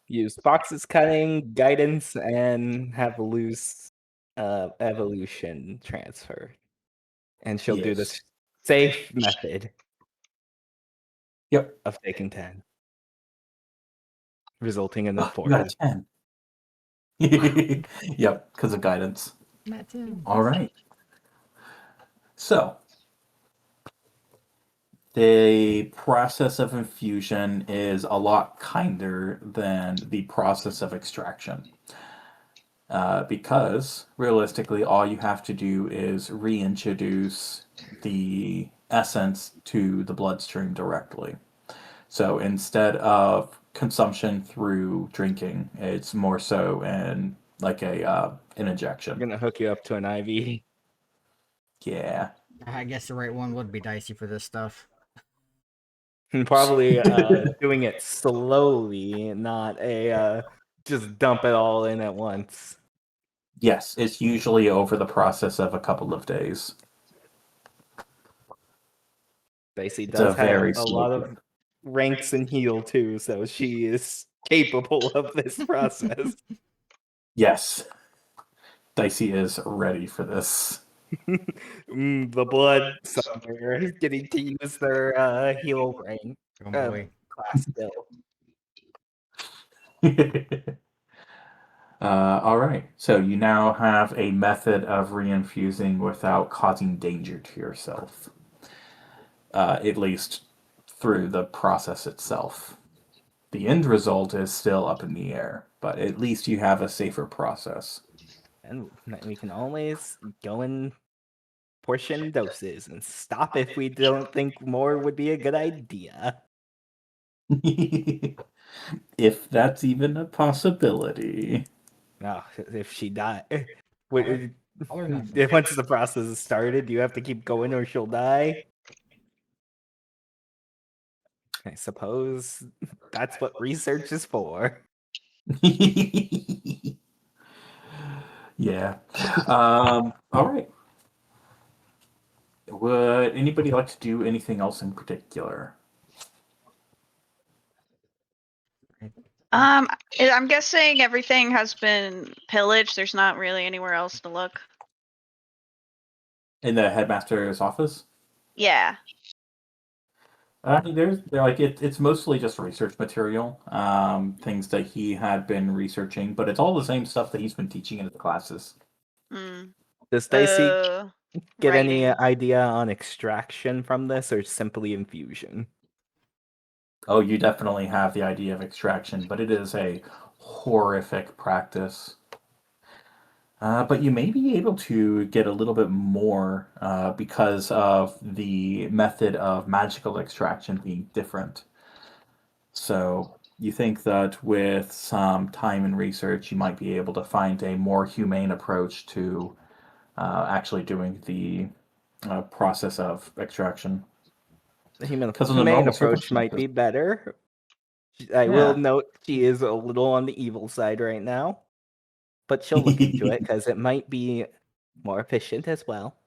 use boxes cutting, guidance, and have a loose evolution transfer. And she'll do Yes. this safe method Yep. of taking 10, resulting in a Oh, you got a 4. 10. Yep, because of guidance. That's it. All right. So, the process of infusion is a lot kinder than the process of extraction. Because realistically, all you have to do is reintroduce the essence to the bloodstream directly. So instead of consumption through drinking, it's more so in like an I'm injection. gonna hook you up to an IV. Yeah. I guess the right one would be dicey for this stuff. And probably doing it slowly, not a just dump it all in at once. Yes, it's usually over the process of a couple of days. Dicey It's a does have very a slow lot clip. of ranks in heal too, so she is capable of this process. Yes. Dicey is ready for this. The blood somewhere is getting to use their heal rank Oh boy. class skill. All right. So you now have a method of reinfusing without causing danger to yourself, at least through the process itself. The end result is still up in the air, but at least you have a safer process. And we can always go in portion doses and stop if we don't think more would be a good idea. If that's even a possibility. No, if she dies. I'll learn that. Once the process is started, do you have to keep going or she'll die? I suppose that's what research is for. Yeah. All right. Would anybody like to do anything else in particular? I'm guessing everything has been pillaged. There's not really anywhere else to look. In the headmaster's office? Yeah. They're like it's mostly just research material, things that he had been researching, but it's all the same stuff that he's been teaching in the classes. Mm. Does Dicey get any Writing. idea on extraction from this or simply infusion? Oh, you definitely have the idea of extraction, but it is a horrific practice. But you may be able to get a little bit more because of the method of magical extraction being different. So you think that with some time and research, you might be able to find a more humane approach to actually doing the process of extraction. The Because in the humane normal approach might be circumstances, better. I will yeah. note she is a little on the evil side right now, but she'll look into it because it might be more efficient as well.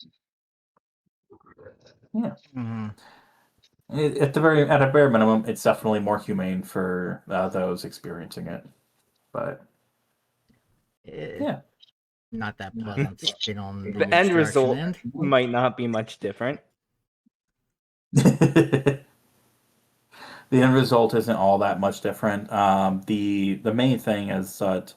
Yeah. Mm-hmm. At a bare minimum, it's definitely more humane for those experiencing it. But yeah. Not that pleasant spin on the The end extraction result end. might not be much different. The end result isn't all that much different. The main thing is that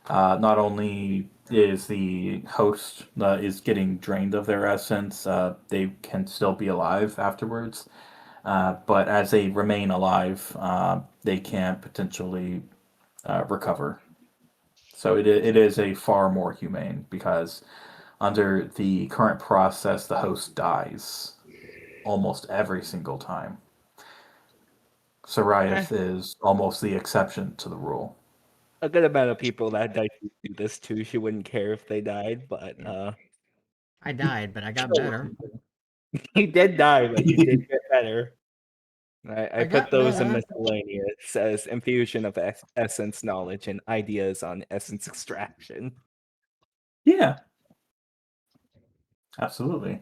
not only is the host is getting drained of their essence, they can still be alive afterwards. But as they remain alive, they can potentially recover. So it is a far more humane because under the current process, the host dies almost every single time. Soriath is almost the exception to the rule. A good amount of people that died do this too. She wouldn't care if they died, but I died, but I got better. he did die, but you did get better. I I put got those in better. miscellaneous as infusion of essence knowledge and ideas on essence extraction. Yeah, absolutely.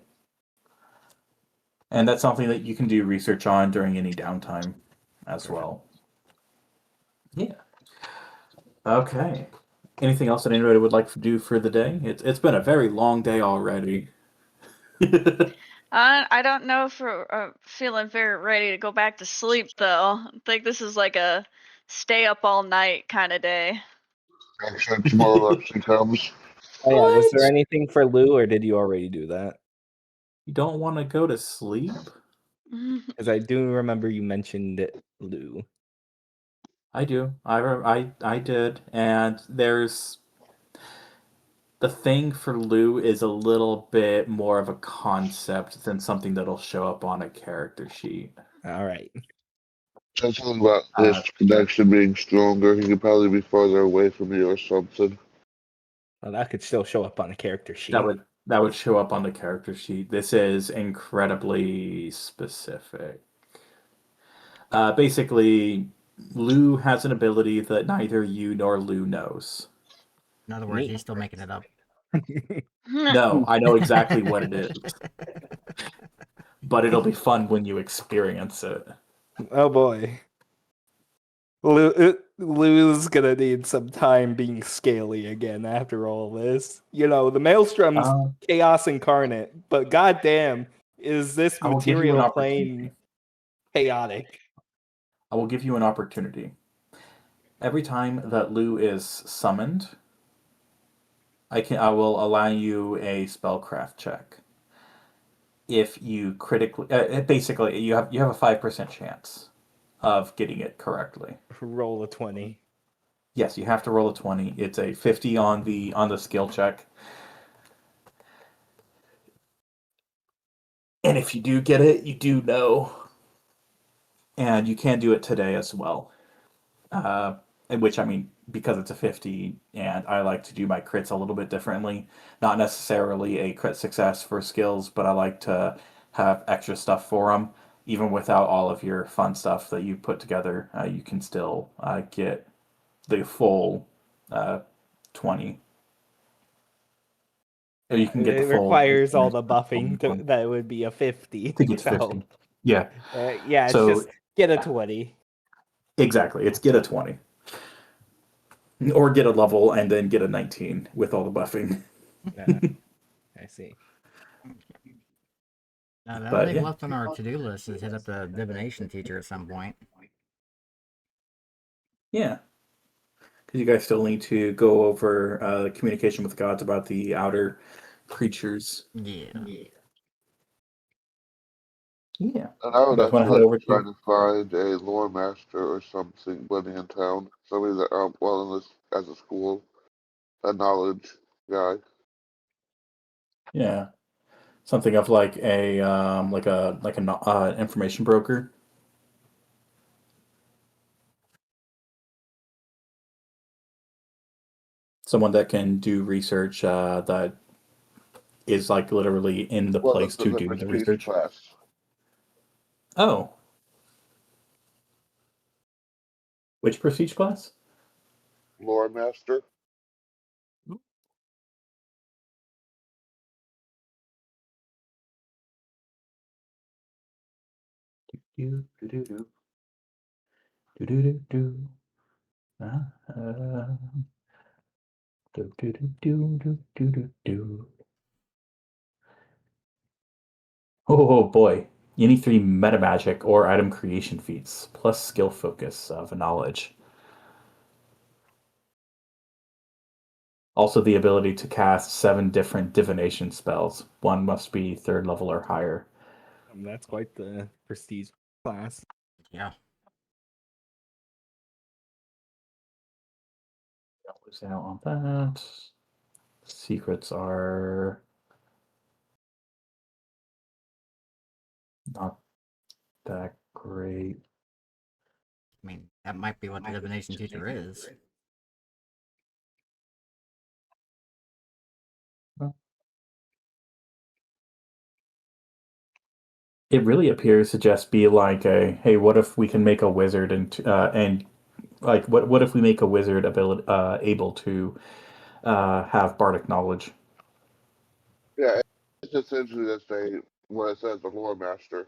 And that's something that you can do research on during any downtime as well. Yeah. Okay. Anything else that anybody would like to do for the day? It's been a very long day already. I don't know if we're feeling very ready to go back to sleep though. I think this is like a stay up all night kind of day. Except tomorrow that she comes. Oh yeah, was there What? anything for Lou, or did you already do that? You don't want to go to sleep? Because I do remember you mentioned Lou. I do. I did. And there's the thing for Lou is a little bit more of a concept than something that'll show up on a character sheet. All right. Said something about his connection being stronger. He could probably be farther away from you or something. Well, that could still show up on a character sheet. That would show up on the character sheet. This is incredibly specific. Basically, Lou has an ability that neither you nor Lou knows. In other words, Neat. he's still making it up. No, I know exactly what it is. But it'll be fun when you experience it. Oh boy. Lou's gonna need some time being scaly again after all this. You know, the Maelstrom's chaos incarnate, but goddamn, is this I will give you an material opportunity. plane chaotic? I will give you an opportunity. Every time that Lou is summoned, I will allow you a spellcraft check. If you critically, basically, you have a 5% chance of getting it correctly. Roll a 20. Yes, you have to roll a 20. It's a 50 on the skill check. And if you do get it, you do know. And you can do it today as well. Which, I mean, because it's a 50, and I like to do my crits a little bit differently. Not necessarily a crit success for skills, but I like to have extra stuff for them. Even without all of your fun stuff that you put together, you can still get the full 20. Or you can get the It full. requires all the buffing that would be a 50. I think it's 50. Yeah. Yeah, it's So- just get a 20. Exactly. It's get a 20. Or get a level and then get a 19 with all the buffing. I see. Now, the But, only thing yeah. left on our to-do list is hit up the divination teacher at some point. Yeah. Because you guys still need to go over the communication with gods about the outer creatures. Yeah. Yeah. And I would You guys wanna actually head like over to try to- to find a lore master or something living in town. Somebody that well in this as a school, a knowledge guy. Yeah. Something of like a information broker. Someone that can do research that is like literally in the Well, place to the do the prestige research. class. Oh. Which prestige class? Lore master. Do do do do do do do do. Do do do do do do do do. Oh boy. You need 3 meta magic or item creation feats, plus skill focus of knowledge. Also the ability to cast 7 different divination spells. One must be 3rd level or higher. That's quite the prestige class. Yeah. Close out on that. Secrets are not that great. I mean, that might be what the divination teacher is. It really appears to just be like a, hey, what if we can make a wizard and like what if we make a wizard able to have bardic knowledge? Yeah, it's essentially just what it says, the lore master.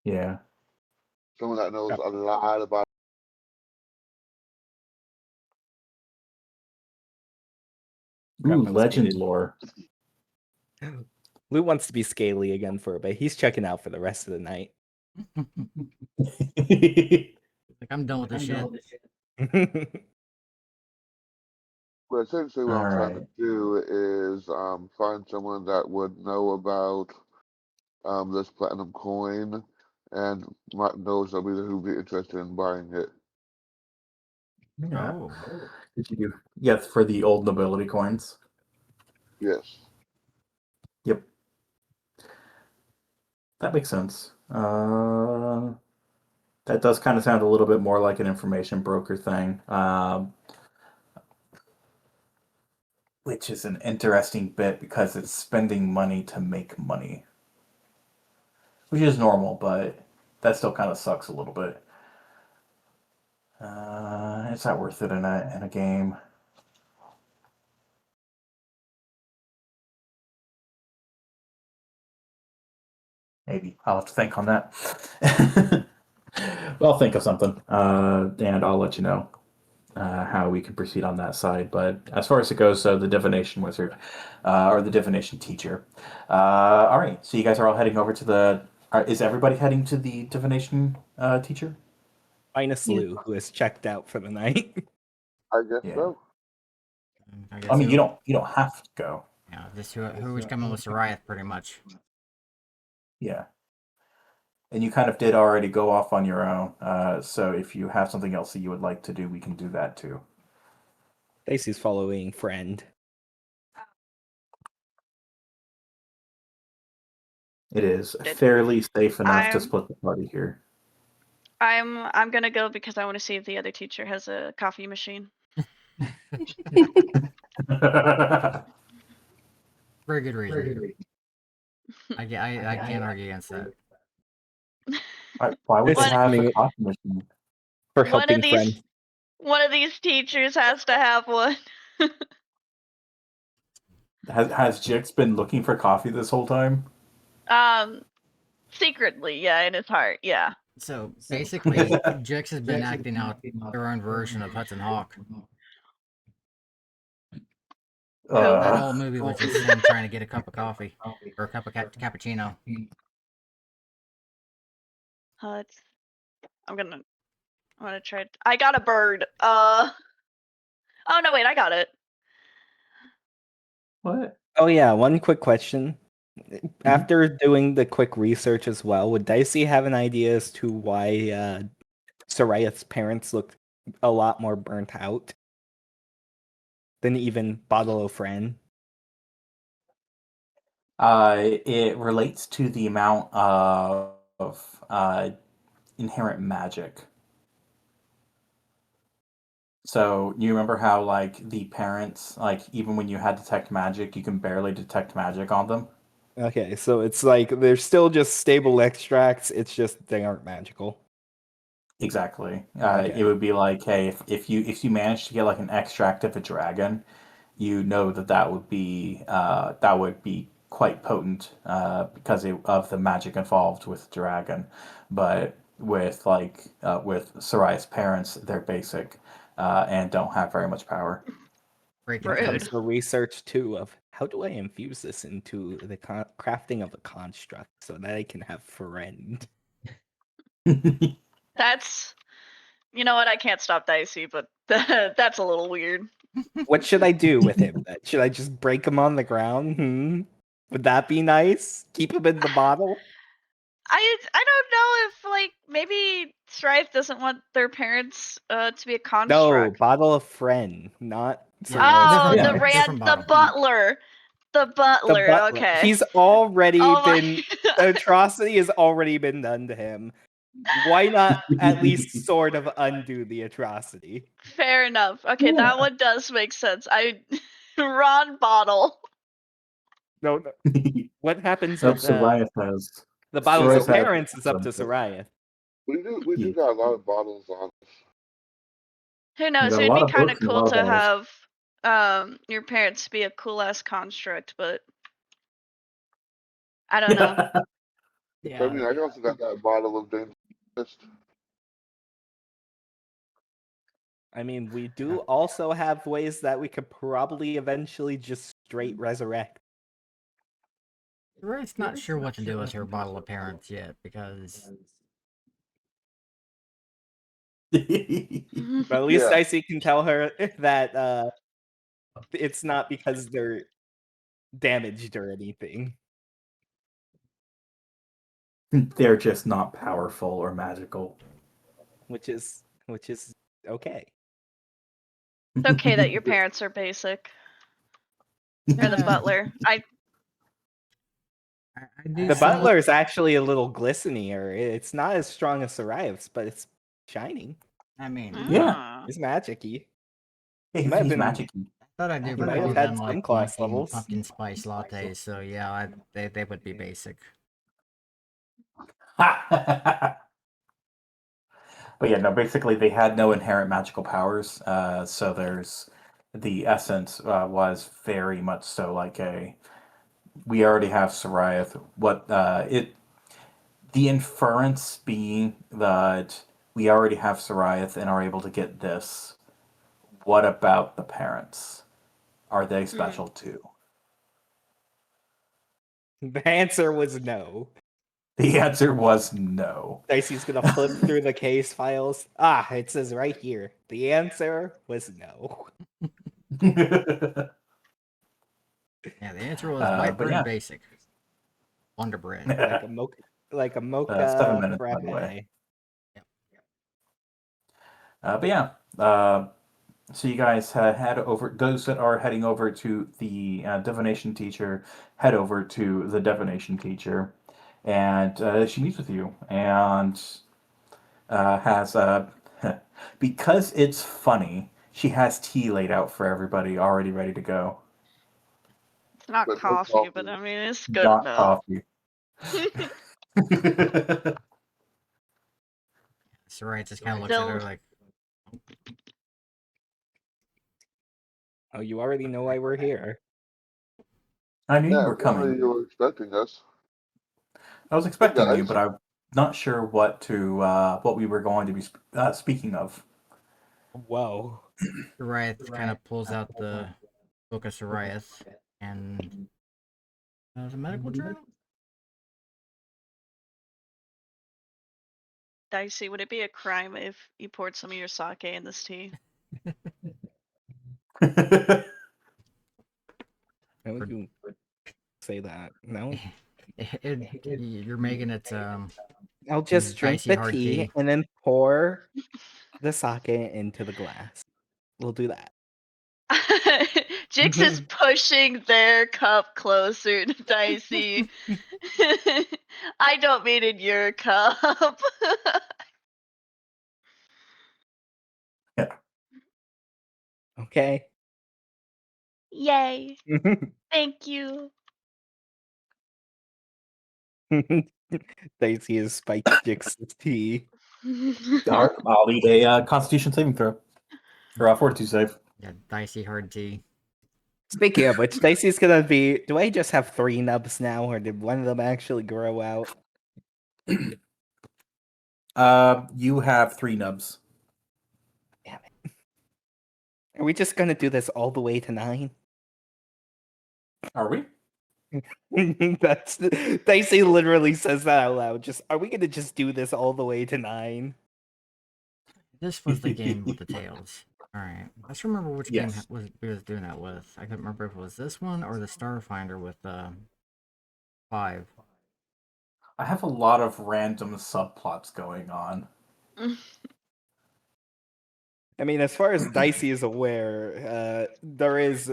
Yeah. Someone that knows a lot about. Ooh, Grandma was legend hated. lore. Lou wants to be scaly again for a bit. He's checking out for the rest of the night. Like, I'm done with this shit. But essentially, what All I'm trying to right. do is find someone that would know about this platinum coin and might know somebody who'd be interested in buying it. Yeah. Oh. Did you do? Yes, for the old nobility coins. Yes. Yep. That makes sense. That does kind of sound a little bit more like an information broker thing, which is an interesting bit because it's spending money to make money, which is normal, but that still kind of sucks a little bit. It's not worth it in a game. Maybe I'll have to think on that. Well, I'll think of something, and I'll let you know how we can proceed on that side. But as far as it goes, so the divination wizard or the divination teacher. All right, so you guys are all heading over to the. Is everybody heading to the divination teacher? Minus Yeah. Lou, who has checked out for the night. I guess Yeah. so. I guess I mean, you don't have to go. Yeah, just who was coming with Soraya, pretty much. Yeah. And you kind of did already go off on your own. So if you have something else that you would like to do, we can do that too. Stacy's following friend. It is fairly safe enough to I'm- split the party here. I'm gonna go because I want to see if the other teacher has a coffee machine. Very good reason. I can't argue against that. Why would What- you have a Doing it coffee machine? for One helping of these friend. one of these teachers has to have one. Has Jix been looking for coffee this whole time? Secretly, yeah, in his heart, yeah. So basically, Jix has been acting out their own version of Hudson Hawk. That whole movie was just him trying to get a cup of coffee or a cup of cappuccino. I'm gonna try. I got a bird. Oh no, wait, I got it. What? Oh yeah, one quick question. After doing the quick research as well, would Dicey have an idea as to why Soraya's parents look a lot more burnt out than even Bottle O'Fren? It relates to the amount of inherent magic. So you remember how like the parents, like even when you had detect magic, you can barely detect magic on them? Okay, so it's like they're still just stable extracts, it's just they aren't magical. Exactly. Okay. It would be like, hey, if you manage to get like an extract of a dragon, you know that would be quite potent because of the magic involved with the dragon. But with Soraya's parents, they're basic and don't have very much power. Great Here comes confused. the research too of how do I infuse this into the crafting of a construct so that I can have friend. That's, you know what? I can't stop Dicey, but that's a little weird. What should I do with him? Should I just break him on the ground? Would that be nice? Keep him in the bottle? don't know if like maybe Strife doesn't want their parents to be a No, construct. bottle of friend, not Yeah, Oh, different the bottle, different the bottle. butler. The the butler. butler. Okay. He's already Oh my. been the atrocity has already been done to him. Why not at least sort of undo the atrocity? Fair enough. Okay, Yeah. that one does make sense. Ron Bottle. No, what happens No, with Soraya has. the bottle's Soraya's had- parents is up to Soraya. We do got a lot of bottles on us. Who knows? got a It'd lot be of kind of books and a cool lot of to bottles. have your parents be a cool ass construct, but I don't know. I Yeah, mean, I also got that bottle of Dangerous Mist. I mean, we do also have ways that we could probably eventually just straight resurrect. Ray's not sure what to do with her bottle of parents yet because But at least Yeah. Dicey can tell her that it's not because they're damaged or anything. They're just not powerful or magical. Which is okay. It's okay that your parents are basic. Or the butler. I do The some. butler is actually a little glistenier. It's not as strong as Soria's, but it's shining. I mean, Yeah. It's magic-y. Hey, Might have he's been- magic-y. I thought I do You might recall have had them some like class making levels. pumpkin spice lattes, so yeah, they would be basic. But yeah, no, basically they had no inherent magical powers. So there's the essence was very much so like we already have Soraya. The inference being that we already have Soraya and are able to get this. What about the parents? Are they special too? The answer was no. The answer was no. Dicey's gonna flip through the case files. Ah, it says right here. The answer was no. Yeah, the answer was white but bread yeah. basic. Wonder bread. Like a 7 mocha minutes, by the way. frappe. But yeah, so you guys head over. Those that are heading over to the divination teacher head over to the divination teacher, and she meets with you and has because it's funny. She has tea laid out for everybody, already ready to go. It's not But no coffee, but coffee. I mean it's good Not enough. coffee. Soraya just kind of looks at her like, Oh, you already know why we're here. I knew you Yeah, were coming. you were expecting us. I was expecting you, guys. but I'm not sure what we were going to be speaking of. Whoa. Soraya kind of pulls out the book of Soraya and there's a medical journal. Dicey, would it be a crime if you poured some of your sake in this tea? Why would you say that? No. You're making it I'll just drink Dicey the hard tea tea. and then pour the sake into the glass. We'll do that. Jix is pushing their cup closer to Dicey. I don't mean in your cup. Okay. Yay. Thank you. Daisy is spiked Jix's tea. Alright, I'll need a Constitution saving throw. Or a Fortitude save. Yeah, Dicey hard tea. Speaking of which, Dicey's gonna be. Do I just have 3 nubs now, or did one of them actually grow out? You have 3 nubs. Damn it. Are we just gonna do this all the way to 9? Are we? That's Dicey literally says that out loud. Just are we gonna just do this all the way to 9? This was the game with the tails. Alright, let's remember which Yes. game we was doing that with. I couldn't remember if it was this one or the Starfinder with 5. I have a lot of random subplots going on. I mean, as far as Dicey is aware, there is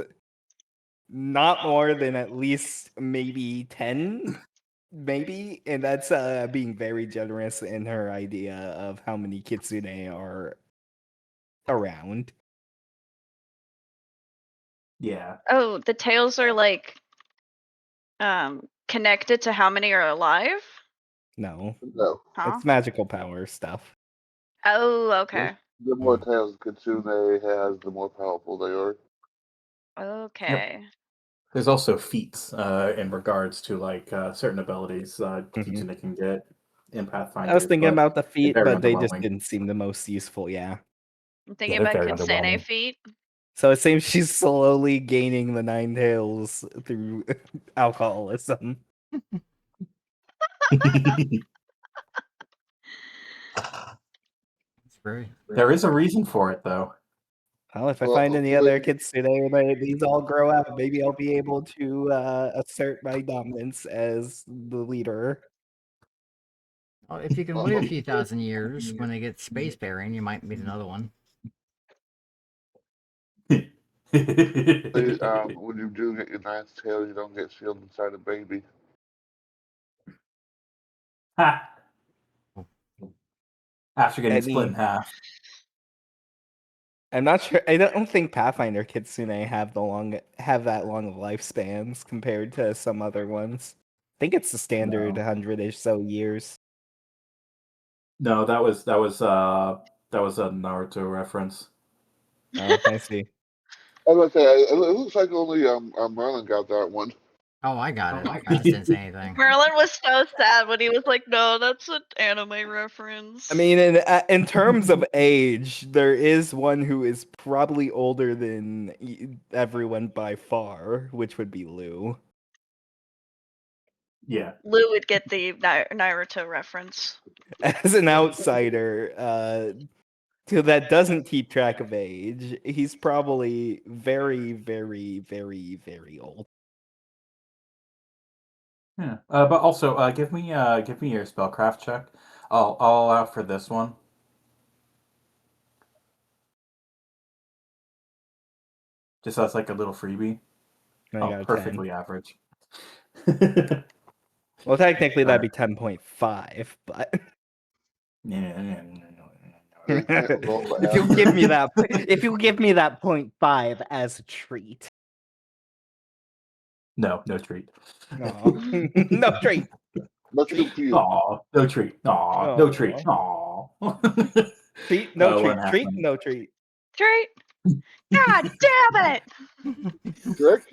not more than at least maybe 10, maybe, and that's being very generous in her idea of how many kitsune are around. Yeah. Oh, the tails are like connected to how many are alive? No, No. Huh? it's magical power stuff. Oh, okay. The more tails Kitsune has, the more powerful they are. Okay. There's also feats in regards to like certain abilities Kitsune can get in Pathfinder. I was thinking but about the feet, very but they just underwhelming. didn't seem the most useful, yeah. I'm thinking they're about very Kitsune underwhelming. feet. So it seems she's slowly gaining the 9 tails through alcoholism. It's very. There is a reason for it, though. Well, if I Well, find any hopefully- other kitsune and these all grow up, maybe I'll be able to assert my dominance as the leader. Well, if you can Well, wait a hopefully- few thousand years, when they get space bearing, you might meet another one. when you do get your 9th tail, you don't get sealed inside a baby. Ha! After getting I split in mean- half. I'm not sure. I don't think Pathfinder kitsune have that long of lifespans compared to some other ones. I think it's the standard No. 100-ish so years. No, that was a Naruto reference. Oh, I see. I was gonna say, it looks like only Merlin got that one. Oh, I got it. I just didn't say anything. Merlin was so sad when he was like, "No, that's an anime reference." I mean, in terms of age, there is one who is probably older than everyone by far, which would be Lou. Yeah. Lou would get the Naruto reference. As an outsider, that doesn't keep track of age, he's probably very, very, very, very old. Yeah. But also, give me your spellcraft check. I'll allow for this one. Just as like a little freebie. I got a 10. Perfectly average. Well, technically that'd be 10.5, but You can't roll the if you average. give me that, if you give me that 0.5 as a treat, No treat. no, no treat. Much good for you. Aw, no treat. Aw, no treat. Aw. Treat, no treat. 1.5 Treat, minutes. no treat. Treat. God damn it! Correct?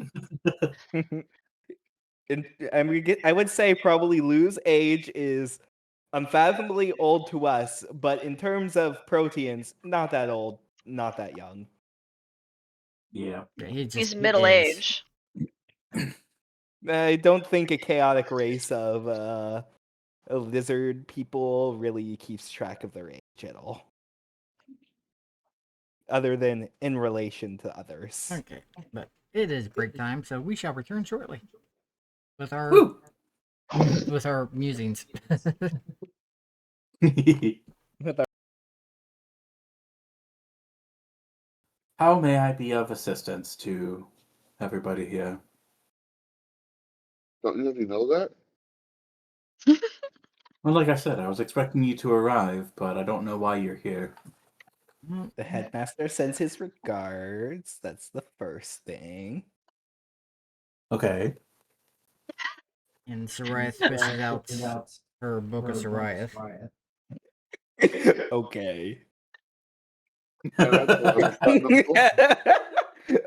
I would say probably Lou's age is unfathomably old to us, but in terms of proteins, not that old, not that young. Yeah. Yeah, he He's is. middle age. I don't think a chaotic race of lizard people really keeps track of their age at all. Other than in relation to others. Okay, but it is break time, so we shall return shortly with our Woo! with our musings. How may I be of assistance to everybody here? Don't you already know that? Well, like I said, I was expecting you to arrive, but I don't know why you're here. The headmaster sends his regards. That's the first thing. Okay. And Sariath fishes out her book of Sariath. Okay. That's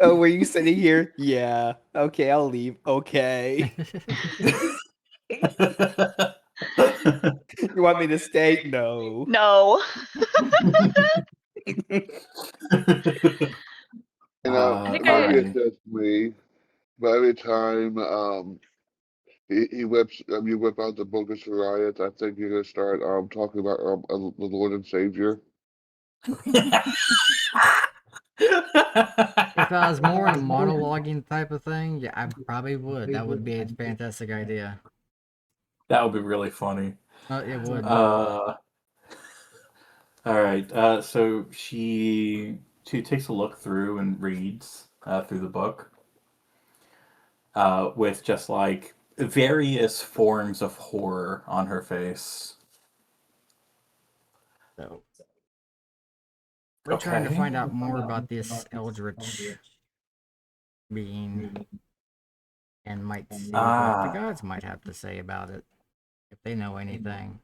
Oh, were you sitting here? Yeah. Okay, I'll leave. Okay. You want me to stay? No. No. I think I- maybe it's just me, but every time you whip out the Book of Sariah, I think you're gonna start talking about the Lord and Savior. If I was more in a monologuing type of thing, yeah, I probably would. That would be a fantastic idea. That would be really funny. It would. All right. So she takes a look through and reads through the book with just like various forms of horror on her face. So we're trying to Okay. find out more about this eldritch being, and might see what the gods might have to say about it, if they know anything.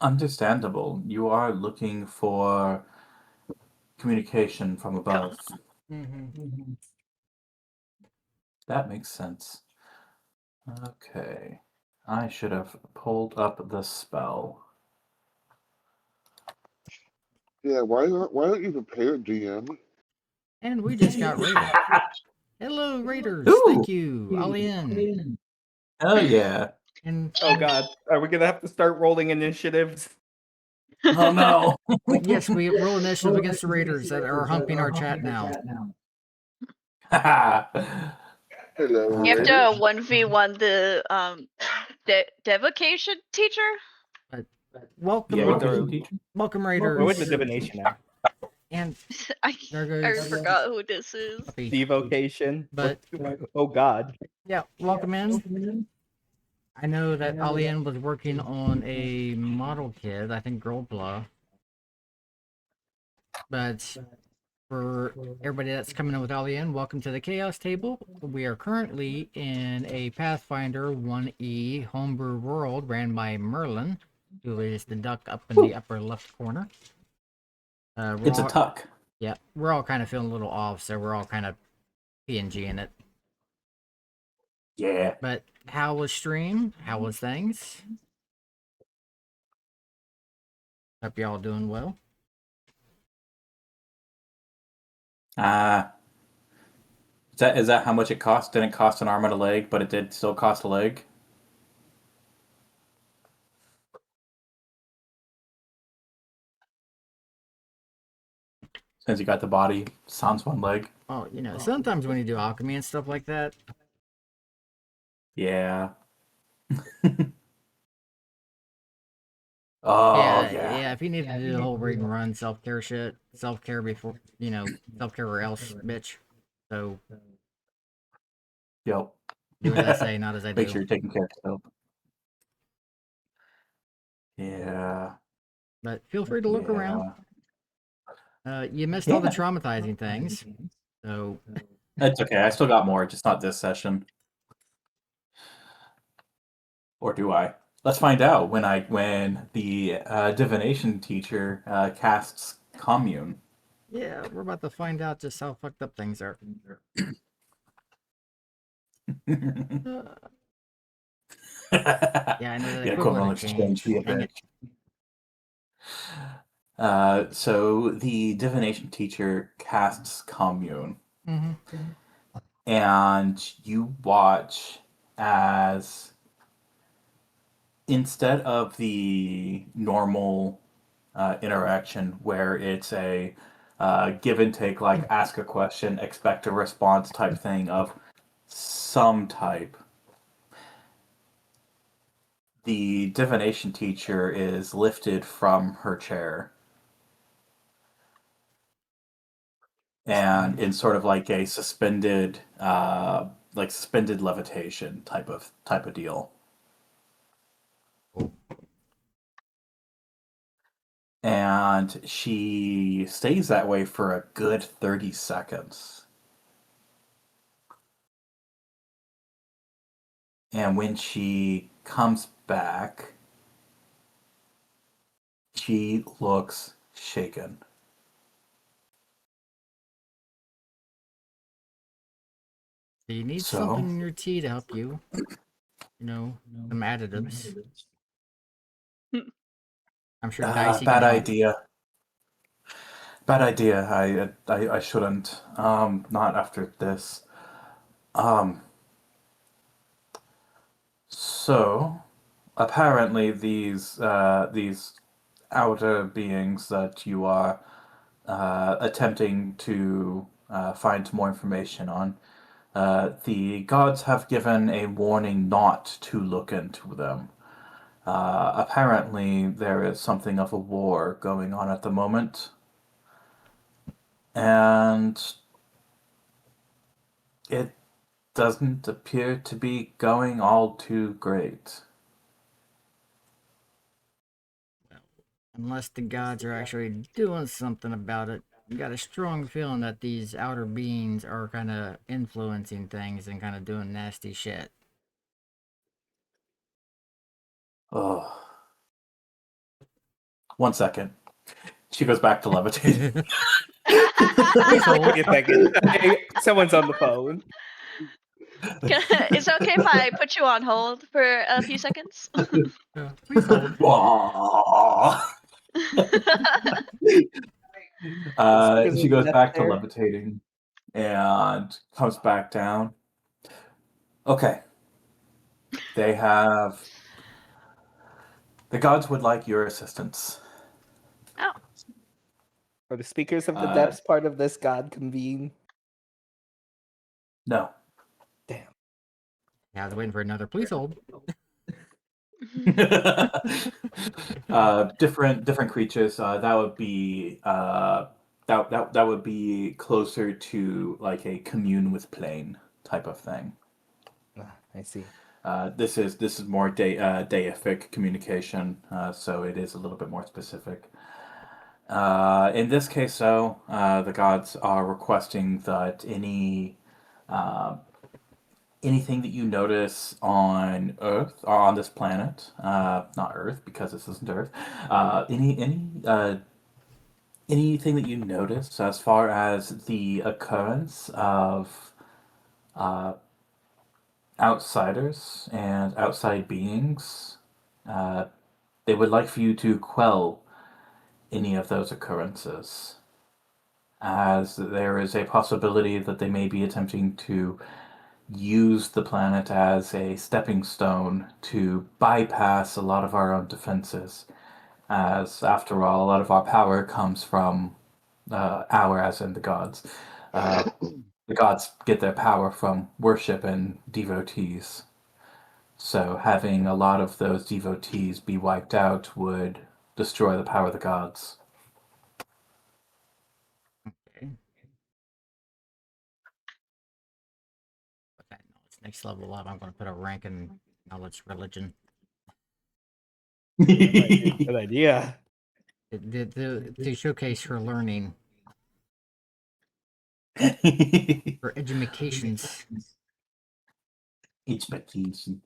Understandable. You are looking for communication from above. Mm-hmm. That makes sense. Okay. I should have pulled up the spell. Yeah, why aren't you prepared, DM? And we just got raided. Hello, raiders. Ooh. Thank you, Alien. Oh yeah. And Oh God, are we gonna have to start rolling initiatives? Oh no. yes, we roll initiative against the raiders that are humping our chat now. Hello, You have Okay. to 1v1 the devocation teacher. Welcome, Yeah, With you the- can teach. welcome, raiders. What was the divination now? And I there I goes forgot who this is. Puppy. Devocation. But Oh God. yeah, welcome in. I know that Alien was working on a model kit, I think Grobla. But for everybody that's coming in with Alien, welcome to the Chaos Table. We are currently in a Pathfinder 1E homebrew world ran by Merlin, who is the duck up in the upper left corner. It's a tuck. Yeah, we're all kind of feeling a little off, so we're all kind of PNG in it. Yeah. But how was stream? How was things? Hope y'all doing well. Is that how much it cost? Didn't cost an arm and a leg, but it did still cost a leg. Since you got the body, sans one leg. Oh, you know, sometimes when you do alchemy and stuff like that. Yeah. Oh yeah. If you need to do the whole read and run self-care shit, self-care before, self-care or else, bitch. So Yep. do as I say, not as I do. Make sure you're taking care of yourself. Yeah. But feel free to look around. You missed all the traumatizing things, so It's okay. I still got more, just not this session. Or do I? Let's find out when the divination teacher casts commune. yeah, we're about to find out just how fucked up things are. Yeah, I know the equivalent of change. Dang it. So the divination teacher casts commune, and you watch as instead of the normal interaction where it's a give and take, like ask a question, expect a response type thing of some type, the divination teacher is lifted from her chair and in sort of like a suspended levitation type of deal. And she stays that way for a good 30 seconds. And when she comes back, she looks shaken. Do you need something in your tea to help you? Some additives. I'm sure Dicey Bad can help. idea. Bad idea. I shouldn't. Not after this. So apparently these outer beings that you are attempting to find more information on The gods have given a warning not to look into them. Apparently, there is something of a war going on at the moment, and it doesn't appear to be going all too great. Unless the gods are actually doing something about it, I got a strong feeling that these outer beings are kind of influencing things and kind of doing nasty shit. Ugh. 1 second. She goes back to levitating. Please hold. Wait a second. Okay, someone's on the phone. Is it okay if I put you on hold for a few seconds? Please hold. She goes back to levitating and comes back down. Okay. The gods would like your assistance. Oh, Are the speakers of the depths part of this god convene? No. Damn. Yeah, I was waiting for another. Please hold. Different creatures. That would be that would be closer to like a commune with plane type of thing. I see. This is more deific communication, so it is a little bit more specific. In this case, though, the gods are requesting that anything that you notice on Earth or on this planet, not Earth because this isn't Earth, anything that you notice as far as the occurrence of outsiders and outside beings, they would like for you to quell any of those occurrences, as there is a possibility that they may be attempting to use the planet as a stepping stone to bypass a lot of our own defenses, as after all, a lot of our power comes from our, as in the gods. The gods get their power from worship and devotees. So having a lot of those devotees be wiped out would destroy the power of the gods. Okay. Put that knowledge next level up. I'm going to put a rank in knowledge religion. Good idea. To showcase her learning, her educations. Education.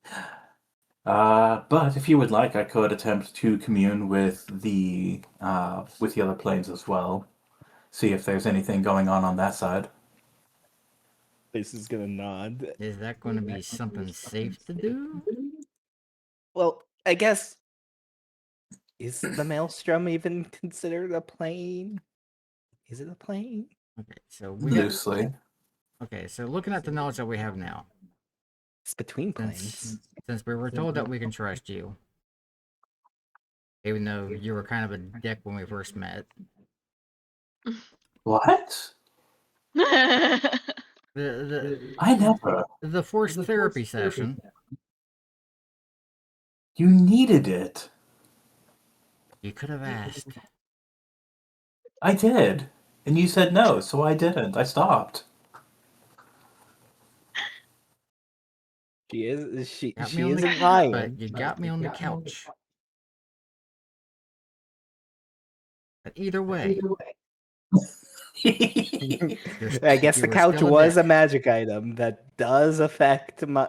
But if you would like, I could attempt to commune with the other planes as well. See if there's anything going on that side. This is gonna nod. Is that going to be something safe to do? Well, I guess. Is the maelstrom even considered a plane? Is it a plane? Okay, so we got. Loosely. Okay, so looking at the knowledge that we have now, It's between planes. since we were told that we can trust you, even though you were kind of a dick when we first met. What? I never. The forced therapy session. You needed it. You could have asked. I did. And you said no, so I didn't. I stopped. She isn't But lying. you got me on the couch. But either way, I guess you the were couch still a was a dick. magic item that does affect my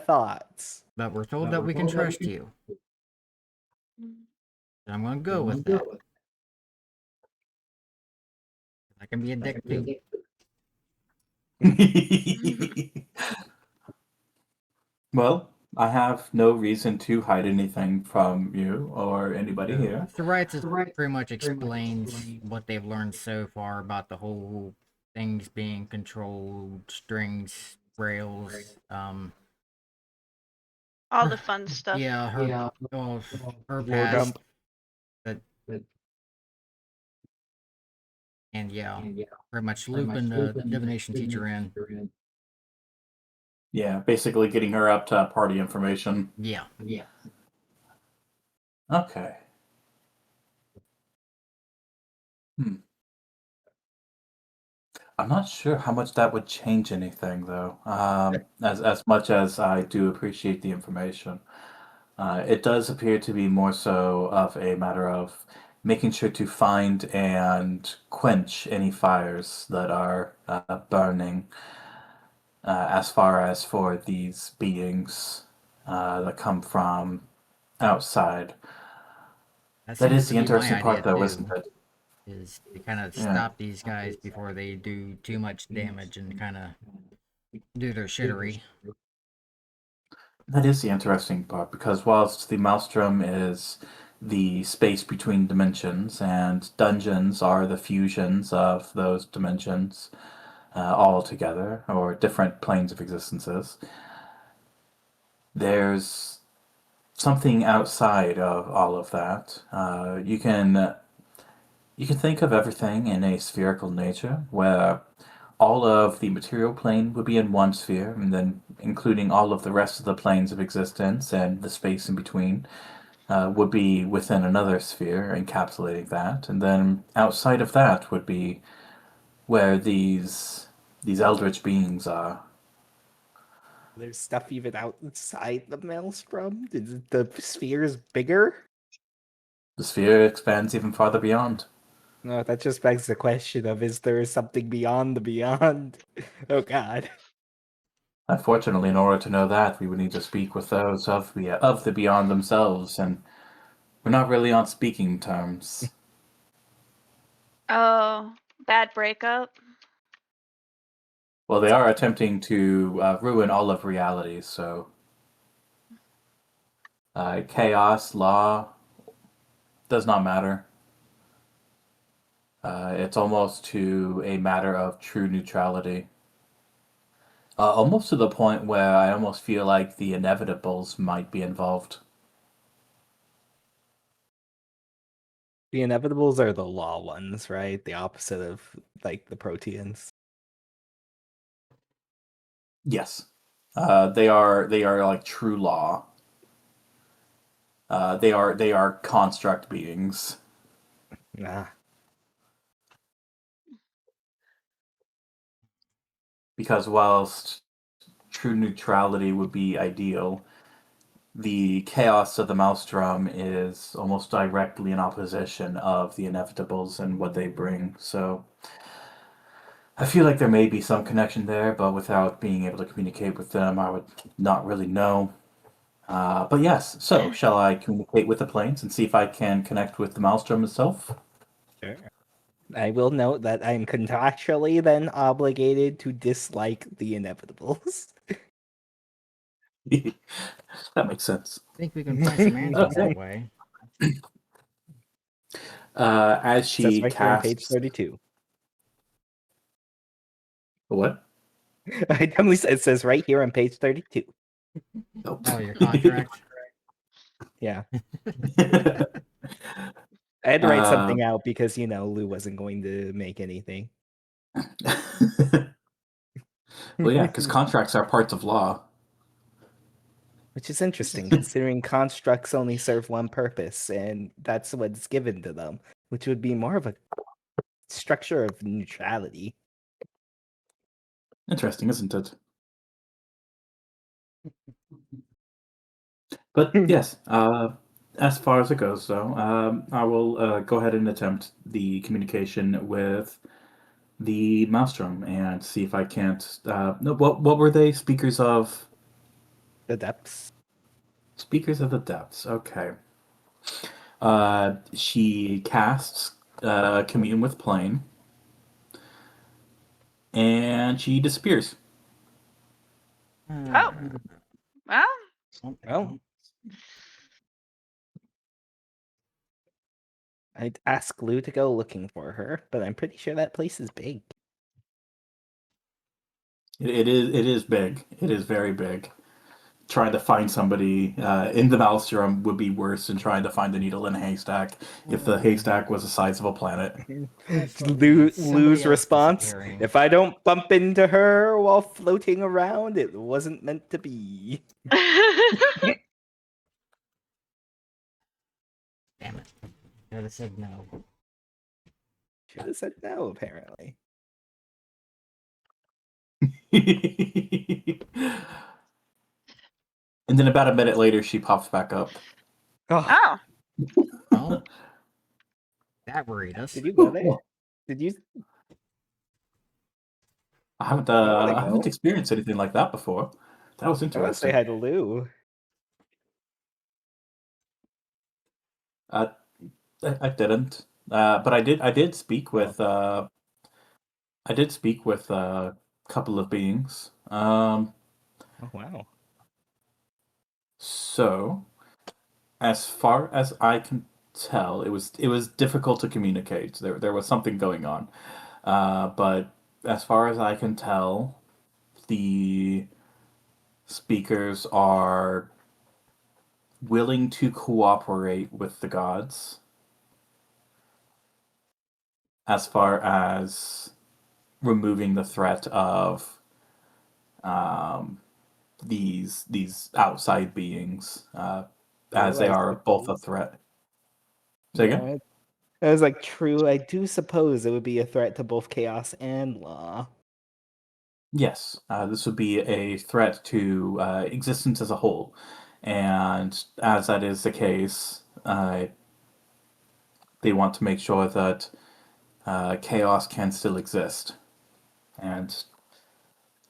thoughts. But we're told that we can trust you. So I'm going to go with that. I can be a dick too. Well, I have no reason to hide anything from you or anybody here. The rights is pretty much explains what they've learned so far about the whole things being controlled, strings, rails, all the fun stuff. yeah, her War past, dump. and yeah, pretty much looping the divination teacher in. Yeah, basically getting her up to party information. Yeah. Okay. I'm not sure how much that would change anything, though. As much as I do appreciate the information, it does appear to be more so of a matter of making sure to find and quench any fires that are burning. As far as for these beings that come from outside, That that seems is to the be my interesting idea part, though, isn't too. it? Is to kind of Yeah. stop these guys before they do too much damage and kind of do their shittery. That is the interesting part, because whilst the Maelstrom is the space between dimensions, and dungeons are the fusions of those dimensions all together, or different planes of existences, there's something outside of all of that. You can think of everything in a spherical nature, where all of the material plane would be in one sphere, and then including all of the rest of the planes of existence and the space in between would be within another sphere, encapsulating that. And then outside of that would be where these eldritch beings are. There's stuff even outside the maelstrom. Is the spheres bigger? The sphere expands even farther beyond. No, that just begs the question of: is there something beyond the beyond? Oh God. Unfortunately, in order to know that, we would need to speak with those of the beyond themselves, and we're not really on speaking terms. Oh, bad breakup. Well, they are attempting to ruin all of reality, so chaos, law, does not matter. It's almost to a matter of true neutrality. Almost to the point where I almost feel like the inevitables might be involved. The inevitables are the law ones, right? The opposite of like the proteans. Yes, they are like true law. They are construct beings. Nah. Because whilst true neutrality would be ideal, the chaos of the Maelstrom is almost directly in opposition of the inevitables and what they bring. So I feel like there may be some connection there, but without being able to communicate with them, I would not really know. But yes, so shall I communicate with the planes and see if I can connect with the Maelstrom itself? Sure. I will note that I'm contractually then obligated to dislike the inevitables. That makes sense. I think we can find some answers that way. As It says she right here on page casts 32. what? I definitely it says right here on page 32. Oh, Oh, your contract? Yeah. I had to write something Um, out because, Lou wasn't going to make anything. well, yeah, because contracts are parts of law. Which is interesting, considering constructs only serve one purpose, and that's what's given to them, which would be more of a structure of neutrality. Interesting, isn't it? But yes, as far as it goes, though, I will go ahead and attempt the communication with the Maelstrom and see if I can't. No, what were they? Speakers of The depths. the depths. Okay. She casts commune with plane, and she disappears. Oh, well, Oh, I'd ask Lou to go looking for her, but I'm pretty sure that place is big. It is big. It is very big. trying to find somebody in the Maelstrom would be worse than trying to find a needle in a haystack if the haystack was the size of a planet. Somebody Lose else response. disappearing. If I don't bump into her while floating around, it wasn't meant to be. Damn it. Should have said no. Should have said no, apparently. And then about a minute later, she pops back up. Oh, Oh. Well, that worried us. did you go there? Did you? I haven't, wanna I haven't go? experienced anything like that before. That was I want to say interesting. hi to Lou. I didn't, but I did. I did speak with. I did speak with a couple of beings. Oh wow. So, as far as I can tell, it was difficult to communicate. There was something going on, but as far as I can tell, the speakers are willing to cooperate with the gods as far as removing the threat of um, these outside beings, as they Realize are that both a threat. Say again? Yeah, I was like, true. I do suppose it would be a threat to both chaos and law. Yes, this would be a threat to existence as a whole, and as that is the case, they want to make sure that chaos can still exist. And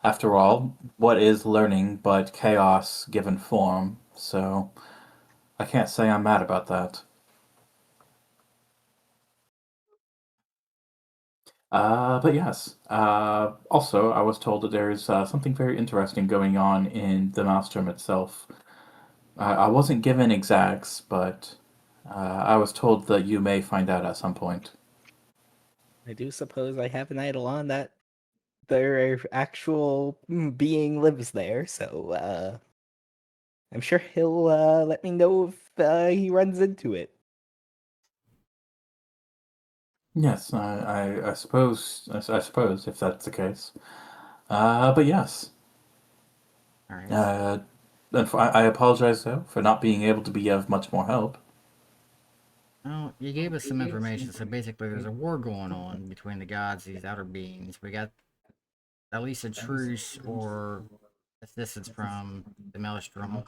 after all, what is learning but chaos given form? So I can't say I'm mad about that. But yes. Also, I was told that there is something very interesting going on in the Maelstrom itself. I wasn't given exacts, but I was told that you may find out at some point. I do suppose I have an idol on that their actual being lives there, so I'm sure he'll let me know if he runs into it. Yes, I suppose. I suppose if that's the case. But yes. All right. I apologize though for not being able to be of much more help. Well, you gave us some information. So basically, there's a war going on between the gods, these outer beings. We got at least a truce or assistance from the Maelstrom.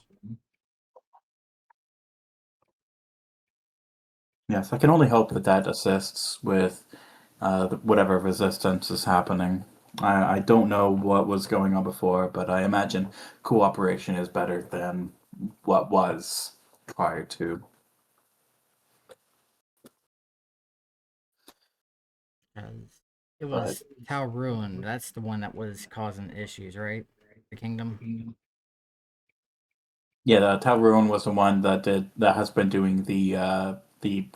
Yes, I can only hope that that assists with whatever resistance is happening. I don't know what was going on before, but I imagine cooperation is better than what was prior to. Because it was Tau Ruin. That's the one that was causing issues, right? The kingdom. Yeah, the Talruin was the one that has been doing the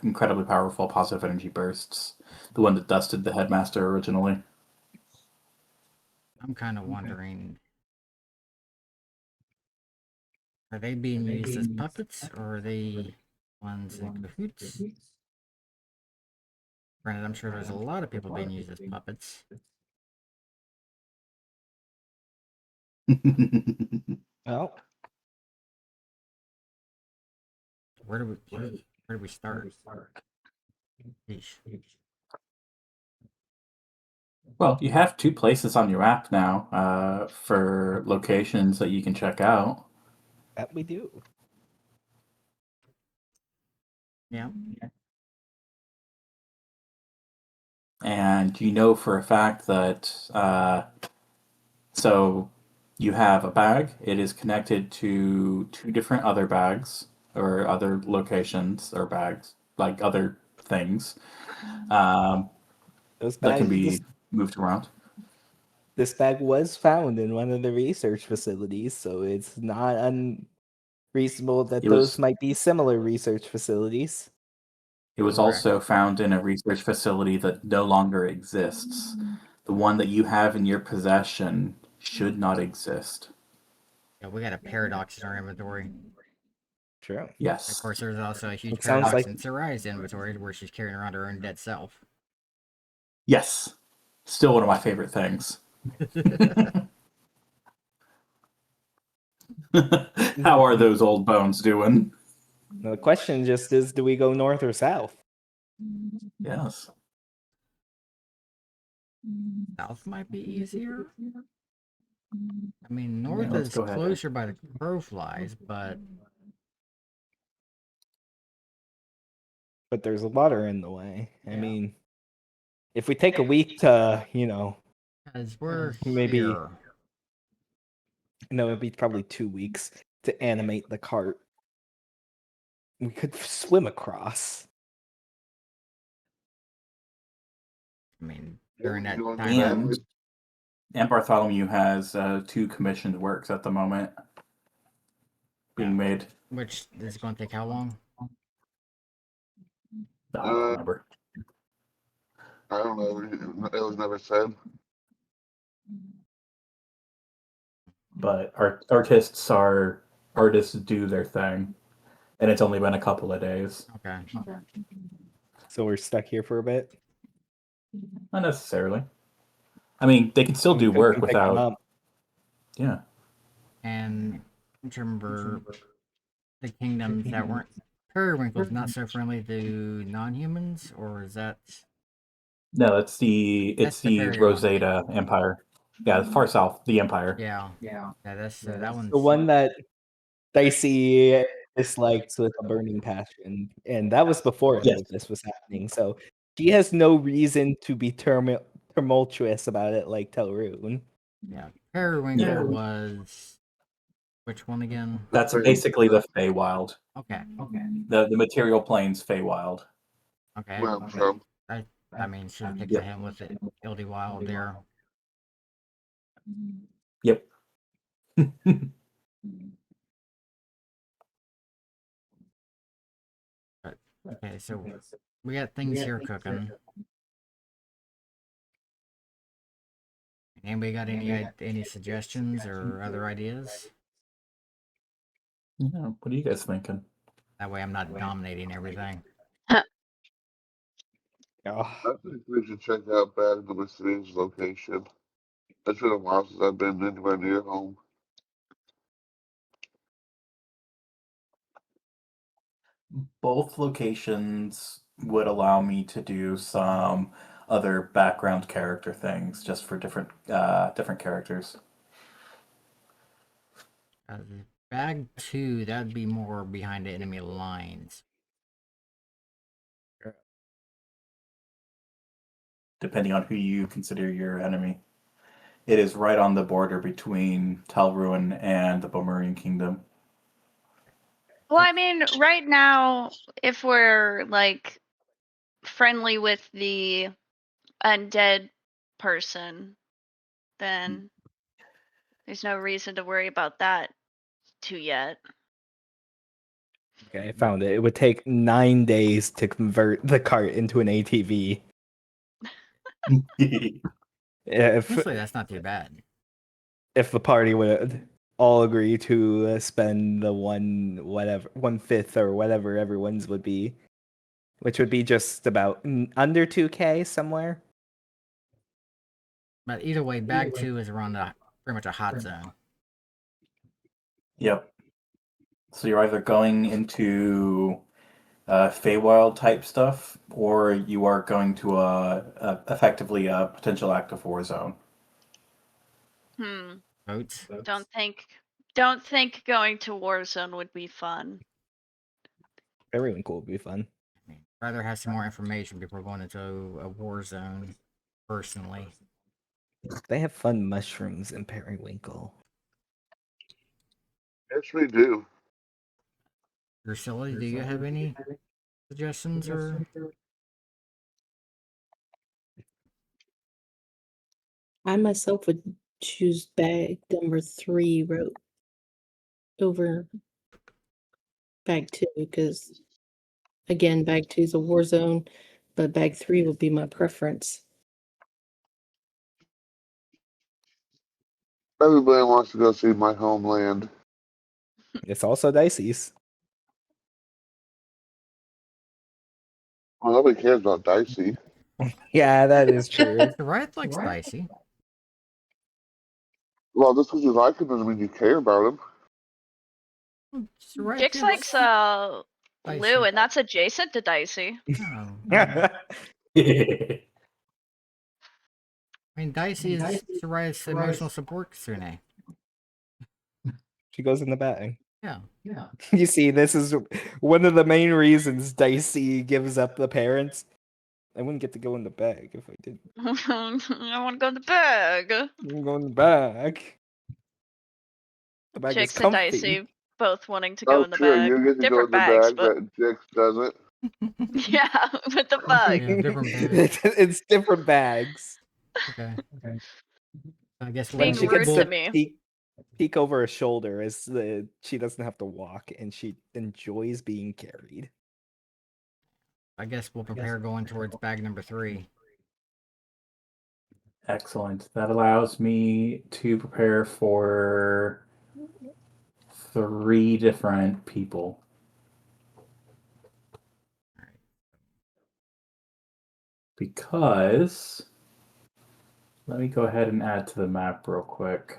incredibly powerful positive energy bursts. The one that dusted the headmaster originally. I'm kind of wondering, are they being used as puppets, or are they ones in cahoots? Granted, I'm sure there's a lot of people being used as puppets. Well, Where do we start? Yeesh. Well, you have two places on your app now for locations that you can check out. that we do. Yeah. And you know for a fact that so you have a bag. It is connected to two different other bags or other locations or bags, like other things Those that can bags. be moved around. This bag was found in one of the research facilities, so it's not unreasonable that It those was might be similar research facilities. it was Correct. also found in a research facility that no longer exists. The one that you have in your possession should not exist. Yeah, we got a paradox in our inventory. True. Yes. Of course, there's also a huge It sounds paradox like- in Sarai's inventory where she's carrying around her own dead self. Yes. Still one of my favorite things. How are those old bones doing? The question just is, do we go north or south? Yes. South might be easier. I mean, north let's is go ahead. closer by the crow flies, but But there's water in the way. I Yeah. mean, if we take a week to, as we're Maybe- here, no, it'd be probably 2 weeks to animate the cart. We could swim across. I mean, during that time, And and Bartholomew has 2 commissioned works at the moment being made. which is going to take how long? I don't remember. I don't know. It was never said. But artists do their thing, and it's only been a couple of days. Okay. So we're stuck here for a bit. Not necessarily. I mean, they can still do We work can pick them without. up. Yeah. And do you remember the kingdoms that weren't periwinkles not so friendly to non-humans, or is that No, it's the That's the very one. Rosetta Empire. Yeah, the far south, the Empire. yeah? That's that one's The one that Dicey dislikes with a burning passion, and that was before any Yes. of this was happening. So she has no reason to be tumultuous about it like Telrune. yeah. Periwinkle Yeah. was which one again? That's basically the Feywild. Okay. The material planes Feywild. Okay. Where I'm from. I mean, should have picked Yep. him with it. Ildy Wild there. Yep. Okay, so we got things here cooking. Anybody got any suggestions or other ideas? Yeah, what are you guys thinking? That way, I'm not dominating everything. Oh, I think we should check out Bad Number 3's location. It's been a while since I've been anywhere near home. Both locations would allow me to do some other background character things just for different characters. Bag 2, that'd be more behind the enemy lines. Depending on who you consider your enemy. It is right on the border between Telruin and the Bomerian Kingdom. Well, I mean, right now, if we're like friendly with the undead person, then there's no reason to worry about that too yet. okay, I found it. It would take 9 days to convert the cart into an ATV. If Honestly, that's not too bad. if the party would all agree to spend the 1/5 or whatever everyone's would be, which would be just about under 2K somewhere. But either way, bag 2 is around pretty much a hot zone. Yep. So you're either going into Feywild type stuff, or you are going to effectively a potential active war zone. Votes. Don't think going to Warzone would be fun. Everyone cool would be fun. I mean, rather have some more information before going into a war zone. Personally, They have fun mushrooms in Periwinkle. Yes, we do. Drusilla, do you have any suggestions or? I myself would choose bag number 3 over bag 2 because, again, bag 2 is a war zone, but bag 3 would be my preference. Everybody wants to go see my homeland. It's also Dicey's. Well, nobody cares about Dicey. Yeah, that is true. The Riot likes Dicey. Well, just because you like him doesn't mean you care about him. Riot Jix likes Lou, Dicey. and that's adjacent to Dicey. Oh, I mean, Dicey is Soray's emotional support Tsune. She goes in the bag. Yeah. You see, this is one of the main reasons Dicey gives up the parents. I wouldn't get to go in the bag if I did. I want to go in the bag. I'm going in the bag. The bag is Jix and comfy. Dicey both wanting to go Oh, in the true. bag. You get to go in Different the bags, bag, but but Jix doesn't. yeah, with the bug. Yeah, different bags. It's different bags. Okay. I guess Being She rude gets to to me. peek over her shoulder as she doesn't have to walk, and she enjoys being carried. I guess we'll prepare going towards bag number 3. Excellent. That allows me to prepare for 3 different people. Because let me go ahead and add to the map real quick.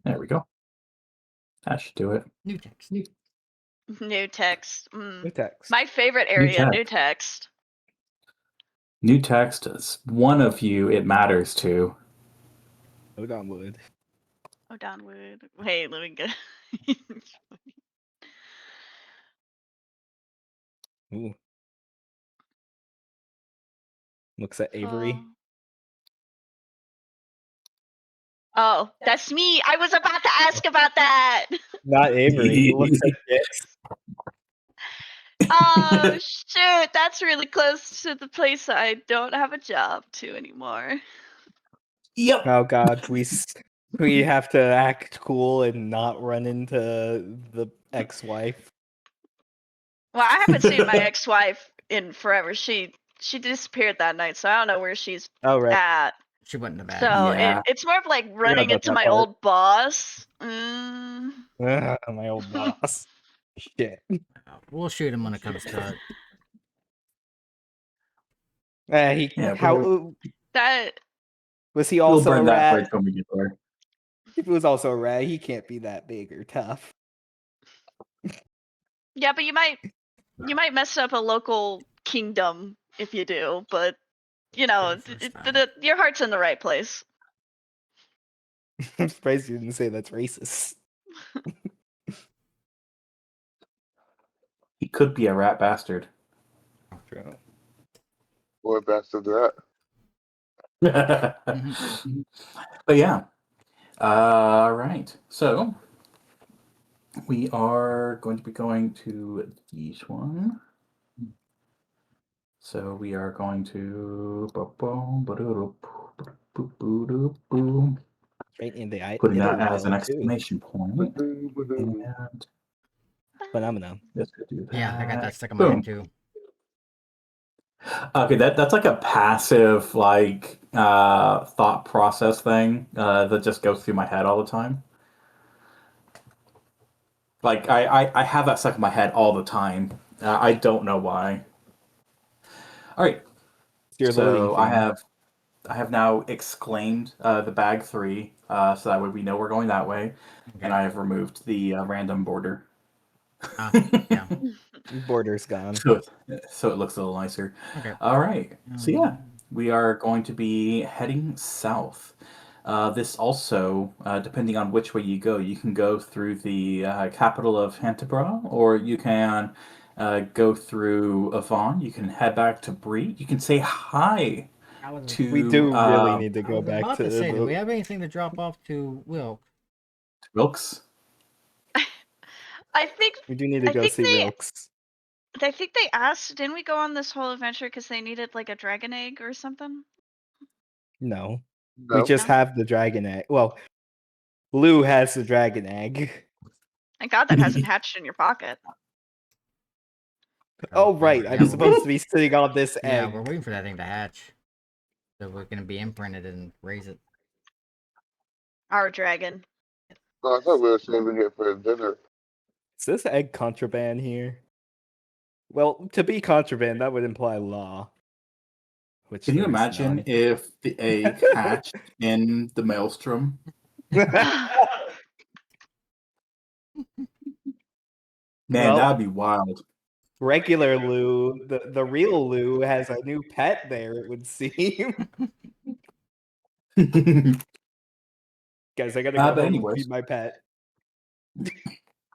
There we go. That should do it. New text. New text. New text. My favorite area, text. new text. New text is one of you it matters to. Hold on, Wood. Oh, Downwood. Wait, let me get. Ooh. Looks at Avery. Oh, that's me. I was about to ask about that. Not Avery. Looks at Jix. Oh shoot, that's really close to the place I don't have a job to anymore. Yep. Oh God, we have to act cool and not run into the ex-wife. Well, I haven't seen my ex-wife in forever. She disappeared that night, so I don't know where she's Oh right. at. She went in the bag. So Yeah. it's more of like running about into that my part. old boss. My old boss. Shit. We'll shoot him when it comes to it. Yeah, That Was he we'll also burn a that rat? bridge when we get there. If he was also a rat, he can't be that big or tough. yeah, but you might mess up a local kingdom if you do, but you know, your heart's in the right place. I'm surprised you didn't say that's racist. He could be a rat bastard. True. What bastard that? But yeah. All right. So we are going to be going to each one. So we are going to Right in the eye. putting that as an exclamation point. Ba-doo-ba-doo. And Phenomenon. let's go do that. Yeah, I got that stuck in my head too. Okay, that's like a passive like thought process thing that just goes through my head all the time. Like I have that stuck in my head all the time. I don't know why. All right. Your So loading I have now exclaimed the bag 3, so that way we know we're going that way, Okay. and I have removed the random border. Yeah. Border's gone. So it looks a little nicer. Okay. All right. So yeah, we are going to be heading south. This also, depending on which way you go, you can go through the capital of Canterbury, or you can go through Avon. You can head back to Bree. You can say hi to. We do really need to go back about to say, the. do we have anything to drop off to Wilk? Wilkes. I think We do need to go see Wilkes. I think they asked, didn't we go on this whole adventure because they needed like a dragon egg or something? No. We No. just No? have the dragon egg. Well, Lou has the dragon egg. Thank God that hasn't hatched in your pocket. Oh, right. I'm Yeah, supposed to be sitting on this Yeah, egg. we're waiting for that thing to hatch. So we're gonna be imprinted and raise it. Our dragon. No, I thought we were saving it for dinner. Is this egg contraband here? Well, to be contraband, that would imply law. Which Can you there is imagine none. if the egg hatched in the maelstrom? Man, Well- that would be wild. Regular Lou, the real Lou, has a new pet there, it would seem. Guys, I gotta go But home and anyways. feed my pet.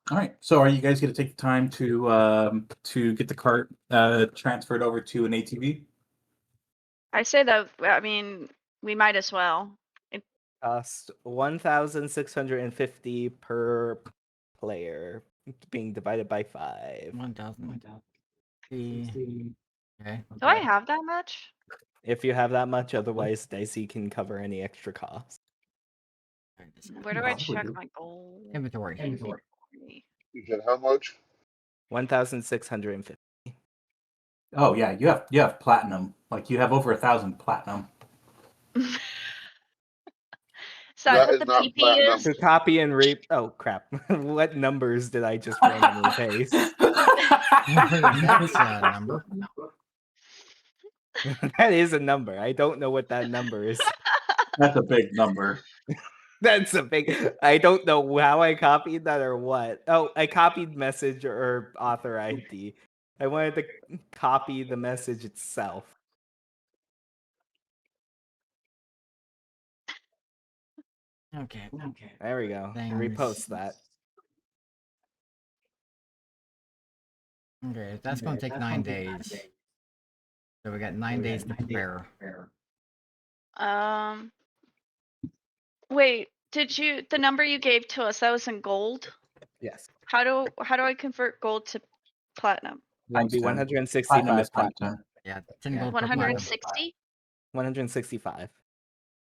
All right. So, are you guys going to take the time to get the cart transferred over to an ATV? I say that, I mean, we might as well. Cost 1,650 per player, being divided by 5. 1,000. Okay. Do I have that much? If you have that much, otherwise Dicey can cover any extra costs. Where do I Probably check do. my goal? Inventory. You said how much? 1,650. Oh yeah, you have platinum. Like you have over 1,000 platinum. So That what is the not PP platinum. is? To copy and reap. Oh crap! What numbers did I just randomly paste? That's a number. That is a number. I don't know what that number is. That's a big number. That's a big. I don't know how I copied that or what. Oh, I copied message or author ID. I wanted to copy the message itself. Okay. There we go. Things. Repost that. Okay, that's gonna take 9 days. So we got 9 days to prepare. Wait, the number you gave to us, that was in gold? Yes. How do I convert gold to platinum? That'd be Times 10. Platinum 165 is times platinum. 10. Yeah, 10 gold per platinum. 160? 165.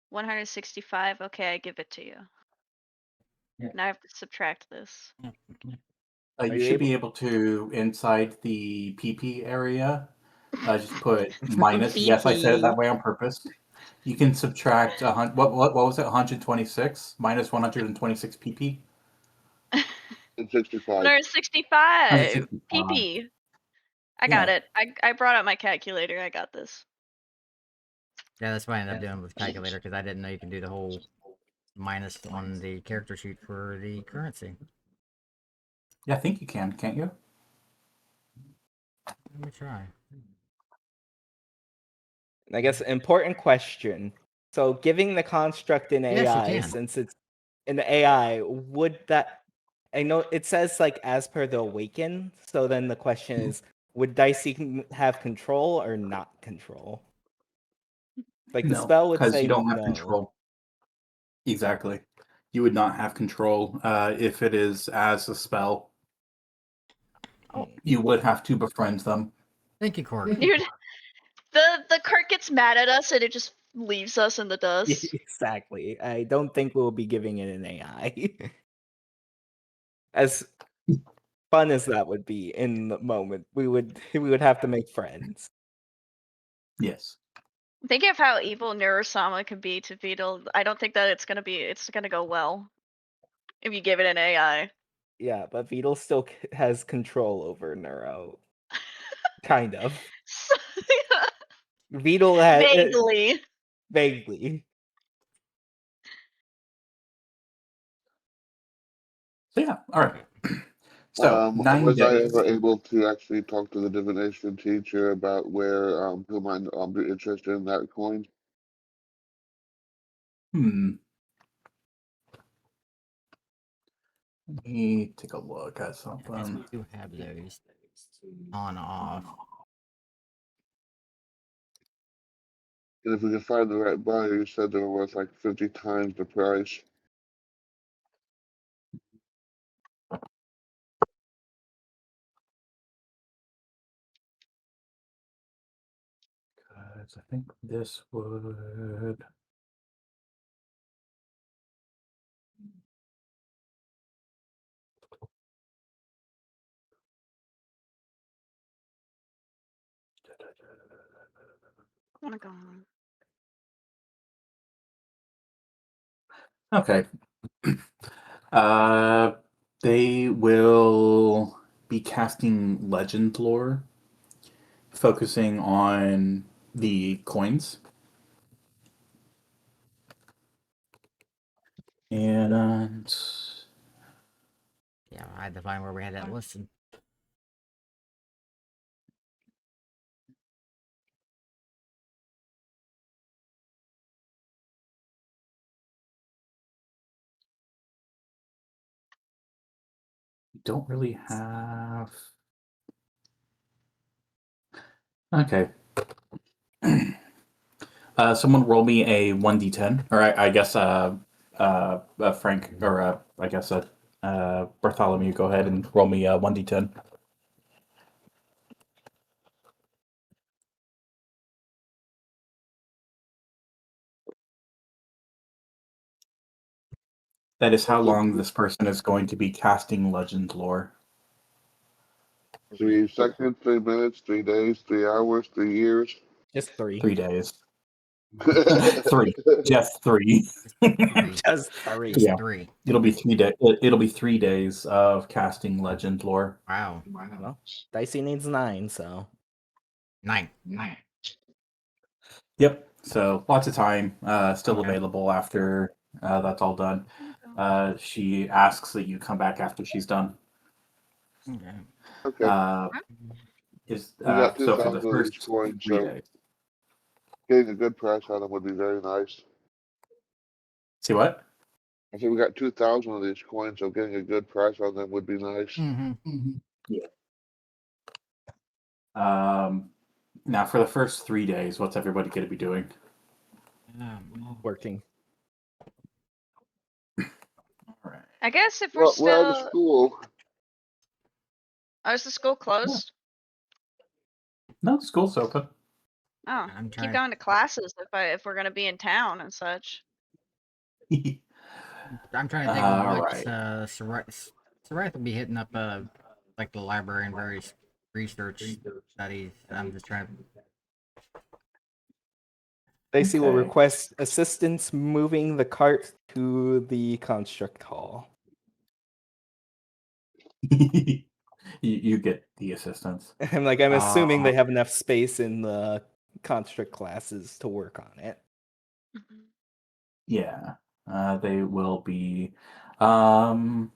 165. Okay, I give it to you. Now I have to subtract this. Are You you should be able to inside the PP area. Just put minus. Yes, I said it that way on purpose. You can subtract what was it? 126 minus 126 PP. 65. 165 PP. I got it. I brought out my calculator. I got this. Yeah, that's why I ended up doing it with calculator because I didn't know you can do the whole minus on the character sheet for the currency. Yeah, I think you can, can't you? Let me try. I guess important question. So giving the construct in Yes, you AI, can. since it's in the AI, would that I know it says like as per the awaken, so then the question is, would Dicey have control or not control? Like the No, spell would because say you don't have no. control. Exactly. You would not have control if it is as a spell. Oh. You would have to befriend them. Thank you, Cork. Dude, the cart gets mad at us and it just leaves us in the dust. Exactly. I don't think we'll be giving it an AI. As fun as that would be in the moment, we would have to make friends. Yes. Think of how evil Neurosama could be to Beetle. I don't think that it's gonna go well if you give it an AI. Yeah, but Beetle still has control over Neuro. Kind of. Beetle has Vaguely. vaguely. So yeah, all right. So 9 Was I days. ever able to actually talk to the divination teacher about where who might be interested in that coin? Let me take a look at Yes, we something. do have those on off. And if we can find the right buyer, you said they were worth like 50 times the price. Because I think this would wanna go home. Okay. They will be casting legend lore, focusing on the coins. And Yeah, I had to find where we had that listed. we don't really have. Okay. Someone roll me a 1d10, or I guess Frank, or I guess Bartholomew, go ahead and roll me a 1d10. That is how long this person is going to be casting legend lore. 3 seconds, 3 minutes, 3 days, 3 hours, 3 years. Just 3. 3 days. 3. Just 3. Three. Just 3. Just Yeah. 3. It'll be 3 days. It'll be 3 days of casting legend lore. Wow. Well, Dicey needs 9, so 9. Yep. So lots of time still Okay. available after that's all done. She asks that you come back after she's done. Okay. Okay. Is We got so for the 2,000 of these first coins, 3 so days. getting a good price on them would be very nice. See what? I said we got 2,000 of these coins, so getting a good price on them would be nice. Mm-hmm. Yeah. Now for the first 3 days, what's everybody going to be doing? working. All right. I guess if we're Well, we're out of still. school. Oh, is the school closed? No, school's open. Oh, I'm keep trying. going to classes if we're gonna be in town and such. I'm trying to think All of what right. Sarath will be hitting up like the library and various research studies. I'm just trying to. Dicey will Okay. request assistance moving the cart to the construct hall. you get the assistance. I'm assuming they have enough space in the construct classes to work on it. Yeah, they will be. So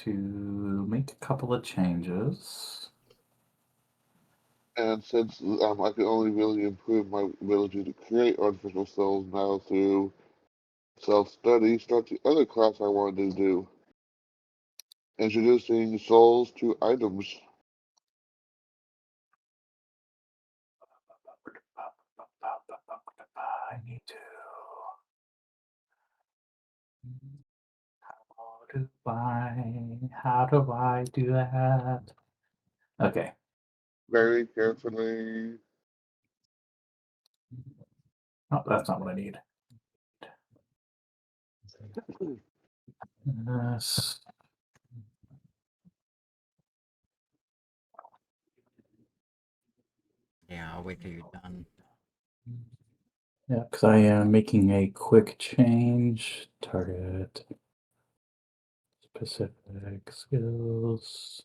to make a couple of changes. And since I can only really improve my ability to create artificial souls now through self-study, start the other class I wanted to do. Introducing souls to items. I need to. How do I do that? Okay. Very carefully. Oh, that's not what I need. This. Yeah, I'll wait till you're done. Yeah, because I am making a quick change. Target. Specific skills.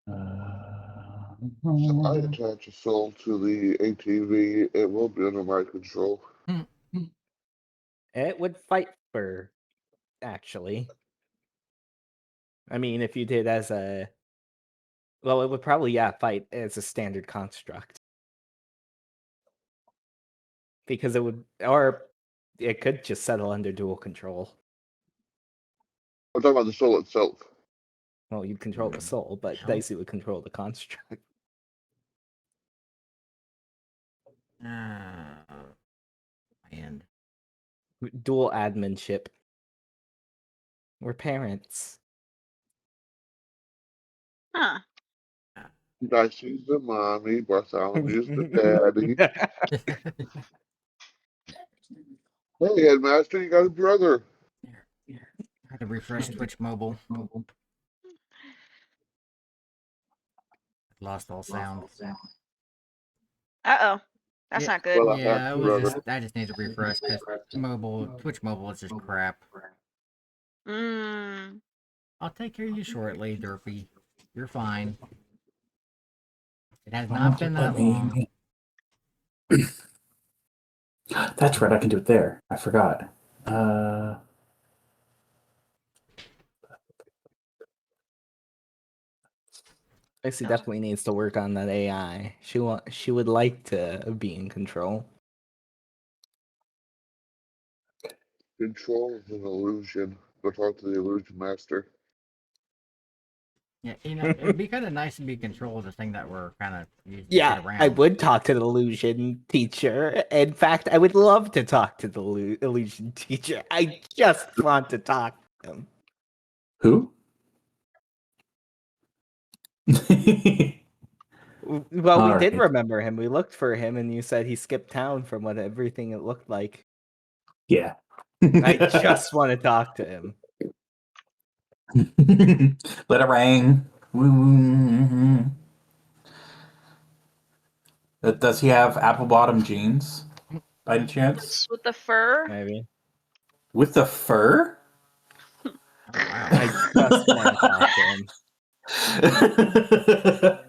So I attach a soul to the ATV. It will be under my control. It would fight for, actually. I mean, if you did as a... Well, it would probably, fight as a standard construct. Because it would... Or it could just settle under dual control. I'm talking about the soul itself. Well, you'd control the soul, but Sure. Dicey would control the construct. And Dual adminship. We're parents. Huh. Dicey's the mommy, Bartholomew's the daddy. Hey, headmaster, you got a brother. To refresh Twitch mobile. Lost all sound. Uh-oh. That's Yeah, not good. Well, yeah, it was brother. just I just need to refresh because Twitch mobile is just crap. Mmm. I'll take care of you shortly, Derpy. You're fine. It has not been that long. That's right, I can do it there. I forgot. Lacey definitely needs to work on that AI. She would like to be in control. Control is an illusion. Go talk to the illusion master. Yeah, it'd be kind of nice to be controlled. The thing that we're kind of using to Yeah, get around. I would talk to the illusion teacher. In fact, I would love to talk to the illusion teacher. I just want to talk to him. Who? Well, we did Alright. remember him. We looked for him, and you said he skipped town from what everything it looked like. Yeah. I just want to talk to him. Let it ring. Does he have apple bottom jeans by any chance? With the fur. Maybe. With the fur? Oh, wow. I just want to talk to him.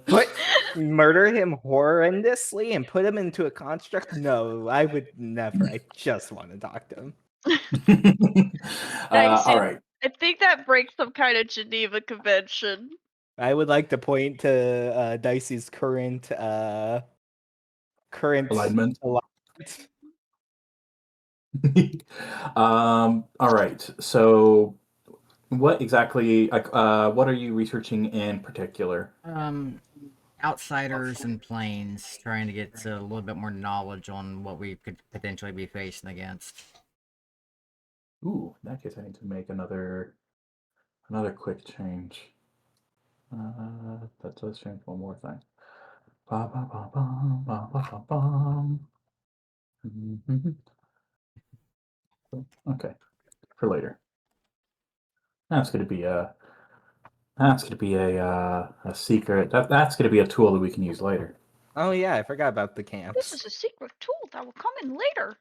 But murder him horrendously and put him into a construct? No, I would never. I just want to talk to him. All right. I think that breaks some kind of Geneva Convention. I would like to point to Dicey's current Alignment. alignment. All right. So, what exactly? What are you researching in particular? Outsiders and planes, trying to get a little bit more knowledge on what we could potentially be facing against. Ooh, in that case, I need to make another quick change. That does change one more thing. Ba, ba, ba, ba, ba, ba, ba, bum. Okay, for later. That's going to be a secret. That's going to be a tool that we can use later. Oh yeah, I forgot about the This camps. is a secret tool that will come in later.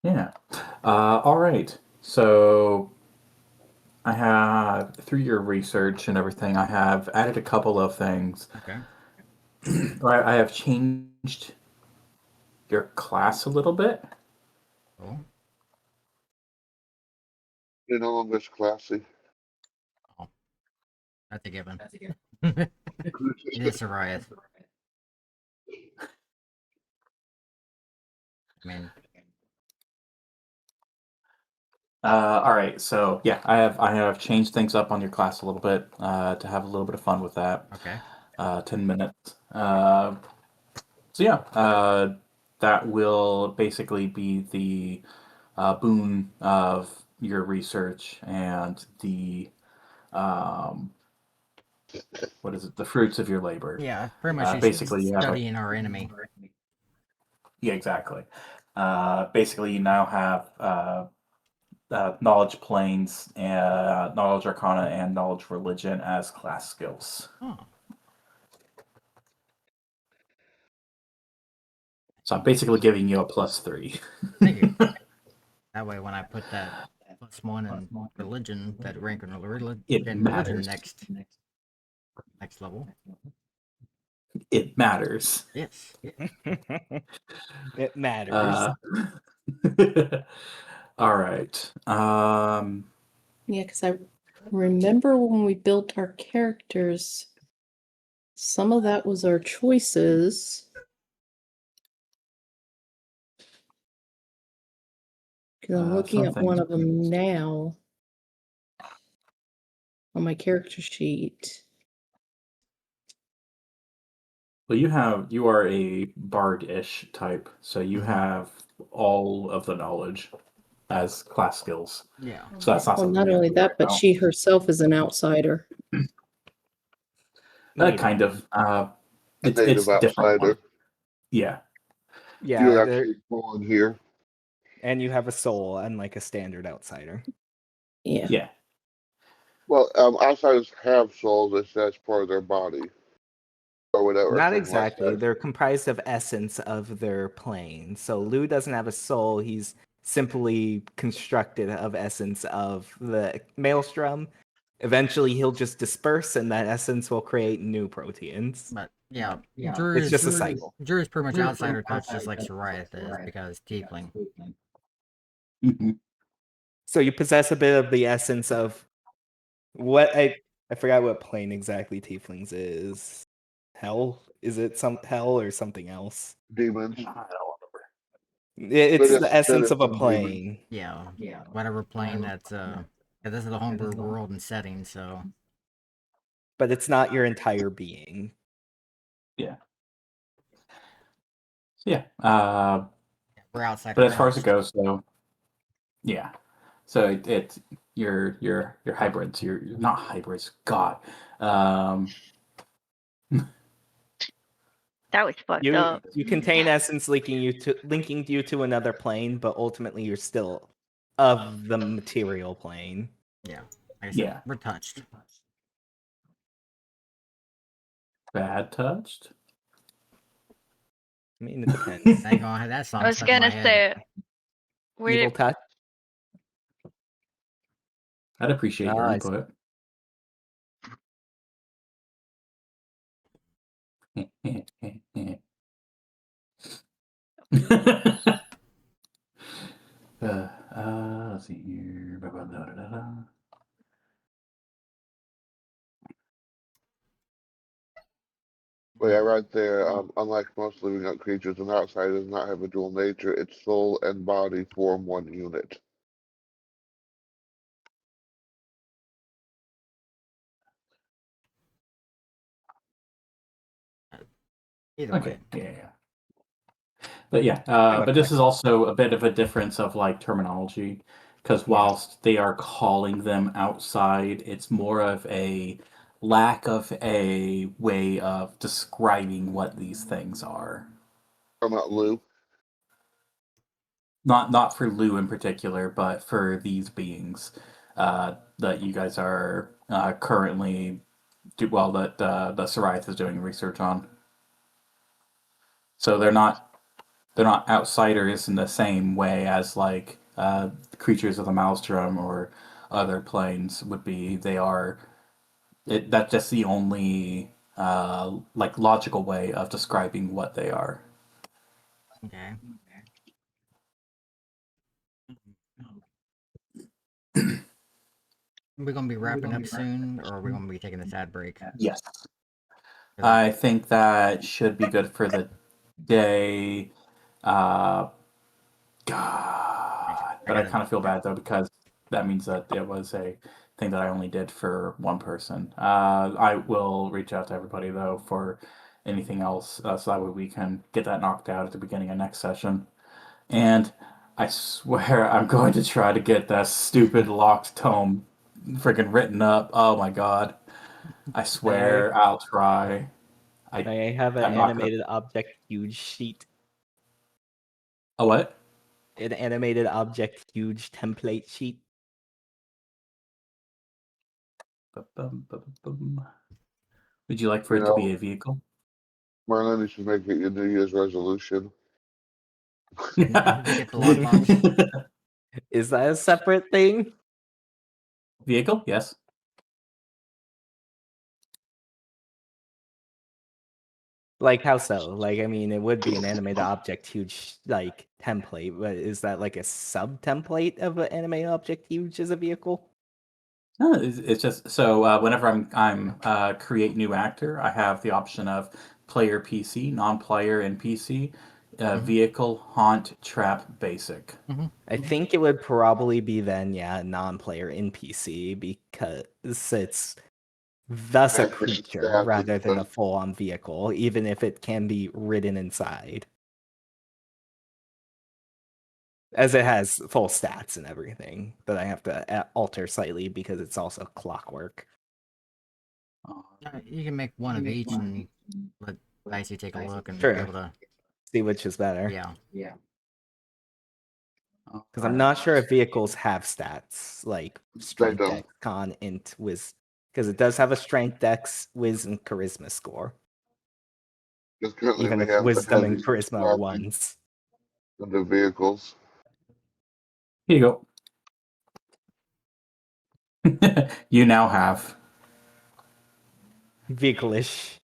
Yeah. All right. So I have, through your research and everything, I have added a couple of things. Okay. I have changed your class a little bit. Cool. You know, I'm just classy. That's a given. It is Sariah. I mean, All right, so yeah, I have changed things up on your class a little bit to have a little bit of fun with that. okay. 10 minutes. So yeah, that will basically be the boon of your research and the what is it? The fruits of your labor. Yeah, pretty much basically, you have studying our enemy. Yeah, exactly. Basically, you now have knowledge planes, knowledge arcana, and knowledge religion as class skills. Oh, So I'm basically giving you a +3. thank you. That way, when I put that +1 in religion, that rank in religion matters. next level. It matters. Yes. It matters. All right. Yeah, because I remember when we built our characters, some of that was our choices. Because I'm looking at one of them now on my character sheet. Well, you are a bard-ish type, so you have all of the knowledge as class skills. Yeah. So that's not Well, something not we have only to that, worry but about. she herself is an outsider. Kind of. It's native different. outsider. Yeah. Yeah, You're actually born here. and you have a soul, unlike a standard outsider. Yeah. Yeah. Well, outsiders have souls. That's part of their body, or whatever. Not something exactly. Like that. They're comprised of essence of their plane. So Lou doesn't have a soul. He's simply constructed of essence of the maelstrom. Eventually, he'll just disperse, and that essence will create new proteins. But yeah, It's just a cycle. Drew's pretty much outsider touch, just like Soraya is, because tiefling. Mhm. So you possess a bit of the essence of what I forgot what plane exactly tieflings is. Hell? Is it some hell or something else? Demons. I don't remember. It's But the essence of a demons. plane. Yeah, whatever plane that's yeah, this is the homebrew world and setting, so But it's not your entire being. Yeah. So yeah. we're outside. But as far as it goes, though, yeah. So it's your hybrids. You're not hybrids. God. That was fucked up. You contain essence linking you to another plane, but ultimately you're still of the material plane. Yeah, like I said, Yeah. we're touched. Bad touched. I mean, it depends. I ain't gonna have that song I was stuck in my gonna head. say, Evil we touch. I'd appreciate your I see. input. Let's see here. But yeah, right there. Unlike most living up creatures, an outsider does not have a dual nature. Its soul and body form one unit. Either Okay. way, Yeah. But yeah, but this is also a bit of a difference of like terminology, because whilst they are calling them outside, it's more of a lack of a way of describing what these things are. I'm not Lou. Not for Lou in particular, but for these beings that you guys are currently that the Soriath is doing research on. So they're not outsiders in the same way as like creatures of the Maelstrom or other planes would be. They are that's just the only like logical way of describing what they are. okay. We're gonna be wrapping up soon, or are we gonna be taking this ad break? Yes. I think that should be good for the day. God, but I kind of feel bad though because that means that it was a thing that I only did for one person. I will reach out to everybody though for anything else, so that way we can get that knocked out at the beginning of next session. And I swear I'm going to try to get that stupid locked tome freaking written up. Oh my god! I swear I'll try. I have an I'm not gonna. animated object huge sheet. A what? An animated object huge template sheet. Would you like for it to be a vehicle? Merlin, you should make it your New Year's resolution. Get the lockbox. Is that a separate thing? Vehicle? Yes. Like how so? Like I mean, it would be an animated object huge like template, but is that like a sub template of an animated object huge as a vehicle? No, it's just so whenever I'm create new actor, I have the option of player PC, non-player NPC, vehicle, haunt, trap, basic. I think it would probably be then, yeah, non-player NPC because it's thus a creature rather than a full-on vehicle, even if it can be ridden inside. As it has full stats and everything that I have to alter slightly because it's also clockwork. You can make one of each and let Dicey take a look and Sure. be able to See which is better. yeah. Because I'm not sure if vehicles have stats like strength, don't. dex, con, int, whiz. Because it does have a strength, dex, whiz, and charisma score. Because currently Even we if have wisdom the and heavy charisma are clapping ones. of the vehicles. Here you go. You now have. Vehicle-ish.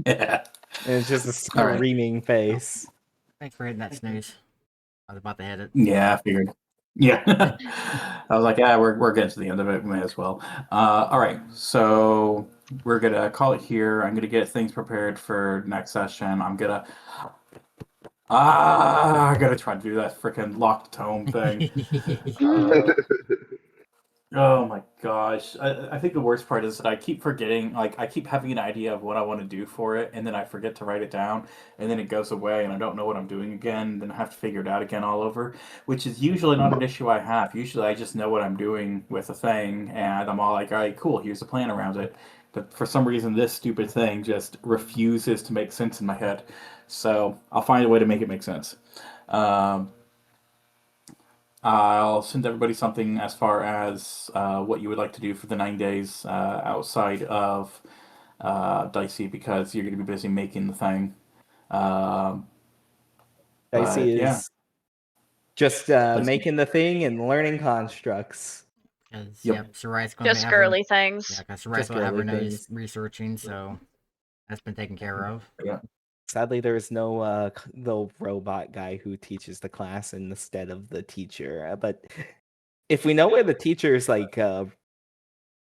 Yeah. And it's just a All right. screaming face. Thanks for hitting that snooze. I was about to hit it. Yeah, I figured. Yeah. I was like, yeah, we're getting to the end of it. We may as well. All right. So we're gonna call it here. I'm gonna get things prepared for next session. I gotta try to do that freaking locked tome thing. Oh my gosh. I think the worst part is that I keep forgetting, like, I keep having an idea of what I want to do for it, and then I forget to write it down, and then it goes away, and I don't know what I'm doing again, and then I have to figure it out again all over, which is usually not an issue I have. Usually I just know what I'm doing with a thing, and I'm all like, all right, cool, here's a plan around it. But for some reason, this stupid thing just refuses to make sense in my head. So I'll find a way to make it make sense. Um, I'll send everybody something as far as what you would like to do for the 9 days outside of Dicey because you're going to be busy making the thing. Dicey Yeah. is just Dicey. making the thing and learning constructs. Because, Yep. yep, Soray's going to Just have her, girly things. yeah, because Soray's Just going to have her girly nose things. researching, so that's been taken care of. Yeah. Sadly, there is no the robot guy who teaches the class instead of the teacher. But if we know where the teacher's like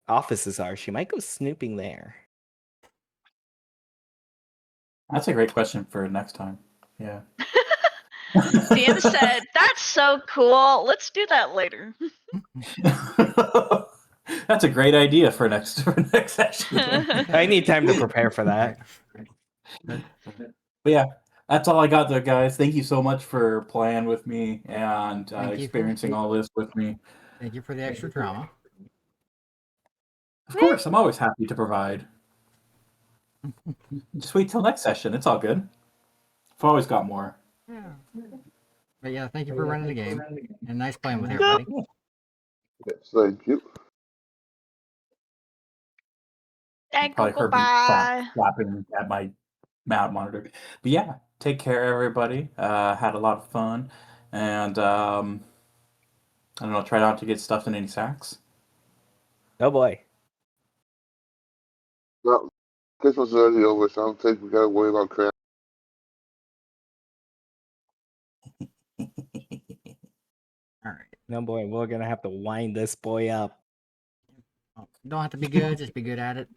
offices are, she might go snooping there. That's a great question for next time. Yeah. DM said, "That's so cool. Let's do that later." That's a great idea for next session. I need time to prepare for that. But But yeah, that's all I got there, guys. Thank you so much for playing with me and Thank you for- experiencing all this with me. thank you for the extra drama. Of course, I'm always happy to provide. Just wait till next session. It's all good. I've always got more. Yeah. But yeah, thank you for running the game. And nice playing with everybody. Yes, thank you. And Probably heard me goodbye. clapping at my monitor. But yeah, take care, everybody. Had a lot of fun. And I don't know, try not to get stuffed in any sacks. Oh boy. Well, Christmas is already over, so I don't think we gotta worry about crap. All right. No boy, we're gonna have to wind this boy up. Oh, don't have to be good, just be good at it.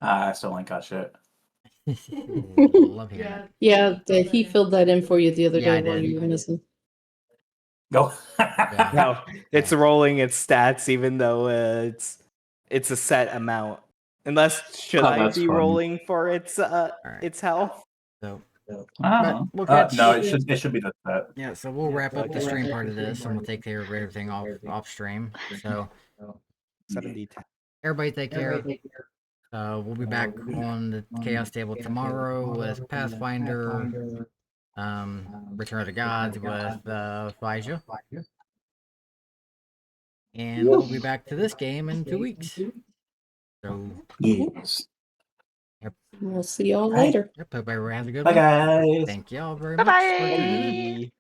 I still ain't got shit. Love hearing it. Yeah, he filled that in for you the other Yeah, I day while did. you were missing. Go. Yeah. No, it's rolling its stats even though it's a set amount. Unless should Oh, I that's be funny. rolling for its Alright. its health? So Ah. we'll catch- No, it should be that. yeah, so we'll wrap up the stream part of this and we'll take care of everything off stream. So 70. everybody take care. We'll be back on the Chaos Table tomorrow with Pathfinder, Return of the Gods with Phasia. And we'll be back to this game in 2 weeks. So Yes. We'll see y'all Right. later. yep, hope everyone has a good Bye, one. guys. Thank y'all very Bye much bye. for tuning in.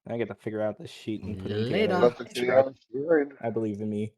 I get to figure out the sheet and put it Later. together. Let the chaos reign. I believe in me.